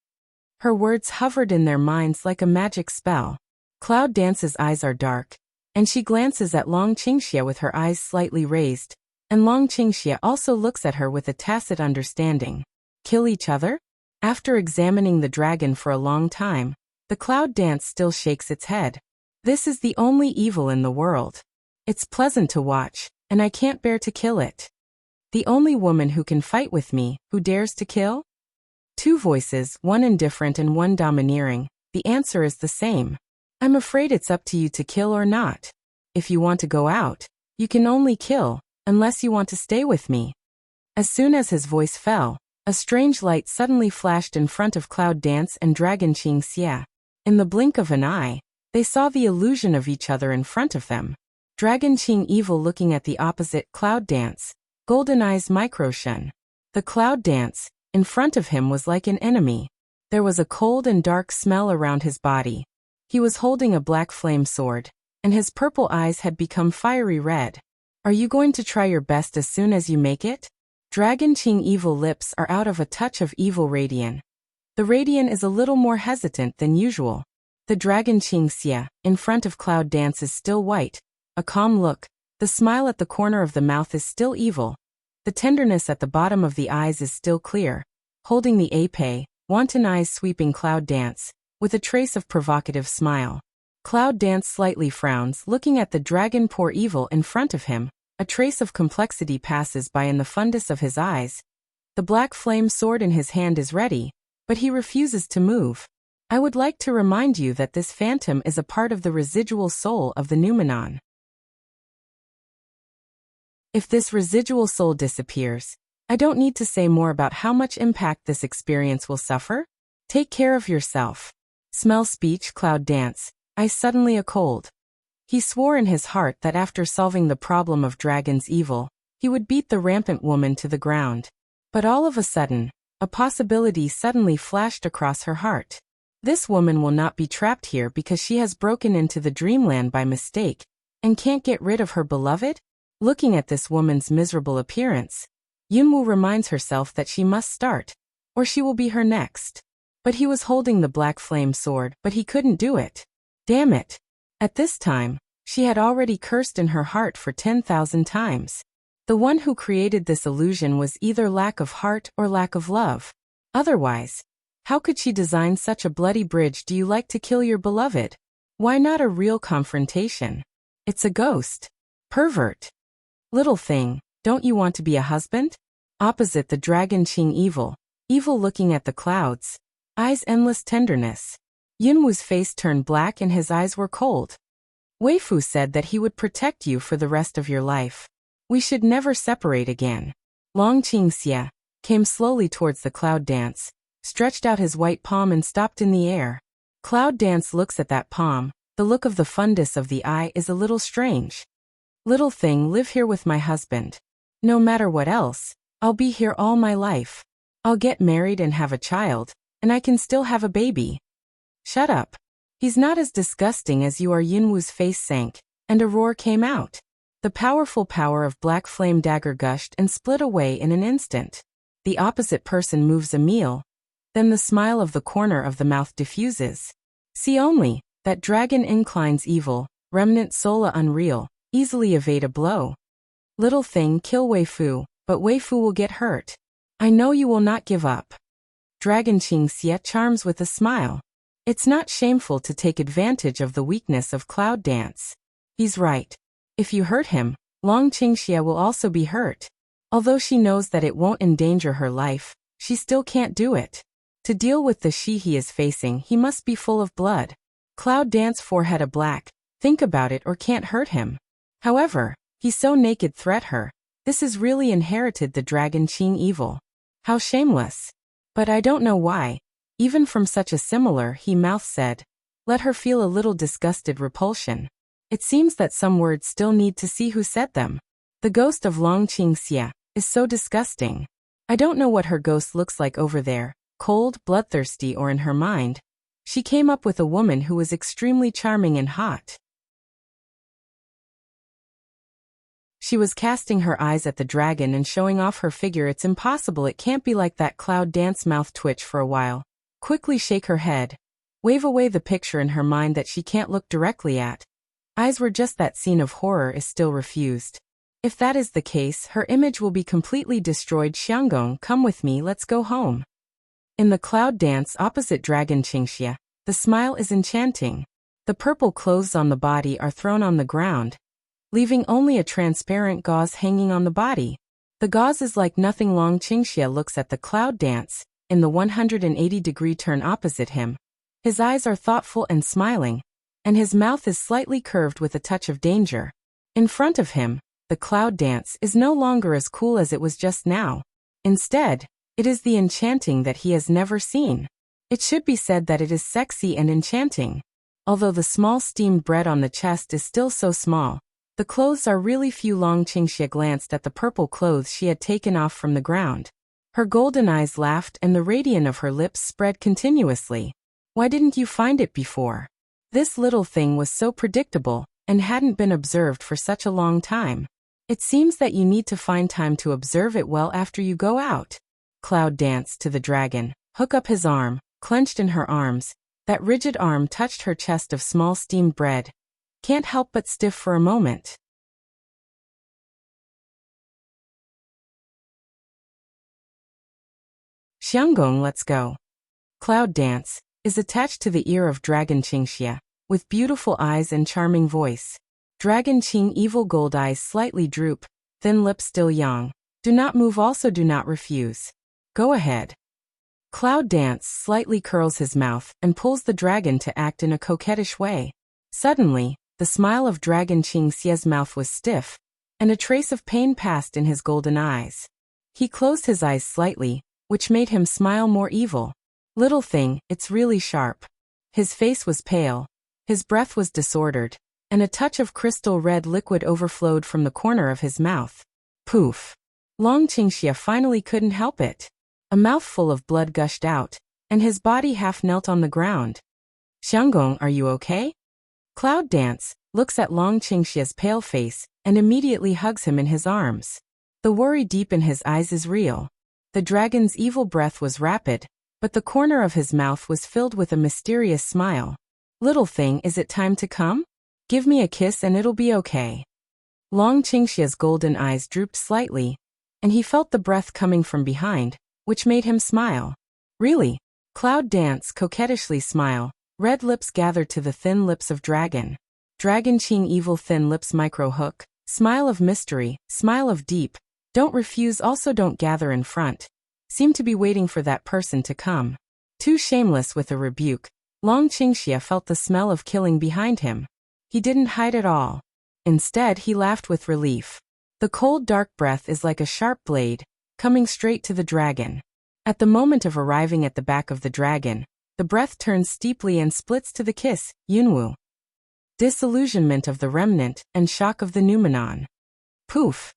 Speaker 1: Her words hovered in their minds like a magic spell. Cloud dance's eyes are dark, and she glances at Long Qingxia with her eyes slightly raised, and Long Qingxia also looks at her with a tacit understanding. Kill each other? After examining the dragon for a long time, the cloud dance still shakes its head. This is the only evil in the world. It's pleasant to watch, and I can't bear to kill it. The only woman who can fight with me, who dares to kill? Two voices, one indifferent and one domineering. The answer is the same. I'm afraid it's up to you to kill or not. If you want to go out, you can only kill, unless you want to stay with me. As soon as his voice fell, a strange light suddenly flashed in front of Cloud Dance and Dragon Qingxia. In the blink of an eye, they saw the illusion of each other in front of them. Dragon Qing evil looking at the opposite Cloud Dance, golden eyes micro-shun. The Cloud Dance, in front of him was like an enemy. There was a cold and dark smell around his body. He was holding a black flame sword, and his purple eyes had become fiery red. Are you going to try your best as soon as you make it? Dragon Qing evil lips are out of a touch of evil radiance. The radiance is a little more hesitant than usual. The Dragon Qingxia, in front of Cloud Dance is still white, a calm look. The smile at the corner of the mouth is still evil. The tenderness at the bottom of the eyes is still clear. Holding the épée, wanton eyes sweeping Cloud Dance, with a trace of provocative smile. Cloud Dance slightly frowns, looking at the dragon poor evil in front of him. A trace of complexity passes by in the fundus of his eyes. The black flame sword in his hand is ready, but he refuses to move. I would like to remind you that this phantom is a part of the residual soul of the Numenon. If this residual soul disappears, I don't need to say more about how much impact this experience will suffer. Take care of yourself. Smell speech Cloud Dance, eyes suddenly a cold. He swore in his heart that after solving the problem of Dragon's evil, he would beat the rampant woman to the ground. But all of a sudden, a possibility suddenly flashed across her heart. This woman will not be trapped here because she has broken into the dreamland by mistake, and can't get rid of her beloved? Looking at this woman's miserable appearance, Yunwu reminds herself that she must start, or she will be her next. But he was holding the black flame sword, but he couldn't do it. Damn it. At this time, she had already cursed in her heart for 10,000 times. The one who created this illusion was either lack of heart or lack of love. Otherwise, how could she design such a bloody bridge? Do you like to kill your beloved? Why not a real confrontation? It's a ghost. Pervert. Little thing, don't you want to be a husband? Opposite the dragon Qing evil looking at the clouds, eyes endless tenderness. Yunwu's face turned black and his eyes were cold. Weifu said that he would protect you for the rest of your life. We should never separate again. Long Qingxia came slowly towards the cloud dance, stretched out his white palm and stopped in the air. Cloud dance looks at that palm. The look of the fundus of the eye is a little strange. Little thing, live here with my husband. No matter what else, I'll be here all my life. I'll get married and have a child, and I can still have a baby. Shut up. He's not as disgusting as you are. Yunwu's face sank, and a roar came out. The powerful power of black flame dagger gushed and split away in an instant. The opposite person moves a meal. Then the smile of the corner of the mouth diffuses. See only, that dragon inclines evil, remnant sola unreal, easily evade a blow. Little thing, kill Weifu, but Weifu will get hurt. I know you will not give up. Dragon Qingxia charms with a smile. It's not shameful to take advantage of the weakness of cloud dance. He's right. If you hurt him, Long Qingxia will also be hurt. Although she knows that it won't endanger her life, she still can't do it. To deal with the she he is facing, he must be full of blood. Cloud dance forehead a black, think about it or can't hurt him. However, he's so naked threat her. This is really inherited the dragon Qing evil. How shameless. But I don't know why. Even from such a similar he mouth said. Let her feel a little disgusted repulsion. It seems that some words still need to see who said them. The ghost of Long Qingxia is so disgusting. I don't know what her ghost looks like over there, cold, bloodthirsty or in her mind. She came up with a woman who was extremely charming and hot. She was casting her eyes at the dragon and showing off her figure. It's impossible, it can't be like that. Cloud dance mouth twitch for a while. Quickly shake her head. Wave away the picture in her mind that she can't look directly at. Eyes were just that scene of horror is still refused. If that is the case, her image will be completely destroyed. Xianggong, come with me, let's go home. In the cloud dance opposite dragon Qingxia, the smile is enchanting. The purple clothes on the body are thrown on the ground, leaving only a transparent gauze hanging on the body. The gauze is like nothing. Long Qingxia looks at the cloud dance, in the 180-degree turn opposite him. His eyes are thoughtful and smiling, and his mouth is slightly curved with a touch of danger. In front of him, the cloud dance is no longer as cool as it was just now. Instead, it is the enchanting that he has never seen. It should be said that it is sexy and enchanting. Although the small steamed bread on the chest is still so small, the clothes are really few. Long Qingxia glanced at the purple clothes she had taken off from the ground. Her golden eyes laughed and the radiance of her lips spread continuously. Why didn't you find it before? This little thing was so predictable, and hadn't been observed for such a long time. It seems that you need to find time to observe it well after you go out. Cloud danced to the dragon, hook up his arm, clenched in her arms. That rigid arm touched her chest of small steamed bread. Can't help but stiff for a moment. Xianggong, let's go. Cloud dance is attached to the ear of Dragon Qingxia, with beautiful eyes and charming voice. Dragon Qing evil gold eyes slightly droop, thin lips still young. Do not move, also do not refuse. Go ahead. Cloud dance slightly curls his mouth and pulls the dragon to act in a coquettish way. Suddenly, the smile of Dragon Qingxia's mouth was stiff, and a trace of pain passed in his golden eyes. He closed his eyes slightly, which made him smile more evil. Little thing, it's really sharp. His face was pale, his breath was disordered, and a touch of crystal red liquid overflowed from the corner of his mouth. Poof! Long Qingxia finally couldn't help it. A mouthful of blood gushed out, and his body half knelt on the ground. Xianggong, are you okay? Cloud dance looks at Long Qingxia's pale face and immediately hugs him in his arms. The worry deep in his eyes is real. The dragon's evil breath was rapid, but the corner of his mouth was filled with a mysterious smile. Little thing, is it time to come? Give me a kiss and it'll be okay. Long Qingxia's golden eyes drooped slightly, and he felt the breath coming from behind, which made him smile. Really? Cloud Dance coquettishly smile, red lips gathered to the thin lips of Dragon. Dragon Qing evil thin lips micro hook, smile of mystery, smile of deep, don't refuse also don't gather in front. Seem to be waiting for that person to come. Too shameless with a rebuke, Long Qingxia felt the smell of killing behind him. He didn't hide at all. Instead, he laughed with relief. The cold dark breath is like a sharp blade, coming straight to the dragon. At the moment of arriving at the back of the dragon, the breath turns steeply and splits to the kiss, Yunwu. Disillusionment of the remnant and shock of the noumenon. Poof!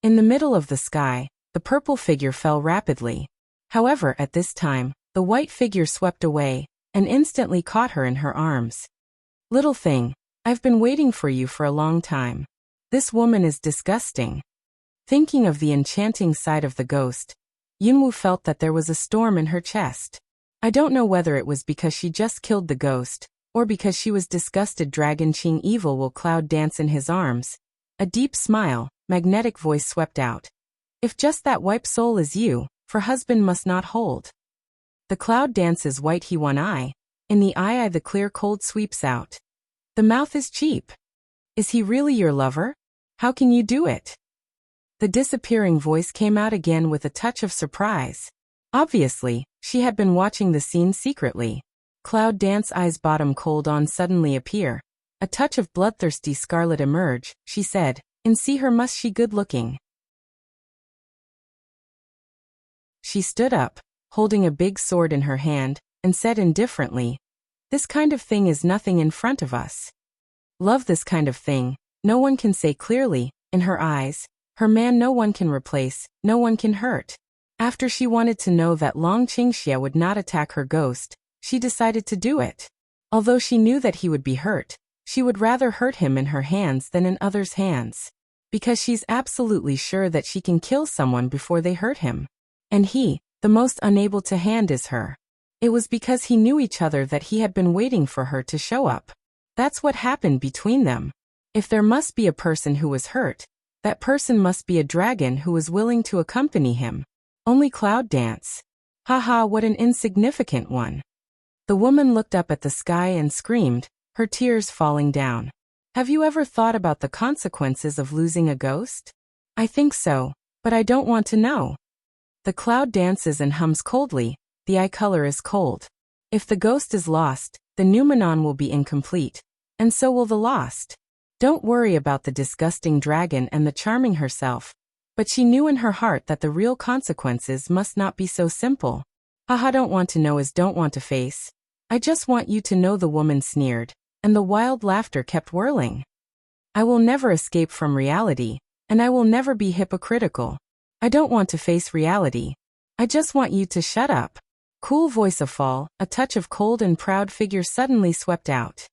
Speaker 1: In the middle of the sky, the purple figure fell rapidly. However, at this time, the white figure swept away, and instantly caught her in her arms. Little thing, I've been waiting for you for a long time. This woman is disgusting. Thinking of the enchanting side of the ghost, Yunwu felt that there was a storm in her chest. I don't know whether it was because she just killed the ghost, or because she was disgusted. Dragon Qing evil will Cloud Dance in his arms. A deep smile, magnetic voice swept out. If just that wipe soul is you, for husband must not hold. The Cloud Dance's white he one eye, in the eye the clear cold sweeps out. The mouth is cheap. Is he really your lover? How can you do it? The disappearing voice came out again with a touch of surprise. Obviously, she had been watching the scene secretly. Cloud Dance eyes bottom cold on suddenly appear. A touch of bloodthirsty scarlet emerge, she said, and see her must she good looking. She stood up, holding a big sword in her hand, and said indifferently, this kind of thing is nothing in front of us. Love this kind of thing, no one can say clearly, in her eyes, her man no one can replace, no one can hurt. After she wanted to know that Long Qingxia would not attack her ghost, she decided to do it. Although she knew that he would be hurt, she would rather hurt him in her hands than in others' hands. Because she's absolutely sure that she can kill someone before they hurt him. And he, the most unable to hand is her. It was because he knew each other that he had been waiting for her to show up. That's what happened between them. If there must be a person who was hurt, that person must be a dragon who was willing to accompany him. Only Cloud Dance. Haha, what an insignificant one. The woman looked up at the sky and screamed, her tears falling down. Have you ever thought about the consequences of losing a ghost? I think so, but I don't want to know. The cloud dances and hums coldly, the eye color is cold. If the ghost is lost, the noumenon will be incomplete, and so will the lost. Don't worry about the disgusting dragon and the charming herself. But she knew in her heart that the real consequences must not be so simple. Haha, don't want to know is don't want to face. I just want you to know, the woman sneered, and the wild laughter kept whirling. I will never escape from reality, and I will never be hypocritical. I don't want to face reality. I just want you to shut up. Cool voice of fall, a touch of cold and proud figure suddenly swept out.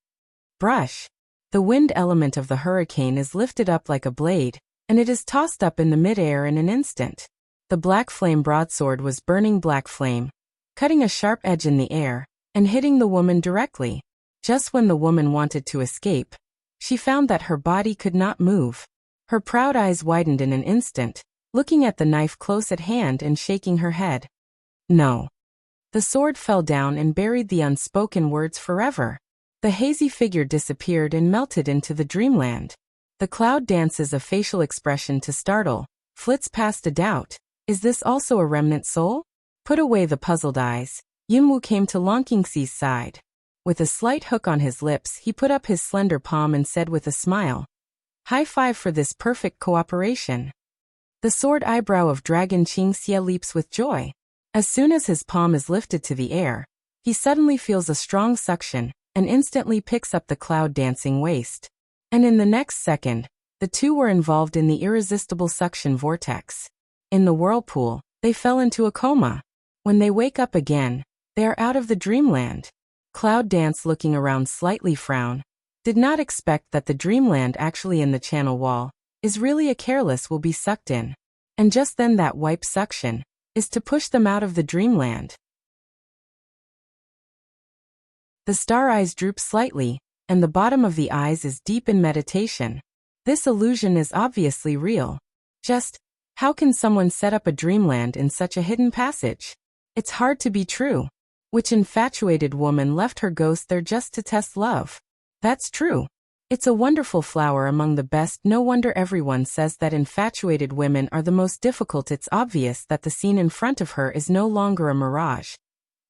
Speaker 1: Brush. The wind element of the hurricane is lifted up like a blade, and it is tossed up in the mid-air in an instant. The black flame broadsword was burning black flame, cutting a sharp edge in the air, and hitting the woman directly. Just when the woman wanted to escape, she found that her body could not move. Her proud eyes widened in an instant, looking at the knife close at hand and shaking her head. No. The sword fell down and buried the unspoken words forever. The hazy figure disappeared and melted into the dreamland. The cloud dances a facial expression to startle, flits past a doubt. Is this also a remnant soul? Put away the puzzled eyes. Yunwu came to Long Qingxi's side. With a slight hook on his lips, he put up his slender palm and said with a smile, "High five for this perfect cooperation." The sword eyebrow of Dragon Qingxia leaps with joy. As soon as his palm is lifted to the air, he suddenly feels a strong suction, and instantly picks up the cloud dancing waist. And in the next second, the two were involved in the irresistible suction vortex. In the whirlpool, they fell into a coma. When they wake up again, they are out of the dreamland. Cloud Dance, looking around slightly frown, did not expect that the dreamland actually in the channel wall is really a careless will be sucked in. And just then that wipe suction is to push them out of the dreamland. The star eyes droop slightly, and the bottom of the eyes is deep in meditation. This illusion is obviously real. Just, how can someone set up a dreamland in such a hidden passage? It's hard to be true. Which infatuated woman left her ghost there just to test love? That's true. It's a wonderful flower among the best. No wonder everyone says that infatuated women are the most difficult. It's obvious that the scene in front of her is no longer a mirage.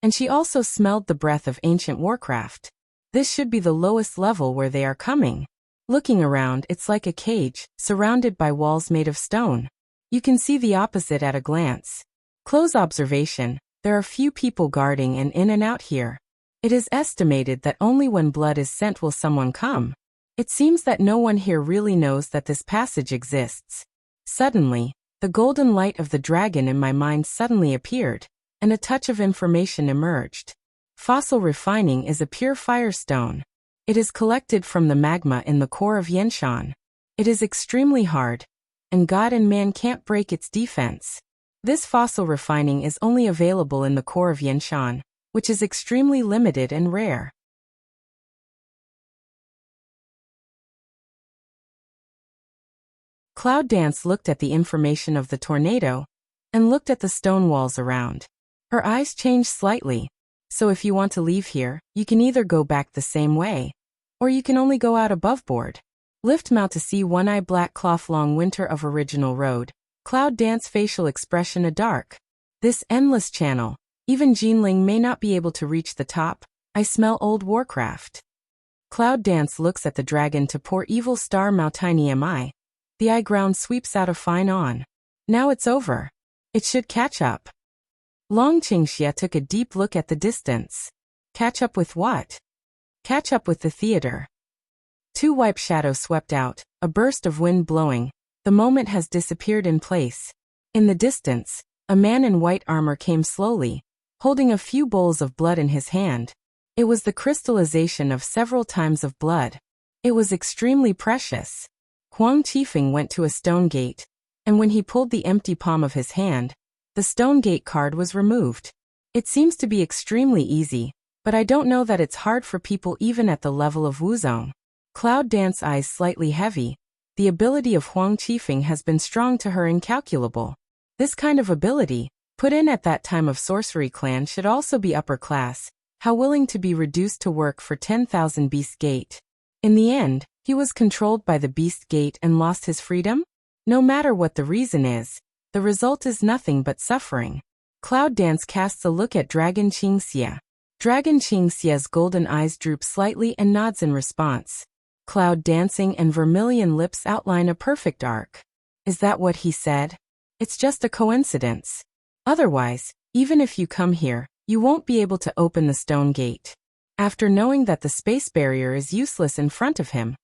Speaker 1: And she also smelled the breath of ancient warcraft. This should be the lowest level where they are coming. Looking around, it's like a cage, surrounded by walls made of stone. You can see the opposite at a glance. Close observation, there are few people guarding and in and out here. It is estimated that only when blood is sent will someone come. It seems that no one here really knows that this passage exists. Suddenly, the golden light of the dragon in my mind suddenly appeared, and a touch of information emerged. Fossil refining is a pure firestone. It is collected from the magma in the core of Yenshan. It is extremely hard, and God and man can't break its defense. This fossil refining is only available in the core of Yenshan, which is extremely limited and rare. Cloud Dance looked at the information of the tornado, and looked at the stone walls around. Her eyes changed slightly. So if you want to leave here, you can either go back the same way, or you can only go out above board. Lift mount to see one eye black cloth long winter of original road. Cloud Dance facial expression a dark. This endless channel. Even Jinling may not be able to reach the top. I smell old warcraft. Cloud Dance looks at the dragon to poor evil star Mao tiny am I. The eye ground sweeps out a fine on. Now it's over. It should catch up. Long Qingxia took a deep look at the distance. Catch up with what? Catch up with the theater. Two white shadows swept out, a burst of wind blowing. The moment has disappeared in place. In the distance, a man in white armor came slowly, holding a few bowls of blood in his hand. It was the crystallization of several times of blood. It was extremely precious. Huang Qifeng went to a stone gate, and when he pulled the empty palm of his hand, the stone gate card was removed. It seems to be extremely easy, but I don't know that it's hard for people even at the level of Wuzong. Cloud Dance eyes slightly heavy. The ability of Huang Qifeng has been strong to her incalculable. This kind of ability, put in at that time of sorcery clan should also be upper class. How willing to be reduced to work for 10,000 Beast Gate. In the end, he was controlled by the Beast Gate and lost his freedom? No matter what the reason is, the result is nothing but suffering. Cloud Dance casts a look at Dragon Qingxia. Dragon Qingxia's golden eyes droop slightly and nods in response. Cloud dancing and vermilion lips outline a perfect arc. Is that what he said? It's just a coincidence. Otherwise, even if you come here, you won't be able to open the stone gate. After knowing that the space barrier is useless in front of him,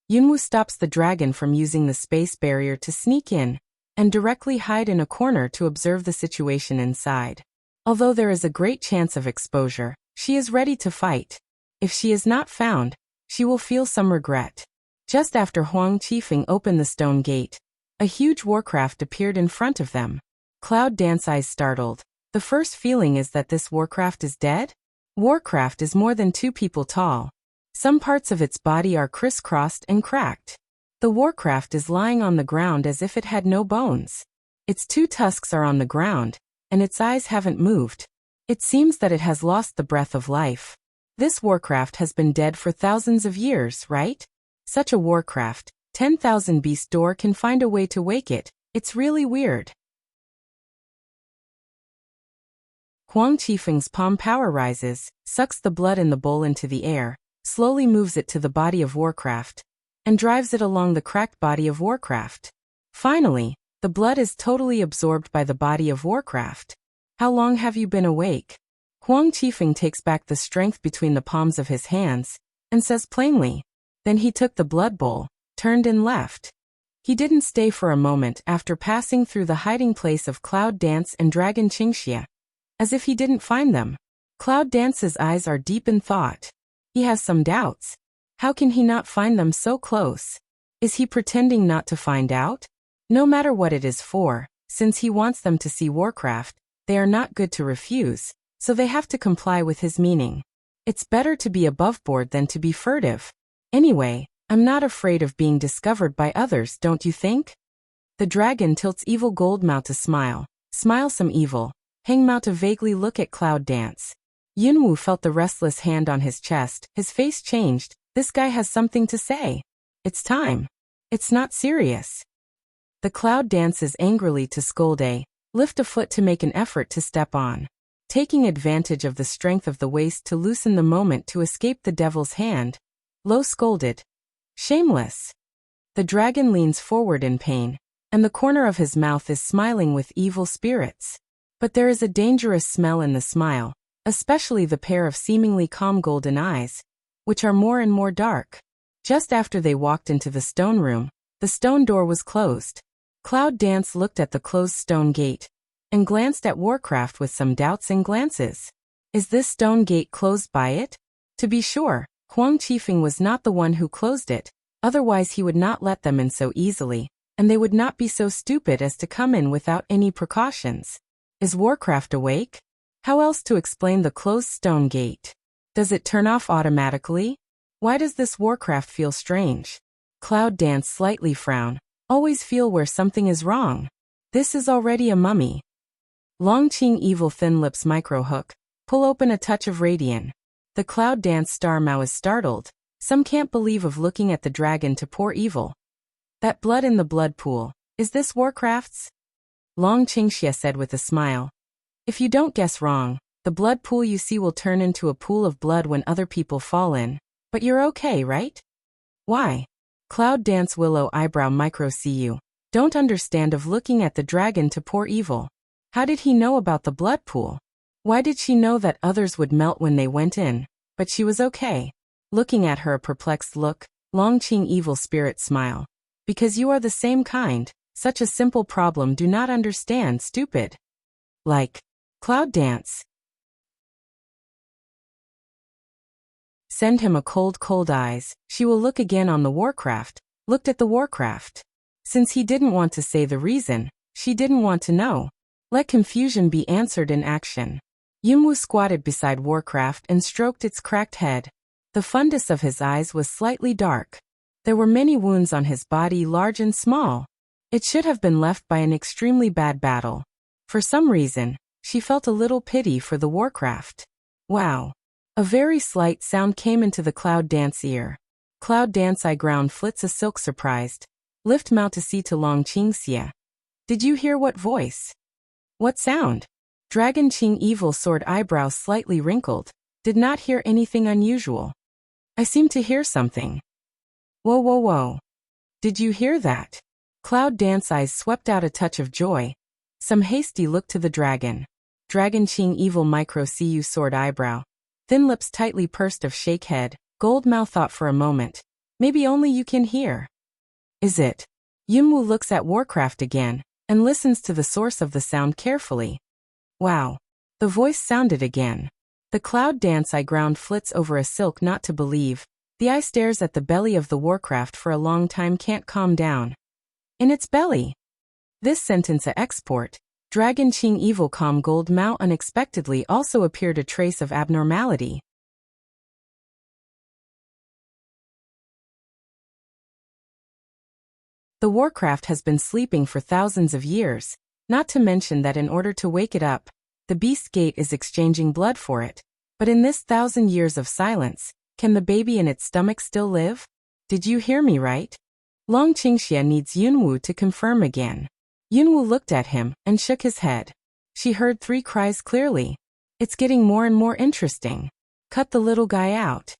Speaker 1: Yunwu stops the dragon from using the space barrier to sneak in, and directly hide in a corner to observe the situation inside. Although there is a great chance of exposure, she is ready to fight. If she is not found, she will feel some regret. Just after Huang Qifeng opened the stone gate, a huge warcraft appeared in front of them. Cloud Dance eyes startled. The first feeling is that this warcraft is dead? Warcraft is more than 2 people tall. Some parts of its body are crisscrossed and cracked. The warcraft is lying on the ground as if it had no bones. Its 2 tusks are on the ground, and its eyes haven't moved. It seems that it has lost the breath of life. This warcraft has been dead for thousands of years, right? Such a warcraft, 10,000 Beast Door can find a way to wake it. It's really weird. Huang Qifeng's palm power rises, sucks the blood in the bowl into the air, slowly moves it to the body of warcraft, and drives it along the cracked body of warcraft. Finally, the blood is totally absorbed by the body of warcraft. How long have you been awake? Huang Qifeng takes back the strength between the palms of his hands, and says plainly. Then he took the blood bowl, turned and left. He didn't stay for a moment after passing through the hiding place of Cloud Dance and Dragon Qingxia. As if he didn't find them. Cloud Dance's eyes are deep in thought. He has some doubts. How can he not find them so close? Is he pretending not to find out? No matter what it is for, since he wants them to see Warcraft, they are not good to refuse, so they have to comply with his meaning. It's better to be above board than to be furtive. Anyway, I'm not afraid of being discovered by others, don't you think? The dragon tilts evil gold mouth to smile. Smile some evil. Hang mouth to vaguely look at Cloud Dance. Yunwu felt the restless hand on his chest. His face changed. This guy has something to say. It's time. It's not serious. The Cloud dances angrily to Skolde. Lift a foot to make an effort to step on. Taking advantage of the strength of the waist to loosen the moment to escape the devil's hand. Low scolded. Shameless. The dragon leans forward in pain, and the corner of his mouth is smiling with evil spirits. But there is a dangerous smell in the smile, especially the pair of seemingly calm golden eyes, which are more and more dark. Just after they walked into the stone room, the stone door was closed. Cloud Dance looked at the closed stone gate, and glanced at Warcraft with some doubts and glances. Is this stone gate closed by it? To be sure, Huang Qifeng was not the one who closed it, otherwise he would not let them in so easily, and they would not be so stupid as to come in without any precautions. Is Warcraft awake? How else to explain the closed stone gate? Does it turn off automatically? Why does this Warcraft feel strange? Cloud Dance slightly frown. Always feel where something is wrong. This is already a mummy. Longqing evil thin lips microhook. Pull open a touch of radiant. The Cloud Dance star Mao is startled. Some can't believe of looking at the dragon to pour evil. That blood in the blood pool. Is this Warcraft's? Long Qingxia said with a smile. If you don't guess wrong, the blood pool you see will turn into a pool of blood when other people fall in. But you're okay, right? Why? Cloud Dance willow eyebrow micro cu. Don't understand of looking at the dragon to pour evil. How did he know about the blood pool? Why did she know that others would melt when they went in? But she was okay. Looking at her a perplexed look, Longqing evil spirit smile. Because you are the same kind, such a simple problem do not understand, stupid. Like, Cloud Dance. Send him a cold eyes, she will look again on the Warcraft, looked at the Warcraft. Since he didn't want to say the reason, she didn't want to know. Let confusion be answered in action. Yunwu squatted beside Warcraft and stroked its cracked head. The fundus of his eyes was slightly dark. There were many wounds on his body, large and small. It should have been left by an extremely bad battle. For some reason, she felt a little pity for the Warcraft. Wow. A very slight sound came into the Cloud Dance ear. Cloud Dance eye ground flits a silk surprised. Lift mouth to see to Long Qingxia. Did you hear what voice? What sound? Dragon Qing evil sword eyebrows slightly wrinkled. Did not hear anything unusual. I seem to hear something. Whoa. Did you hear that? Cloud Dance eyes swept out a touch of joy. Some hasty look to the dragon. Dragon Qing evil micro cu sword eyebrow. Thin lips tightly pursed of shake head. Gold mouth thought for a moment. Maybe only you can hear. Is it? Yunwu looks at Warcraft again, and listens to the source of the sound carefully. Wow. The voice sounded again. The Cloud Dance eye ground flits over a silk not to believe. The eye stares at the belly of the Warcraft for a long time, can't calm down. In its belly. This sentence a export. Dragon Qing evil calm gold Mao unexpectedly also appeared a trace of abnormality. The Warcraft has been sleeping for thousands of years, not to mention that in order to wake it up, the beast gate is exchanging blood for it. But in this 1,000 years of silence, can the baby in its stomach still live? Did you hear me right? Long Qingxia needs Yunwu to confirm again. Yunwu looked at him and shook his head. She heard 3 cries clearly. It's getting more and more interesting. Cut the little guy out.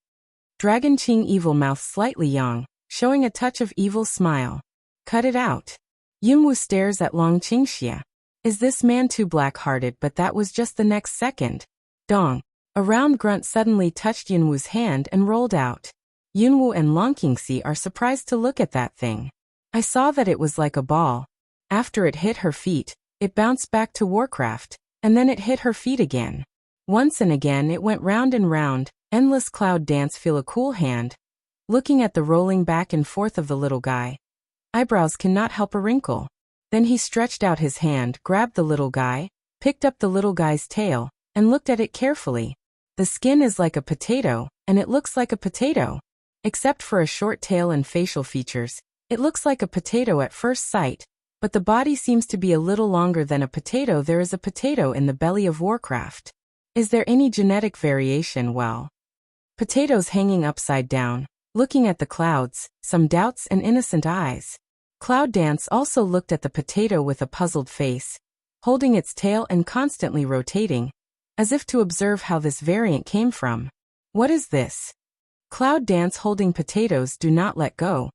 Speaker 1: Dragon Qing evil mouth slightly yawn, showing a touch of evil smile. Cut it out. Yunwu stares at Long Qingxia. Is this man too black-hearted? But that was just the next second. Dong. A round grunt suddenly touched Yunwu's hand and rolled out. Yunwu and Long Qingxi are surprised to look at that thing. I saw that it was like a ball. After it hit her feet, it bounced back to Warcraft, and then it hit her feet again. Once and again it went round and round. Endless Cloud Dance feel a cool hand. Looking at the rolling back and forth of the little guy. Eyebrows cannot help a wrinkle. Then he stretched out his hand, grabbed the little guy, picked up the little guy's tail, and looked at it carefully. The skin is like a potato, and it looks like a potato. Except for a short tail and facial features, it looks like a potato at first sight, but the body seems to be a little longer than a potato. There is a potato in the belly of Warcraft. Is there any genetic variation? Well, potatoes hanging upside down, looking at the clouds, some doubts and innocent eyes. Cloud Dance also looked at the potato with a puzzled face, holding its tail and constantly rotating, as if to observe how this variant came from. What is this? Cloud Dance holding potatoes. Do not let go.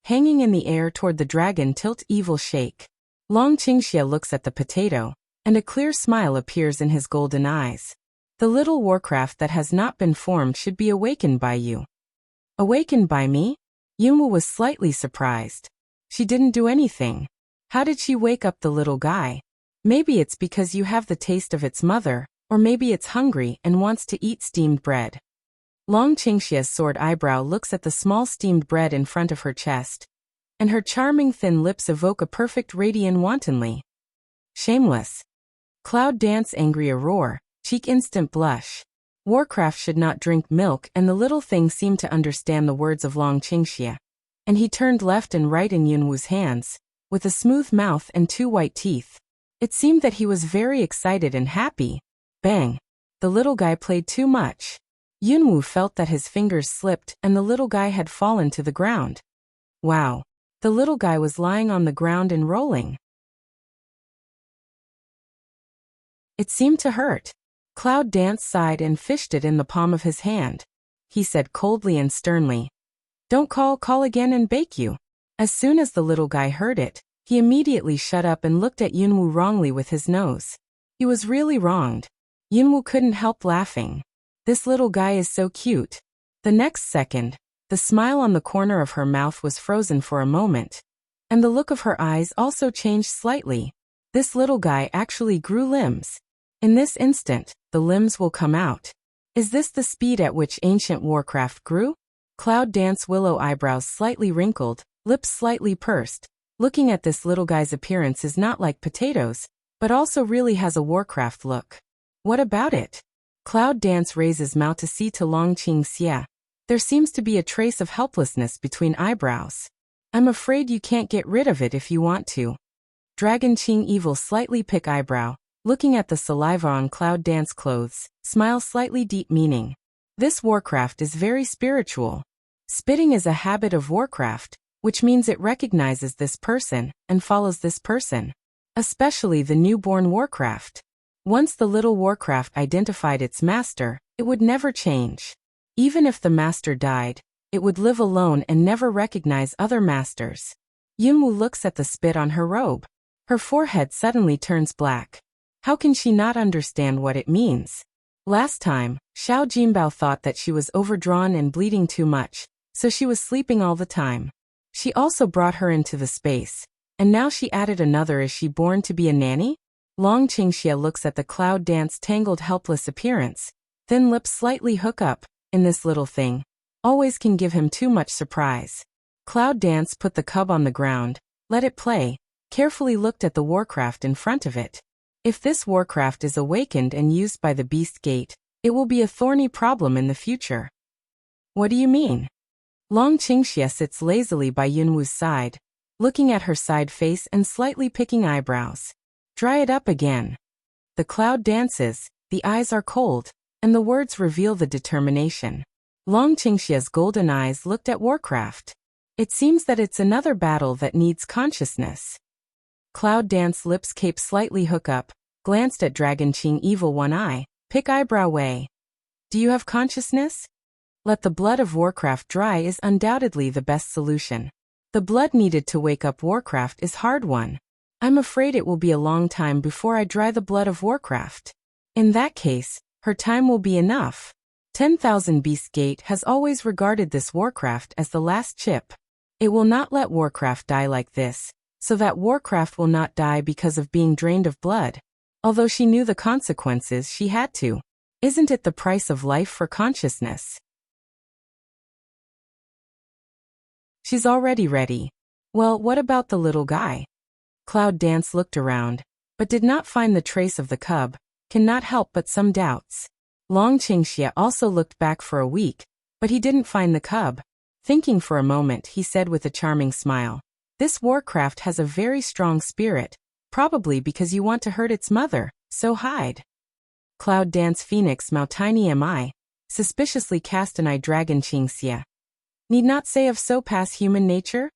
Speaker 1: Hanging in the air toward the dragon. Tilt evil shake. Long Qingxia looks at the potato, and a clear smile appears in his golden eyes. The little Warcraft that has not been formed should be awakened by you. Awakened by me? Yunwu was slightly surprised. She didn't do anything. How did she wake up the little guy? Maybe it's because you have the taste of its mother, or maybe it's hungry and wants to eat steamed bread. Long Qingxia's sword eyebrow looks at the small steamed bread in front of her chest, and her charming thin lips evoke a perfect radiance wantonly. Shameless. Cloud Dance angry a roar, cheek instant blush. Warcraft should not drink milk, and the little thing seemed to understand the words of Long Qingxia. And he turned left and right in Yunwu's hands, with a smooth mouth and 2 white teeth. It seemed that he was very excited and happy. Bang! The little guy played too much. Yunwu felt that his fingers slipped and the little guy had fallen to the ground. Wow! The little guy was lying on the ground and rolling. It seemed to hurt. Cloud Dance sighed and fished it in the palm of his hand. He said coldly and sternly, "Don't call again and bake you." As soon as the little guy heard it, he immediately shut up and looked at Yunwu wrongly with his nose. He was really wronged. Yunwu couldn't help laughing. This little guy is so cute. The next second, the smile on the corner of her mouth was frozen for a moment, and the look of her eyes also changed slightly. This little guy actually grew limbs. In this instant, the limbs will come out. Is this the speed at which ancient Warcraft grew? Cloud Dance willow eyebrows slightly wrinkled, lips slightly pursed. Looking at this little guy's appearance is not like potatoes, but also really has a Warcraft look. What about it? Cloud Dance raises mouth to see to Long Qingxia. There seems to be a trace of helplessness between eyebrows. I'm afraid you can't get rid of it if you want to. Dragon Qing evil slightly pick eyebrow, looking at the saliva on Cloud Dance clothes, smile slightly deep meaning. This Warcraft is very spiritual. Spitting is a habit of Warcraft, which means it recognizes this person and follows this person. Especially the newborn Warcraft. Once the little Warcraft identified its master, it would never change. Even if the master died, it would live alone and never recognize other masters. Yunwu looks at the spit on her robe. Her forehead suddenly turns black. How can she not understand what it means? Last time, Xiao Jinbao thought that she was overdrawn and bleeding too much, so she was sleeping all the time. She also brought her into the space, and now she added another. Is she born to be a nanny? Long Qingxia looks at the Cloud Dance tangled helpless appearance, thin lips slightly hook up, in this little thing. Always can give him too much surprise. Cloud Dance put the cub on the ground, let it play, carefully looked at the Warcraft in front of it. If this Warcraft is awakened and used by the Beast Gate, it will be a thorny problem in the future. What do you mean? Long Qingxia sits lazily by Yunwu's side, looking at her side face and slightly picking eyebrows. Dry it up again. The cloud dances, the eyes are cold, and the words reveal the determination. Long Qingxia's golden eyes looked at Warcraft. It seems that it's another battle that needs consciousness. Cloud Dance lips cape slightly hook up, glanced at Dragon Qing evil one eye, pick eyebrow way. Do you have consciousness? Let the blood of Warcraft dry is undoubtedly the best solution. The blood needed to wake up Warcraft is hard one. I'm afraid it will be a long time before I dry the blood of Warcraft. In that case, her time will be enough. 10,000 Beast Gate has always regarded this Warcraft as the last chip. It will not let Warcraft die like this, so that Warcraft will not die because of being drained of blood. Although she knew the consequences, she had to. Isn't it the price of life for consciousness? She's already ready. Well, what about the little guy? Cloud Dance looked around, but did not find the trace of the cub, cannot help but some doubts. Long Qingxia also looked back for a week, but he didn't find the cub. Thinking for a moment, he said with a charming smile, "This Warcraft has a very strong spirit, probably because you want to hurt its mother, so hide." Cloud Dance Phoenix Mao Tiny Mi, suspiciously cast an eye Dragon Qingxia. Need not say of so past human nature?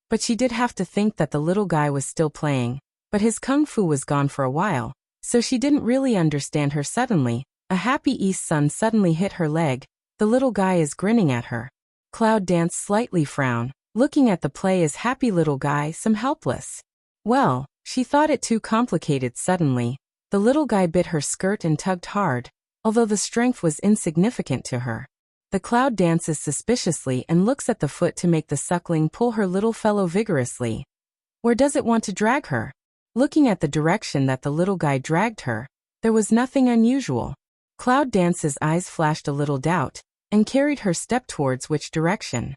Speaker 1: But she did have to think that the little guy was still playing, but his kung fu was gone for a while, so she didn't really understand her suddenly. A happy east sun suddenly hit her leg. The little guy is grinning at her. Cloud Dance slightly frown, looking at the play as happy little guy, some helpless. Well, she thought it too complicated suddenly. The little guy bit her skirt and tugged hard, although the strength was insignificant to her. The Cloud dances suspiciously and looks at the foot to make the suckling pull her little fellow vigorously. Where does it want to drag her? Looking at the direction that the little guy dragged her, there was nothing unusual. Cloud Dance's eyes flashed a little doubt, and carried her step towards which direction.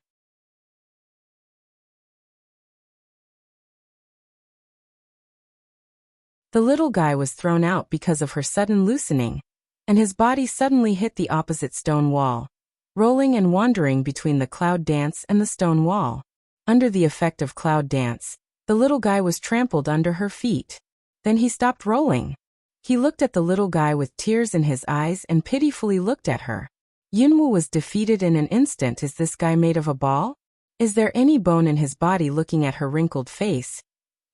Speaker 1: The little guy was thrown out because of her sudden loosening, and his body suddenly hit the opposite stone wall, rolling and wandering between the Cloud Dance and the stone wall. Under the effect of Cloud Dance, the little guy was trampled under her feet. Then he stopped rolling. He looked at the little guy with tears in his eyes and pitifully looked at her. Yunwu was defeated in an instant. Is this guy made of a ball? Is there any bone in his body? Looking at her wrinkled face,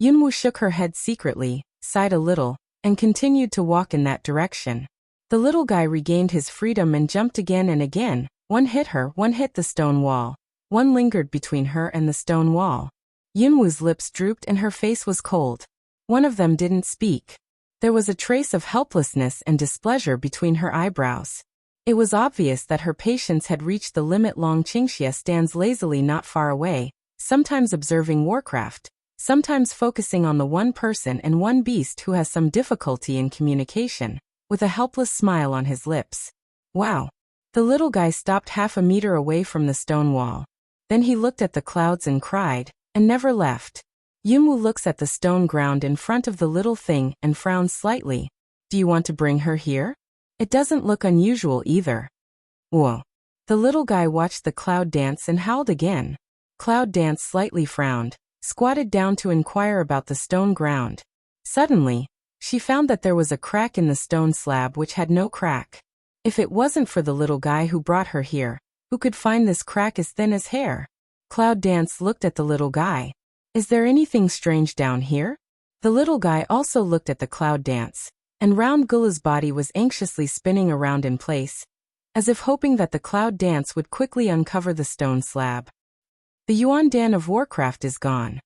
Speaker 1: Yunwu shook her head secretly, sighed a little, and continued to walk in that direction. The little guy regained his freedom and jumped again and again. One hit her, one hit the stone wall. One lingered between her and the stone wall. Yunwu's lips drooped and her face was cold. One of them didn't speak. There was a trace of helplessness and displeasure between her eyebrows. It was obvious that her patience had reached the limit. Long Qingxia stands lazily not far away, sometimes observing Warcraft, sometimes focusing on the one person and one beast who has some difficulty in communication, with a helpless smile on his lips. Wow. The little guy stopped half a meter away from the stone wall. Then he looked at the clouds and cried, and never left. Yunwu looks at the stone ground in front of the little thing and frowns slightly. Do you want to bring her here? It doesn't look unusual either. Whoa. The little guy watched the Cloud Dance and howled again. Cloud Dance slightly frowned, squatted down to inquire about the stone ground. Suddenly, she found that there was a crack in the stone slab which had no crack. If it wasn't for the little guy who brought her here, who could find this crack as thin as hair? Cloud Dance looked at the little guy. Is there anything strange down here? The little guy also looked at the Cloud Dance, and Round Gula's body was anxiously spinning around in place, as if hoping that the Cloud Dance would quickly uncover the stone slab. The Yuan Dan of Warcraft is gone.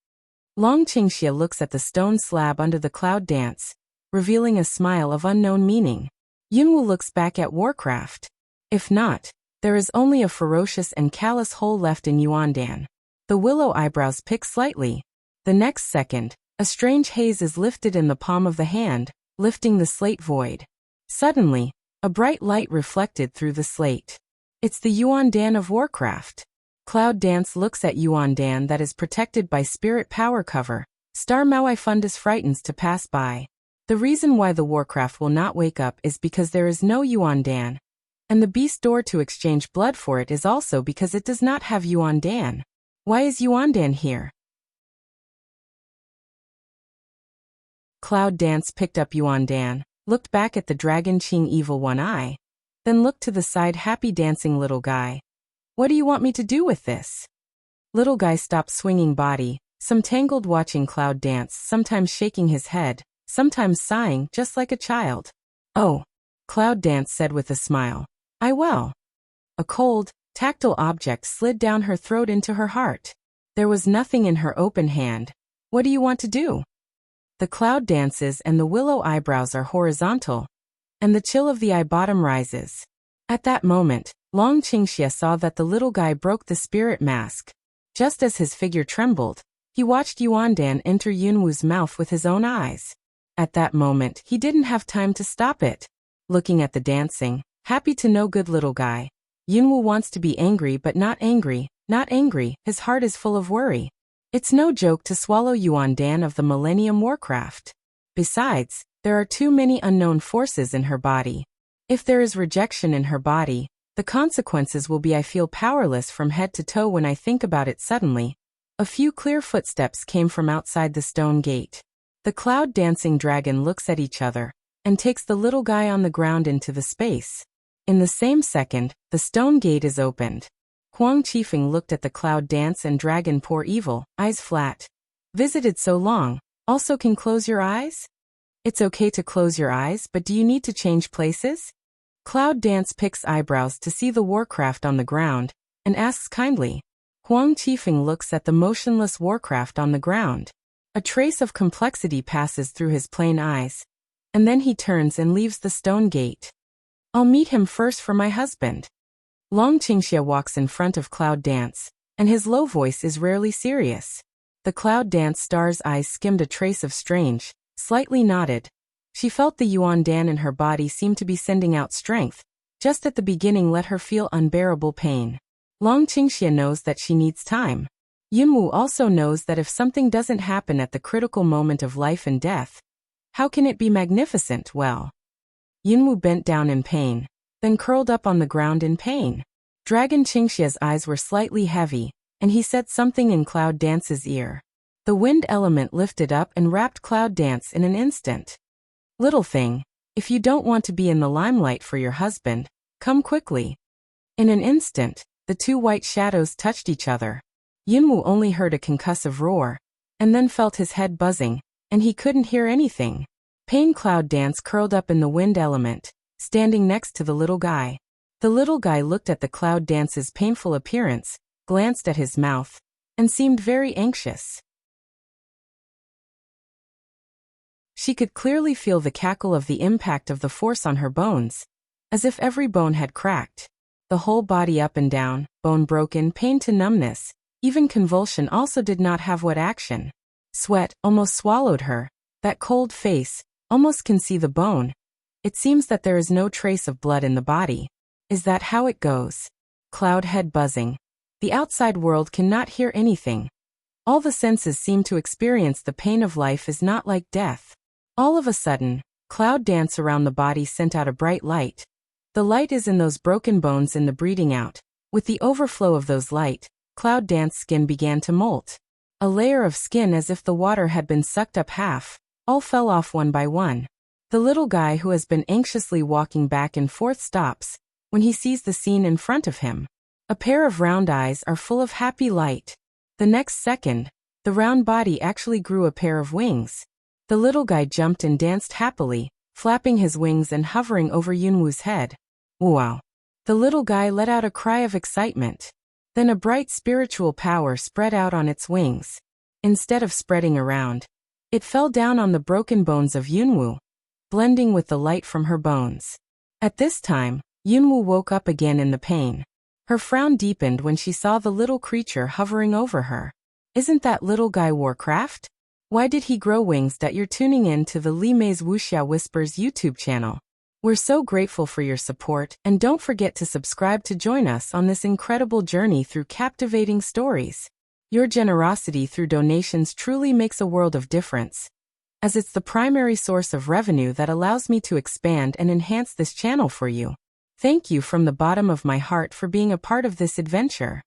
Speaker 1: Long Qingxia looks at the stone slab under the Cloud Dance, revealing a smile of unknown meaning. Yunwu looks back at Warcraft. If not, there is only a ferocious and callous hole left in Yuandan. The willow eyebrows pick slightly. The next second, a strange haze is lifted in the palm of the hand, lifting the slate void. Suddenly, a bright light reflected through the slate. It's the Yuandan of Warcraft. Cloud Dance looks at Yuandan that is protected by spirit power cover. Star Maui Fundus frightens to pass by. The reason why the Warcraft will not wake up is because there is no Yuandan. And the beast door to exchange blood for it is also because it does not have Yuandan. Why is Yuandan here? Cloud Dance picked up Yuandan, looked back at the Dragon Qing Evil One Eye, then looked to the side happy dancing little guy. What do you want me to do with this? Little guy stopped swinging body, some tangled watching Cloud Dance, sometimes shaking his head, sometimes sighing just like a child. Oh, Cloud Dance said with a smile. I will. A cold, tactile object slid down her throat into her heart. There was nothing in her open hand. What do you want to do? The Cloud dances and the willow eyebrows are horizontal, and the chill of the eye bottom rises. At that moment, Long Qingxia saw that the little guy broke the spirit mask. Just as his figure trembled, he watched Yuandan enter Yunwu's mouth with his own eyes. At that moment, he didn't have time to stop it. Looking at the dancing, happy to no good little guy, Yunwu wants to be angry but not angry, not angry, his heart is full of worry. It's no joke to swallow Yuandan of the Millennium Warcraft. Besides, there are too many unknown forces in her body. If there is rejection in her body, the consequences will be I feel powerless from head to toe when I think about it. Suddenly, a few clear footsteps came from outside the stone gate. The cloud-dancing dragon looks at each other and takes the little guy on the ground into the space. In the same second, the stone gate is opened. Huang Qifeng looked at the cloud dance and dragon poor evil, eyes flat. Visited so long, also can close your eyes? It's okay to close your eyes, but do you need to change places? Cloud Dance picks eyebrows to see the warcraft on the ground, and asks kindly. Huang Qifeng looks at the motionless warcraft on the ground. A trace of complexity passes through his plain eyes, and then he turns and leaves the stone gate. I'll meet him first for my husband. Long Qingxia walks in front of Cloud Dance, and his low voice is rarely serious. The Cloud Dance star's eyes skimmed a trace of strange, slightly nodded. She felt the Yuan Dan in her body seem to be sending out strength. Just at the beginning let her feel unbearable pain. Long Qingxia knows that she needs time. Yunwu also knows that if something doesn't happen at the critical moment of life and death, how can it be magnificent? Well, Yunwu bent down in pain, then curled up on the ground in pain. Dragon Qingxia's eyes were slightly heavy, and he said something in Cloud Dance's ear. The wind element lifted up and wrapped Cloud Dance in an instant. Little thing, if you don't want to be in the limelight for your husband, come quickly. In an instant, the two white shadows touched each other. Yunwu only heard a concussive roar, and then felt his head buzzing, and he couldn't hear anything. Pain Cloud Dance curled up in the wind element, standing next to the little guy. The little guy looked at the Cloud Dance's painful appearance, glanced at his mouth, and seemed very anxious. She could clearly feel the cackle of the impact of the force on her bones, as if every bone had cracked. The whole body up and down, bone broken, pain to numbness, even convulsion also did not have what action. Sweat almost swallowed her. That cold face, almost can see the bone. It seems that there is no trace of blood in the body. Is that how it goes? Cloud head buzzing. The outside world cannot hear anything. All the senses seem to experience the pain of life is not like death. All of a sudden, Cloud Dance around the body sent out a bright light. The light is in those broken bones in the breathing out. With the overflow of those light, Cloud Dance skin began to molt. A layer of skin as if the water had been sucked up half, all fell off one by one. The little guy who has been anxiously walking back and forth stops when he sees the scene in front of him. A pair of round eyes are full of happy light. The next second, the round body actually grew a pair of wings. The little guy jumped and danced happily, flapping his wings and hovering over Yunwu's head. Wow! The little guy let out a cry of excitement. Then a bright spiritual power spread out on its wings. Instead of spreading around, it fell down on the broken bones of Yunwu, blending with the light from her bones. At this time, Yunwu woke up again in the pain. Her frown deepened when she saw the little creature hovering over her. Isn't that little guy Warcraft? Why did he grow wings? That you're tuning in to the Li Mei's Wuxia Whispers YouTube channel. We're so grateful for your support, and don't forget to subscribe to join us on this incredible journey through captivating stories. Your generosity through donations truly makes a world of difference, as it's the primary source of revenue that allows me to expand and enhance this channel for you. Thank you from the bottom of my heart for being a part of this adventure.